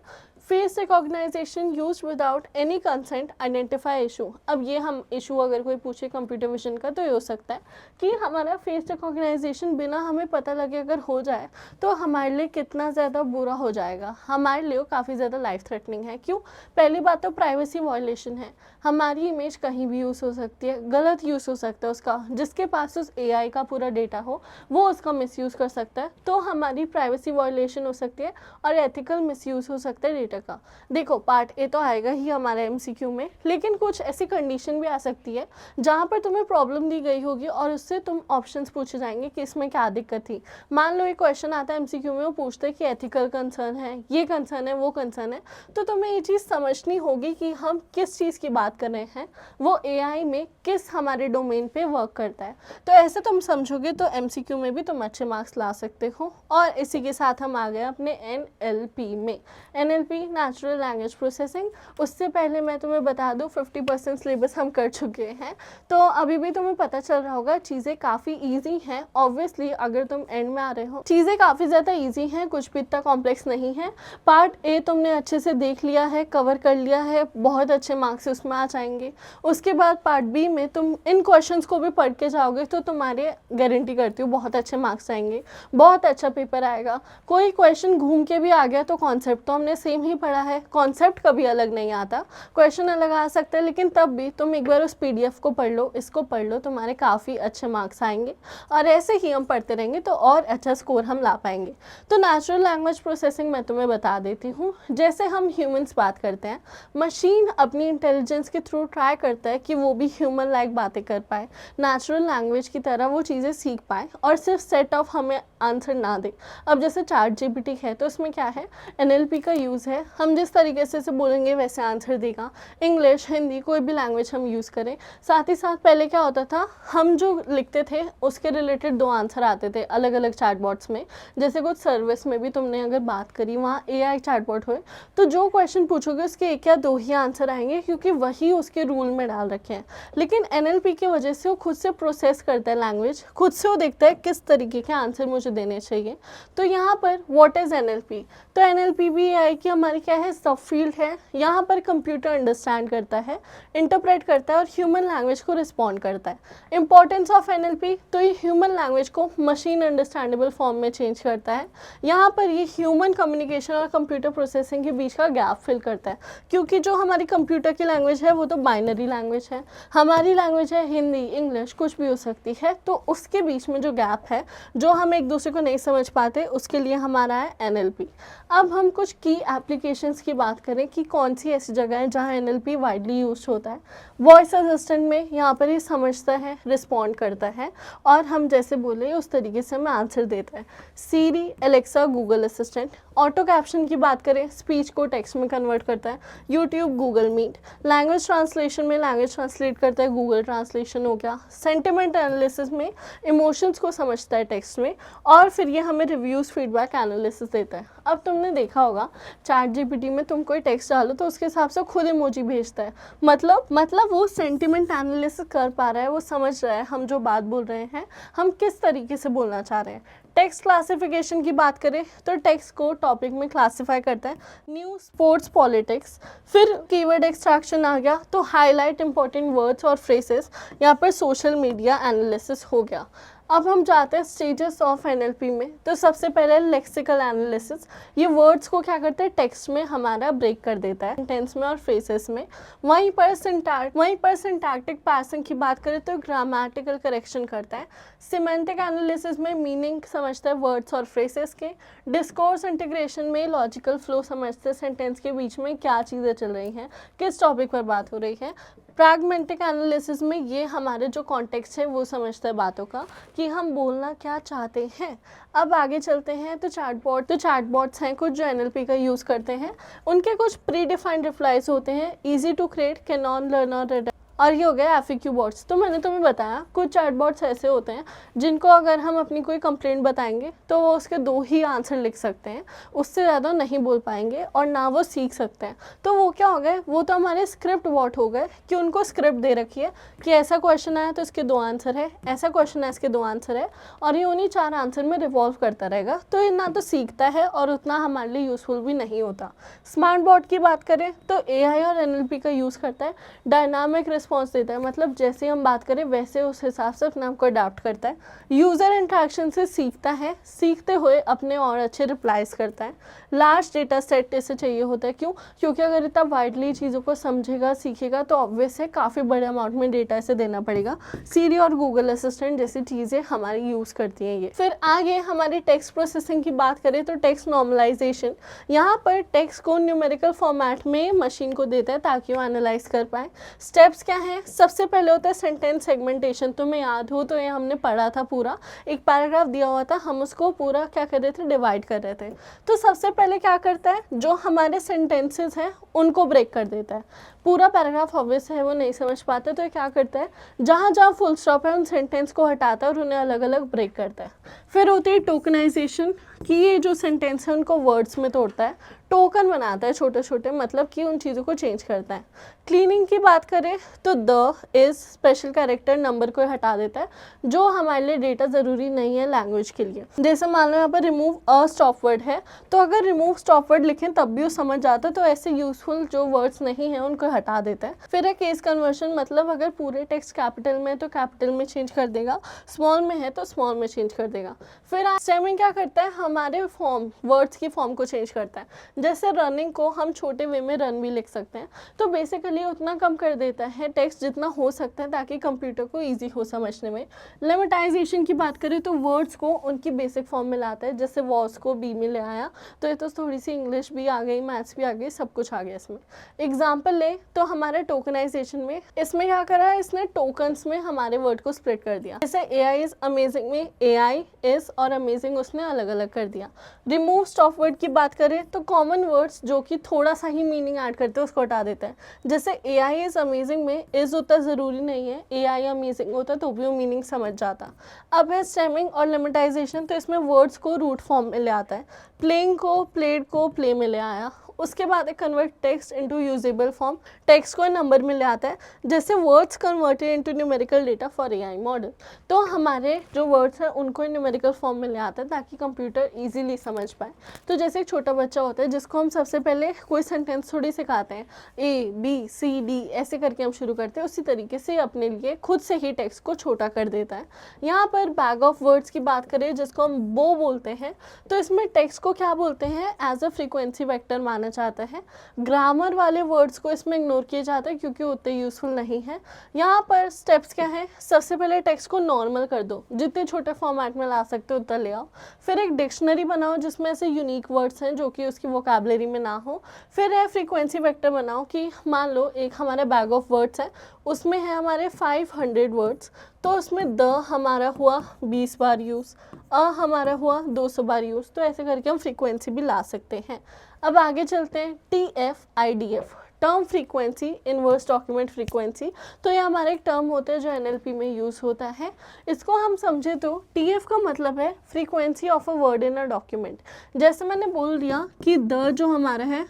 Face recognition use without any consent identify issue. अब ये हम इशू अगर कोई पूछे कंप्यूटर विजन का, तो ये हो सकता है कि हमारा फेस रिकॉग्नाइजेशन बिना हमें पता लगे अगर हो जाए तो हमारे लिए कितना ज़्यादा बुरा हो जाएगा, हमारे लिए काफ़ी ज़्यादा लाइफ थ्रेटनिंग है। क्यों? पहली बात तो प्राइवेसी वायलेशन है, हमारी इमेज कहीं भी यूज़ हो सकती है, गलत यूज़ हो सकता है उसका, जिसके पास उस AI का पूरा डेटा हो वो उसका मिसयूज़ कर सकता है, तो हमारी प्राइवेसी वायलेशन हो सकती है और एथिकल मिसयूज़ हो सकता है डेटा का। देखो पार्ट ए तो आएगा ही हमारे MCQ में, लेकिन कुछ ऐसी कंडीशन भी आ सकती है जहाँ पर तुम्हें प्रॉब्लम दी गई होगी और उससे तुम ऑप्शंस पूछे जाएंगे कि इसमें क्या दिक्कत थी। मान लो एक क्वेश्चन आता है MCQ में, वो पूछते हैं कि एथिकल कंसर्न है, ये कंसर्न है, वो कंसर्न है, तो तुम्हें ये चीज़ समझनी होगी कि हम किस चीज़ की बात कर रहे हैं, वो AI में किस हमारे डोमेन पे वर्क करता है। तो ऐसे तुम समझोगे तो MCQ में भी तुम अच्छे मार्क्स ला सकते हो। और इसी के साथ हम आ गए अपने NLP में। NLP natural language processing. उससे पहले मैं तुम्हें बता दूं 50% सिलेबस हम कर चुके हैं, तो अभी भी तुम्हें पता चल रहा होगा चीज़ें काफ़ी ईजी हैं। ऑब्वियसली अगर तुम एंड में आ रहे हो, चीज़ें काफ़ी ज़्यादा ईजी हैं, कुछ भी इतना कॉम्प्लेक्स नहीं है। पार्ट ए तुमने अच्छे से देख लिया है, कवर कर लिया है, बहुत अच्छे मार्क्स उसमें आ जाएंगे। उसके बाद पार्ट बी में तुम इन क्वेश्चंस को भी पढ़ के जाओगे तो तुम्हारे गारंटी करती हूँ बहुत अच्छे मार्क्स आएंगे, बहुत अच्छा पेपर आएगा। कोई क्वेश्चन घूम के भी आ गया तो कॉन्सेप्ट तो हमने सेम ही पढ़ा है, कॉन्सेप्ट कभी अलग नहीं आता, क्वेश्चन अलग आ सकता है, लेकिन तब भी तुम एक बार उस PDF को पढ़ लो, इसको पढ़ लो, तुम्हारे काफ़ी अच्छे मार्क्स आएंगे। और ऐसे ही हम पढ़ते रहेंगे तो और अच्छा स्कोर हम ला पाएंगे। तो नेचुरल लैंग्वेज प्रोसेसिंग मैं तुम्हें बता देती हूँ। जैसे हम ह्यूमंस बात करते हैं, मशीन अपनी इंटेलिजेंस के थ्रू ट्राई करता है कि वो भी ह्यूमन लाइक बातें कर पाए, नेचुरल लैंग्वेज की तरह वो चीज़ें सीख पाए, और सिर्फ सेट ऑफ हमें आंसर ना दे। अब जैसे चैट जीपीटी है तो इसमें क्या है, एनएलपी का यूज़ है, हम जिस तरीके से इसे बोलेंगे वैसे आंसर देगा। इंग्लिश, हिंदी, कोई भी लैंग्वेज हम यूज़ करें। साथ ही साथ पहले क्या होता था, हम जो लिखते थे उसके रिलेटेड 2 आंसर आते थे अलग अलग चैटबॉट्स में। जैसे कुछ सर्विस में भी तुमने अगर बात करी, वहाँ एआई चैटबॉट हुए, तो जो क्वेश्चन पूछोगे उसके 1 या 2 ही आंसर आएंगे, क्योंकि वही उसके रूल में डाल रखे हैं। लेकिन एनएलपी की वजह से वो खुद से प्रोसेस करता है लैंग्वेज, खुद से वो देखता है किस तरीके के आंसर मुझे देने चाहिए। तो यहाँ पर व्हाट इज़ एनएलपी, तो एनएलपी भी एआई की हमारी क्या है, सब फील्ड है। यहाँ पर कंप्यूटर अंडरस्टैंड करता है, इंटरप्रेट करता है और ह्यूमन लैंग्वेज को रिस्पॉन्ड करता है। इंपॉर्टेंस ऑफ एनएलपी, तो ये ह्यूमन लैंग्वेज को मशीन अंडरस्टैंडेबल फॉर्म में चेंज करता है। यहाँ पर ये ह्यूमन कम्युनिकेशन और कंप्यूटर प्रोसेसिंग के बीच का गैप फिल करता है, क्योंकि जो हमारी कंप्यूटर की लैंग्वेज है वो तो बाइनरी लैंग्वेज है, हमारी लैंग्वेज है हिंदी, इंग्लिश, कुछ भी हो सकती है। तो उसके बीच में जो गैप है, जो हम एक दूसरे को नहीं समझ पाते, उसके लिए हमारा है एनएलपी। अब हम कुछ की एप्लीकेशंस की बात करें कि कौन सी ऐसी जगह है जहाँ एनएलपी वाइडली यूज होता है। वॉइस असिस्टेंट में यहाँ पर ये समझता है, रिस्पॉन्ड करता है और हम जैसे बोले उस तरीके से हमें आंसर देता है। Siri, Alexa, Google assistant. Auto caption की बात करें, स्पीच को टेक्स्ट में कन्वर्ट करता है। YouTube, Google Meet. Language translation में लैंग्वेज ट्रांसलेट करता है, गूगल ट्रांसलेशन हो गया। सेंटिमेंट एनालिसिस में इमोशंस को समझता है टेक्स्ट में, और फिर ये हमें रिव्यूज़, फीडबैक, एनालिसिस देता है। अब तुमने देखा होगा चैट जीपीटी में तुम कोई टेक्स्ट डालो तो उसके हिसाब से खुद इमोजी भेजता है, मतलब वो सेंटिमेंट एनालिसिस कर पा रहा है, वो समझ रहा है हम जो बात बोल रहे हैं हम किस तरीके से बोलना चाह रहे हैं। टेक्स्ट क्लासिफिकेशन की बात करें तो टेक्स्ट को टॉपिक में क्लासिफाई करता है, न्यूज़, स्पोर्ट्स, पॉलिटिक्स। फिर कीवर्ड एक्सट्रैक्शन आ गया तो हाईलाइट इंपॉर्टेंट वर्ड्स और फ्रेजेस, यहाँ पर सोशल मीडिया एनालिसिस हो गया। अब हम जाते हैं स्टेजेस ऑफ एनएलपी में। तो सबसे पहले लेक्सिकल एनालिसिस, ये वर्ड्स को क्या करते हैं, टेक्स्ट में हमारा ब्रेक कर देता है, सेंटेंस में और फ्रेजेस में। वहीं पर सिंटैक्टिक पैटर्न की बात करें तो ग्रामेटिकल करेक्शन करता है। सिमेंटिक एनालिसिस में मीनिंग समझता है वर्ड्स और फ्रेजेस के। डिस्कोर्स इंटीग्रेशन में लॉजिकल फ्लो समझते हैं, सेंटेंस के बीच में क्या चीज़ें चल रही हैं, किस टॉपिक पर बात हो रही है। प्रैग्मेटिक एनालिसिस में ये हमारे जो कॉन्टेक्स्ट है वो समझता है बातों का, कि हम बोलना क्या चाहते हैं। अब आगे चलते हैं तो चैटबॉट्स हैं कुछ जो एनएलपी का यूज़ करते हैं। उनके कुछ प्री डिफाइंड रिप्लाईज होते हैं, easy to create, cannot learn, और ये हो गया एफएक्यू बॉट्स। तो मैंने तुम्हें बताया कुछ चैटबॉट्स ऐसे होते हैं जिनको अगर हम अपनी कोई कंप्लेंट बताएंगे तो वो उसके 2 ही आंसर लिख सकते हैं, उससे ज़्यादा नहीं बोल पाएंगे और ना वो सीख सकते हैं। तो वो क्या हो गए, वो तो हमारे स्क्रिप्ट बॉट हो गए कि उनको स्क्रिप्ट दे रखी है कि ऐसा क्वेश्चन आया तो इसके 2 आंसर है, ऐसा क्वेश्चन है इसके 2 आंसर है, और ये उन्हीं 4 आंसर में रिवॉल्व करता रहेगा। तो ये ना तो सीखता है और उतना हमारे लिए यूज़फुल भी नहीं होता। स्मार्ट बॉट की बात करें तो एआई और एनएलपी का यूज़ करता है, डायनामिक रिस्पॉन्स देता है, मतलब जैसे हम बात करें वैसे उस हिसाब से अपने आप को अडाप्ट करता है। यूज़र इंटरेक्शन से सीखता है, सीखते हुए अपने और अच्छे रिप्लाईज करता है। लार्ज डेटा सेट इसे चाहिए होता है, क्यों, क्योंकि अगर इतना वाइडली चीज़ों को समझेगा, सीखेगा तो ऑब्वियस है काफ़ी बड़े अमाउंट में डेटा इसे देना पड़ेगा। सीरी और गूगल असिस्टेंट जैसी चीज़ें हमारी यूज़ करती हैं ये। फिर आगे हमारी टेक्स्ट प्रोसेसिंग की बात करें तो टेक्स्ट नॉर्मलाइजेशन, यहाँ पर टेक्स्ट को न्यूमेरिकल फॉर्मेट में मशीन को देता है ताकि वो एनालाइज कर पाए। स्टेप्स क्या हैं, सबसे पहले होता है सेंटेंस सेगमेंटेशन। तुम्हें याद हो तो ये हमने पढ़ा था, पूरा एक पैराग्राफ दिया हुआ था, हम उसको पूरा क्या कर रहे थे, डिवाइड कर रहे थे। तो सबसे पहले क्या करता है, जो हमारे सेंटेंसेस हैं उनको ब्रेक कर देता है। पूरा पैराग्राफ ऑब्वियस है वो नहीं समझ पाते तो ये क्या करता है, जहाँ जहाँ फुल स्टॉप है उन सेंटेंस को हटाता है और उन्हें अलग अलग ब्रेक करता है। फिर होती है टोकनाइजेशन, कि ये जो सेंटेंस है उनको वर्ड्स में तोड़ता है, टोकन बनाता है छोटे छोटे, मतलब कि उन चीज़ों को चेंज करता है। क्लीनिंग की बात करें तो the, is, special character, number को हटा देता है जो हमारे लिए डेटा ज़रूरी नहीं है लैंग्वेज के लिए। जैसे मान लो यहाँ पर रिमूव अ स्टॉप वर्ड है, तो अगर रिमूव स्टॉप वर्ड लिखें तब भी वो समझ जाता है, तो ऐसे यूजफुल जो वर्ड्स नहीं हैं उनको हटा देता है। फिर है केस कन्वर्शन, मतलब अगर पूरे टेक्स्ट कैपिटल में है तो कैपिटल में चेंज कर देगा, स्मॉल में है तो स्मॉल में चेंज कर देगा। फिर स्टेमिंग क्या करता है, हमारे फॉर्म, वर्ड्स की फॉर्म को चेंज करता है। जैसे रनिंग को हम छोटे वे में रन भी लिख सकते हैं, तो बेसिकली उतना कम कर देता है टेक्स्ट जितना हो सकता है ताकि कंप्यूटर को ईजी हो समझने में। लेमेटाइजेशन की बात करें तो वर्ड्स को उनकी बेसिक फॉर्म में लाता है, जैसे वॉस को बी में ले आया, तो ये तो थोड़ी सी इंग्लिश भी आ गई, मैथ्स भी आ गई, सब कुछ आ गया इसमें। एग्जाम्पल ले तो हमारे टोकनाइजेशन में इसमें क्या करा है, इसने टोकन्स में हमारे वर्ड को स्प्लिट कर दिया। जैसे AI इज अमेजिंग में AI इज और अमेजिंग उसने अलग अलग कर दिया। रिमूव स्टॉप वर्ड की बात करें तो कॉमन वर्ड्स जो कि थोड़ा सा ही मीनिंग ऐड करते हैं उसको हटा देता है। जैसे AI इज अमेजिंग में इज होता ज़रूरी नहीं है, AI अमेजिंग होता तो भी वो मीनिंग समझ जाता। अब है स्टेमिंग और लिमिटाइजेशन, तो इसमें वर्ड्स को रूट फॉर्म में ले आता है। प्लेइंग को प्लेड को प्ले में ले आया। उसके बाद है convert text into usable form, text को नंबर में ले आता है। जैसे words converted into numerical data for AI model, तो हमारे जो वर्ड्स हैं उनको न्यूमेरिकल फॉर्म में ले आता है ताकि कंप्यूटर इजीली समझ पाए। तो जैसे एक छोटा बच्चा होता है जिसको हम सबसे पहले कोई सेंटेंस थोड़ी सिखाते हैं, ABCD ऐसे करके हम शुरू करते हैं, उसी तरीके से अपने लिए खुद से ही टेक्स्ट को छोटा कर देता है। यहाँ पर बैग ऑफ वर्ड्स की बात करें जिसको हम बो बोलते हैं, तो इसमें टेक्स्ट को क्या बोलते हैं, एज अ फ्रीक्वेंसी वेक्टर माना जाता है। ग्रामर वाले वर्ड्स को इसमें इग्नोर किया जाता है क्योंकि उतने यूजफुल नहीं है। यहाँ पर स्टेप्स क्या है, सबसे पहले टेक्स्ट को नॉर्मल कर दो, जितने छोटे फॉर्मेट में ला सकते हो उतना ले आओ। फिर एक डिक्शनरी बनाओ जिसमें ऐसे यूनिक वर्ड्स हैं जो कि उसकी वोकैबुलरी में ना हो। फिर है फ्रीक्वेंसी वेक्टर बनाओ कि मान लो एक हमारा बैग ऑफ वर्ड्स है, उसमें है हमारे 500 वर्ड्स, तो उसमें द हमारा हुआ 20 बार यूज़, हमारा हुआ 200 बार यूज़, तो ऐसे करके हम फ्रीक्वेंसी भी ला सकते हैं। अब आगे चलते हैं, TF-IDF term frequency, inverse document frequency, तो ये हमारा एक टर्म होता है जो NLP में यूज़ होता है। इसको हम समझे तो TF का मतलब है frequency of a word in a document. जैसे मैंने बोल दिया कि द जो हमारा है,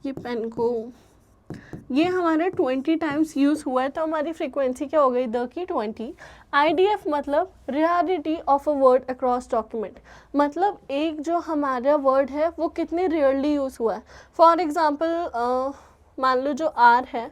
ये पेन को ये हमारा 20 टाइम्स यूज़ हुआ है, तो हमारी फ्रीक्वेंसी क्या हो गई, द की 20। IDF मतलब rarity of a word across document, मतलब एक जो हमारा वर्ड है वो कितने रेयरली यूज़ हुआ है। फॉर एग्जांपल मान लो जो R है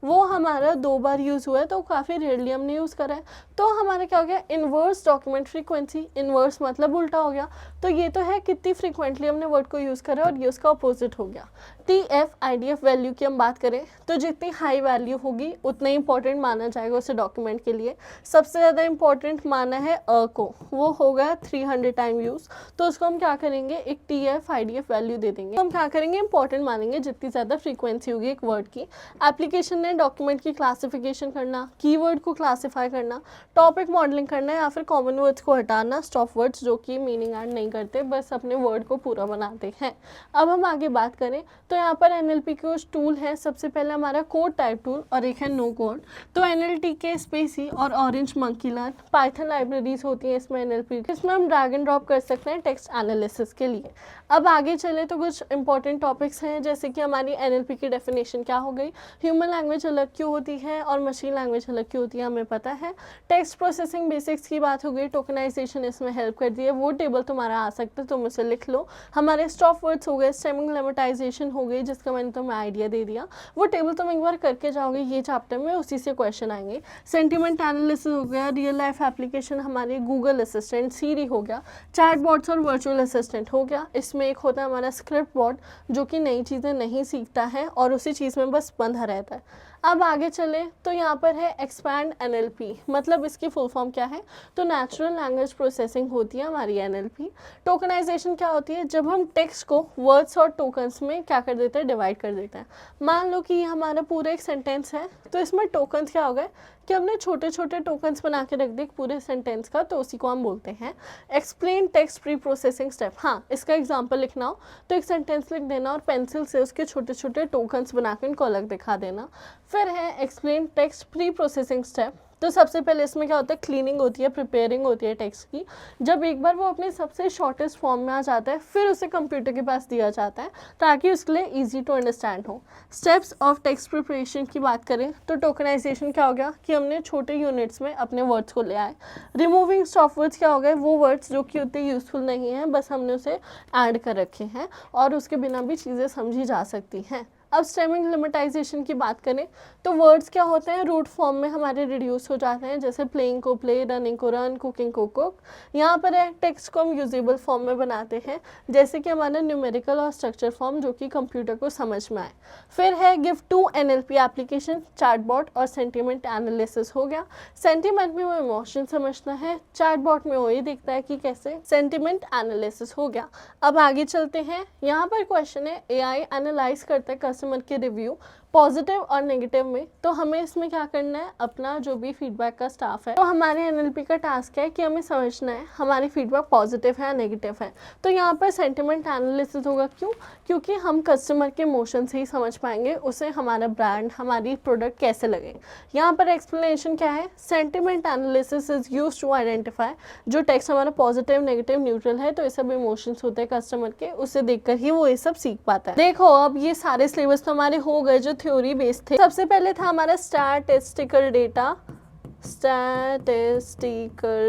वो हमारा 2 बार यूज़ हुआ है, तो काफ़ी रेयरली हमने यूज़ करा है, तो हमारा क्या हो गया, इनवर्स डॉक्यूमेंट फ्रीक्वेंसी। इनवर्स मतलब उल्टा हो गया, तो ये तो है कितनी फ्रीक्वेंटली हमने वर्ड को यूज़ करा और ये उसका अपोजिट हो गया। TF-IDF वैल्यू की हम बात करें तो जितनी हाई वैल्यू होगी उतना ही इंपॉर्टेंट माना जाएगा उसे डॉक्यूमेंट के लिए। सबसे ज़्यादा इंपॉर्टेंट माना है को, वो हो गया 300 टाइम यूज़, तो उसको हम क्या करेंगे, एक TF-IDF वैल्यू दे देंगे। तो हम क्या करेंगे, इंपॉर्टेंट मानेंगे जितनी ज़्यादा फ्रीक्वेंसी होगी एक वर्ड की। एप्लीकेशन ने डॉक्यूमेंट की क्लासिफिकेशन करना, कीवर्ड को क्लासीफाई करना, टॉपिक मॉडलिंग करना या फिर कॉमन वर्ड्स को हटाना, स्टॉप वर्ड्स जो कि मीनिंग ऐड नहीं करते, बस अपने वर्ड को पूरा बनाते हैं। अब हम आगे बात करें तो यहाँ पर NLP के कुछ टूल है। सबसे पहले हमारा कोड टाइप टूल और एक है नो कोड। तो NLTK, स्पेसी और orange monkey learn, Python libraries होती हैं इसमें NLP, इसमें हम ड्रैग एंड ड्रॉप कर सकते हैं टेक्स्ट एनालिसिस के लिए। अब आगे चले तो कुछ इंपॉर्टेंट टॉपिक्स हैं, जैसे कि हमारी NLP की डेफिनेशन क्या हो गई, ह्यूमन लैंग्वेज अलग क्यों होती है और मशीन लैंग्वेज अलग क्यों होती है हमें पता है। टेक्स्ट प्रोसेसिंग बेसिक्स की बात हो गई, टोकनाइजेशन इसमें हेल्प कर दी है, वो टेबल तुम्हारा आ सकता है तुम उसे लिख लो। हमारे स्टॉप वर्ड्स हो गए, स्टेमिंग लिमिटाइजेशन हो गई जिसका मैंने तुम्हें आइडिया दे दिया, वो टेबल तुम एक बार करके जाओगे ये चैप्टर में, उसी से क्वेश्चन आएंगे। सेंटिमेंट एनालिसिस हो गया, रियल लाइफ एप्लीकेशन हमारे गूगल असिस्टेंट, सीरी हो गया, चैट बॉट्स और वर्चुअल असिस्टेंट हो गया। इसमें एक होता है हमारा स्क्रिप्ट बॉट जो कि नई चीज़ें नहीं सीखता है और उसी चीज़ में बस बंधा रहता है। अब आगे चले तो यहाँ पर है एक्सपैंड NLP, मतलब इसकी फुल फॉर्म क्या है, तो नेचुरल लैंग्वेज प्रोसेसिंग होती है हमारी NLP। टोकनाइजेशन क्या होती है, जब हम टेक्स्ट को वर्ड्स और टोकन्स में क्या कर देते हैं, डिवाइड कर देते हैं। मान लो कि ये हमारा पूरा एक सेंटेंस है, तो इसमें टोकन्स क्या हो गए कि हमने छोटे छोटे टोकन्स बना के रख दिए पूरे सेंटेंस का, तो उसी को हम बोलते हैं explain text pre processing step. हाँ, इसका एग्जांपल लिखना हो तो एक सेंटेंस लिख देना और पेंसिल से उसके छोटे छोटे टोकन्स बना के उनको अलग दिखा देना। फिर है explain text pre processing step, तो सबसे पहले इसमें क्या होता है, क्लीनिंग होती है, प्रिपेयरिंग होती है टेक्स्ट की। जब एक बार वो अपने सबसे शॉर्टेस्ट फॉर्म में आ जाता है फिर उसे कंप्यूटर के पास दिया जाता है ताकि उसके लिए इजी टू अंडरस्टैंड हो। स्टेप्स ऑफ टेक्स्ट प्रिपरेशन की बात करें तो टोकनाइजेशन क्या हो गया कि हमने छोटे यूनिट्स में अपने वर्ड्स को ले आए। रिमूविंग स्टॉप वर्ड्स क्या हो गए, वो वर्ड्स जो कि उतने यूजफुल नहीं हैं, बस हमने उसे ऐड कर रखे हैं और उसके बिना भी चीज़ें समझी जा सकती हैं। अब स्टेमिंग लिमिटाइजेशन की बात करें तो वर्ड्स क्या होते हैं, रूट फॉर्म में हमारे रिड्यूस हो जाते हैं, जैसे प्लेइंग को प्ले, रनिंग को रन, कुकिंग को कुक। यहाँ पर है टेक्स्ट को हम यूजेबल फॉर्म में बनाते हैं, जैसे कि हमारा न्यूमेरिकल और स्ट्रक्चर फॉर्म जो कि कंप्यूटर को समझ में आए। फिर है give two NLP application, chatbot और सेंटिमेंट एनालिसिस हो गया। सेंटिमेंट में वो इमोशन समझना है, चैटबॉट में वो ये दिखता है कि कैसे, सेंटिमेंट एनालिसिस हो गया। अब आगे चलते हैं, यहाँ पर क्वेश्चन है AI एनालाइज करता है कस्टमर के रिव्यू पॉजिटिव और नेगेटिव में, तो हमें इसमें क्या करना है, अपना जो भी फीडबैक का स्टाफ है, तो हमारे एनएलपी का टास्क है कि हमें समझना है हमारी फीडबैक पॉजिटिव है या नेगेटिव है। तो यहाँ पर सेंटिमेंट एनालिसिस होगा, क्यों? क्योंकि हम कस्टमर के इमोशन से ही समझ पाएंगे उसे हमारा ब्रांड, हमारी प्रोडक्ट कैसे लगे। यहाँ पर एक्सप्लेनेशन क्या है, sentiment analysis is use to identify, जो टेक्स्ट हमारा पॉजिटिव, नेगेटिव, न्यूट्रल है, तो ये सब इमोशंस होते हैं कस्टमर के, उसे देखकर ही वो ये सब सीख पाता है। देखो अब ये सारे सिलेबस तो हमारे हो गए जो थ्योरी बेस्ड थे। सबसे पहले था हमारा स्टैटिस्टिकल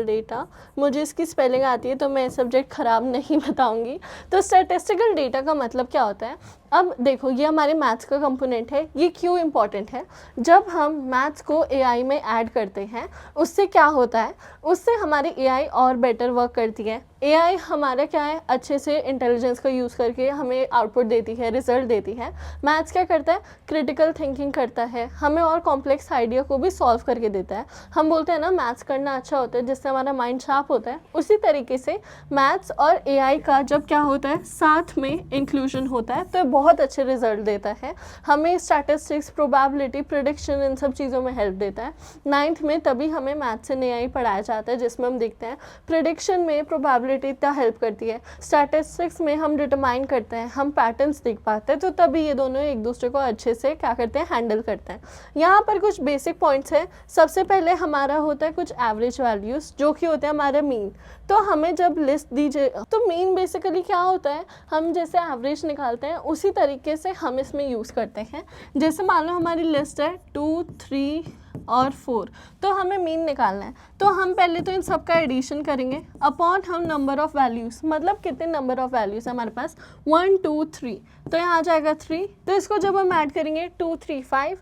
डेटा, मुझे इसकी स्पेलिंग आती है तो मैं सब्जेक्ट खराब नहीं बताऊंगी। तो स्टैटिस्टिकल डेटा का मतलब क्या होता है, अब देखो ये हमारे मैथ्स का कंपोनेंट है। ये क्यों इम्पॉर्टेंट है, जब हम मैथ्स को एआई में ऐड करते हैं उससे क्या होता है, उससे हमारी एआई और बेटर वर्क करती है। एआई हमारा क्या है, अच्छे से इंटेलिजेंस का यूज़ करके हमें आउटपुट देती है, रिजल्ट देती है। मैथ्स क्या करता है, क्रिटिकल थिंकिंग करता है, हमें और कॉम्प्लेक्स आइडिया को भी सॉल्व करके देता है। हम बोलते हैं ना मैथ्स करना अच्छा होता है जिससे हमारा माइंड शार्प होता है, उसी तरीके से मैथ्स और एआई का जब क्या होता है साथ में इंक्लूजन होता है तो बहुत अच्छे रिजल्ट देता है। हमें स्टैटिस्टिक्स, प्रोबेबिलिटी, प्रेडिक्शन, इन सब चीज़ों में हेल्प देता है। 9th में तभी हमें मैथ्स एंड एआई पढ़ाया जाता है, जिसमें हम देखते हैं प्रेडिक्शन में प्रोबेबिलिटी इतना हेल्प करती है, स्टैटिस्टिक्स में हम डिटरमाइन करते हैं, हम पैटर्न्स देख पाते हैं, तो तभी ये दोनों एक दूसरे को अच्छे से क्या करते हैं, हैंडल करते हैं। यहाँ पर कुछ बेसिक पॉइंट्स हैं। सबसे पहले हमारा होता है कुछ एवरेज वैल्यूज़ जो कि होते हैं हमारा मीन। तो हमें जब लिस्ट दीजिए तो मीन बेसिकली क्या होता है, हम जैसे एवरेज निकालते हैं उसी तरीके से हम इसमें यूज़ करते हैं। जैसे मान लो हमारी लिस्ट है 2, 3 और 4, तो हमें मीन निकालना है, तो हम पहले तो इन सब का एडिशन करेंगे अपॉन हम नंबर ऑफ़ वैल्यूज़, मतलब कितने नंबर ऑफ़ वैल्यूज़ है हमारे पास, 1, 2, 3, तो यहाँ आ जाएगा 3। तो इसको जब हम ऐड करेंगे 2, 3, 5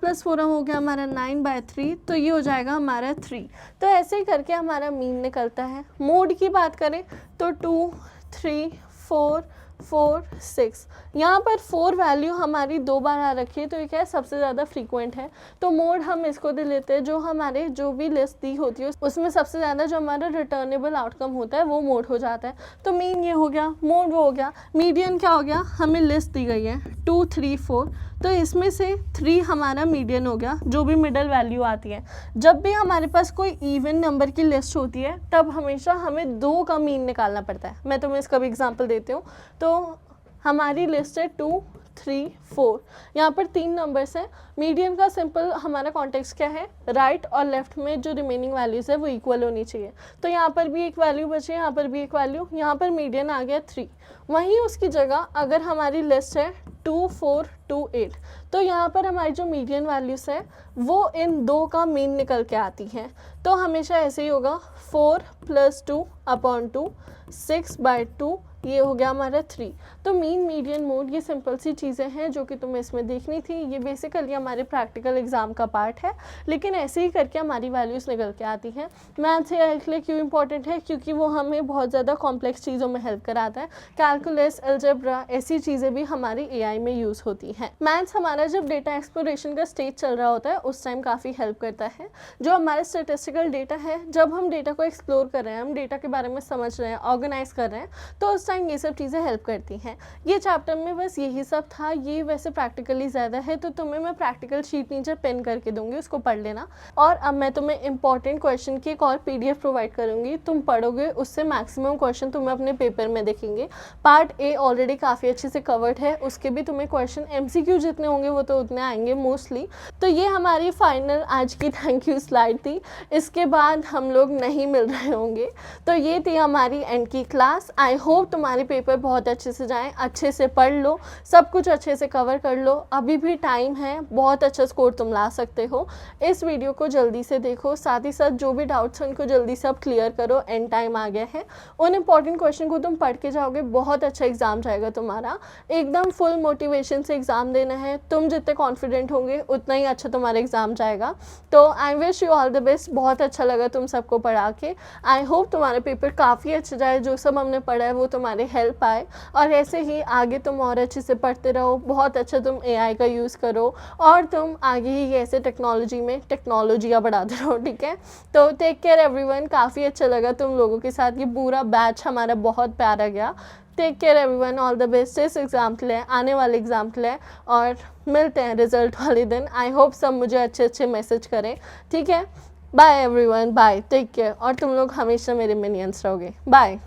+ 4 हो गया हमारा 9/3, तो ये हो जाएगा हमारा 3। तो ऐसे ही करके हमारा मीन निकलता है। मोड की बात करें तो 2, 3, 4, 4, 6, यहाँ पर 4 वैल्यू हमारी 2 बार आ रखी है, तो ये क्या है, सबसे ज़्यादा फ्रीक्वेंट है। तो मोड हम इसको दे लेते हैं, जो हमारे जो भी लिस्ट दी होती है उसमें सबसे ज़्यादा जो हमारा रिटर्नेबल आउटकम होता है वो मोड हो जाता है। तो मीन ये हो गया, मोड वो हो गया। मीडियन क्या हो गया, हमें लिस्ट दी गई है 2, 3, 4, तो इसमें से 3 हमारा मीडियन हो गया, जो भी मिडल वैल्यू आती है। जब भी हमारे पास कोई इवन नंबर की लिस्ट होती है तब हमेशा हमें 2 का मीन निकालना पड़ता है। मैं तुम्हें इसका भी एग्जांपल देती हूँ। तो हमारी लिस्ट है 2, 3, 4, यहाँ पर 3 नंबर्स हैं। मीडियन का सिंपल हमारा कॉन्टेक्स्ट क्या है, राइट और लेफ्ट में जो रिमेनिंग वैल्यूज़ है वो इक्वल होनी चाहिए। तो यहाँ पर भी एक वैल्यू बची है, यहाँ पर भी एक वैल्यू, यहाँ पर मीडियन आ गया 3। वहीं उसकी जगह अगर हमारी लिस्ट है 2, 4, 2, 8, तो यहाँ पर हमारी जो मीडियन वैल्यूज़ है वो इन 2 का मीन निकल के आती हैं। तो हमेशा ऐसे ही होगा, 4 + 2 / 2, 6/2, ये हो गया हमारा 3। तो मीन, मीडियन, मोड, ये सिंपल सी चीज़ें हैं जो कि तुम्हें इसमें देखनी थी। ये बेसिकली हमारे प्रैक्टिकल एग्जाम का पार्ट है, लेकिन ऐसे ही करके हमारी वैल्यूज़ निकल के आती हैं। मैथ्स एआई के लिए क्यों इंपॉर्टेंट है, क्योंकि वो हमें बहुत ज़्यादा कॉम्प्लेक्स चीज़ों में हेल्प कराता है। कैलकुलस, अलजेब्रा, ऐसी चीज़ें भी हमारी एआई में यूज़ होती हैं। मैथ्स हमारा जब डेटा एक्सप्लोरेशन का स्टेज चल रहा होता है उस टाइम काफ़ी हेल्प करता है। जो हमारा स्टेटिस्टिकल डेटा है, जब हम डेटा को एक्सप्लोर कर रहे हैं, हम डेटा के बारे में समझ रहे हैं, ऑर्गेनाइज कर रहे हैं, तो उस टाइम ये सब चीज़ें हेल्प करती हैं। ये चैप्टर में बस यही सब था। ये वैसे प्रैक्टिकली ज़्यादा है, तो तुम्हें मैं प्रैक्टिकल शीट नीचे पेन करके दूंगी, उसको पढ़ लेना। और अब मैं तुम्हें इंपॉर्टेंट क्वेश्चन की एक और पीडीएफ प्रोवाइड करूंगी, तुम पढ़ोगे, उससे मैक्सिमम क्वेश्चन तुम्हें अपने पेपर में दिखेंगे। पार्ट ए ऑलरेडी काफ़ी अच्छे से कवर्ड है, उसके भी तुम्हें क्वेश्चन एमसीक्यू जितने होंगे वो तो उतने आएंगे मोस्टली। तो ये हमारी फाइनल आज की थैंक यू स्लाइड थी। इसके बाद हम लोग नहीं मिल रहे होंगे। तो ये थी हमारी एंड की क्लास। आई होप तुम्हारे पेपर बहुत अच्छे से जाएं, अच्छे से पढ़ लो, सब कुछ अच्छे से कवर कर लो। अभी भी टाइम है, बहुत अच्छा स्कोर तुम ला सकते हो। इस वीडियो को जल्दी से देखो, साथ ही साथ जो भी डाउट्स हैं उनको जल्दी से अब क्लियर करो, एंड टाइम आ गया है। उन इंपॉर्टेंट क्वेश्चन को तुम पढ़ के जाओगे, बहुत अच्छा एग्जाम जाएगा तुम्हारा। एकदम फुल मोटिवेशन से एग्ज़ाम देना है। तुम जितने कॉन्फिडेंट होंगे उतना ही अच्छा तुम्हारा एग्ज़ाम जाएगा। तो I wish you all the best. बहुत अच्छा लगा तुम सबको पढ़ा के। आई होप तुम्हारा पेपर काफ़ी अच्छा जाए। जो सब हमने पढ़ा है वो तुम्हारा तुम्हारे हेल्प आए, और ऐसे ही आगे तुम और अच्छे से पढ़ते रहो, बहुत अच्छा तुम एआई का यूज़ करो, और तुम आगे ही ऐसे टेक्नोलॉजी में टेक्नोलॉजियाँ बढ़ाते रहो, ठीक है। तो टेक केयर एवरीवन, काफ़ी अच्छा लगा तुम लोगों के साथ, ये पूरा बैच हमारा बहुत प्यारा गया। Take care everyone, all the best इस एग्ज़ाम के लिए, आने वाले एग्ज़ाम के लिए, और मिलते हैं रिजल्ट वाले दिन। आई होप सब मुझे अच्छे अच्छे मैसेज करें, ठीक है। Bye everyone, bye, take care, और तुम लोग हमेशा मेरे मिनियंस रहोगे। बाय।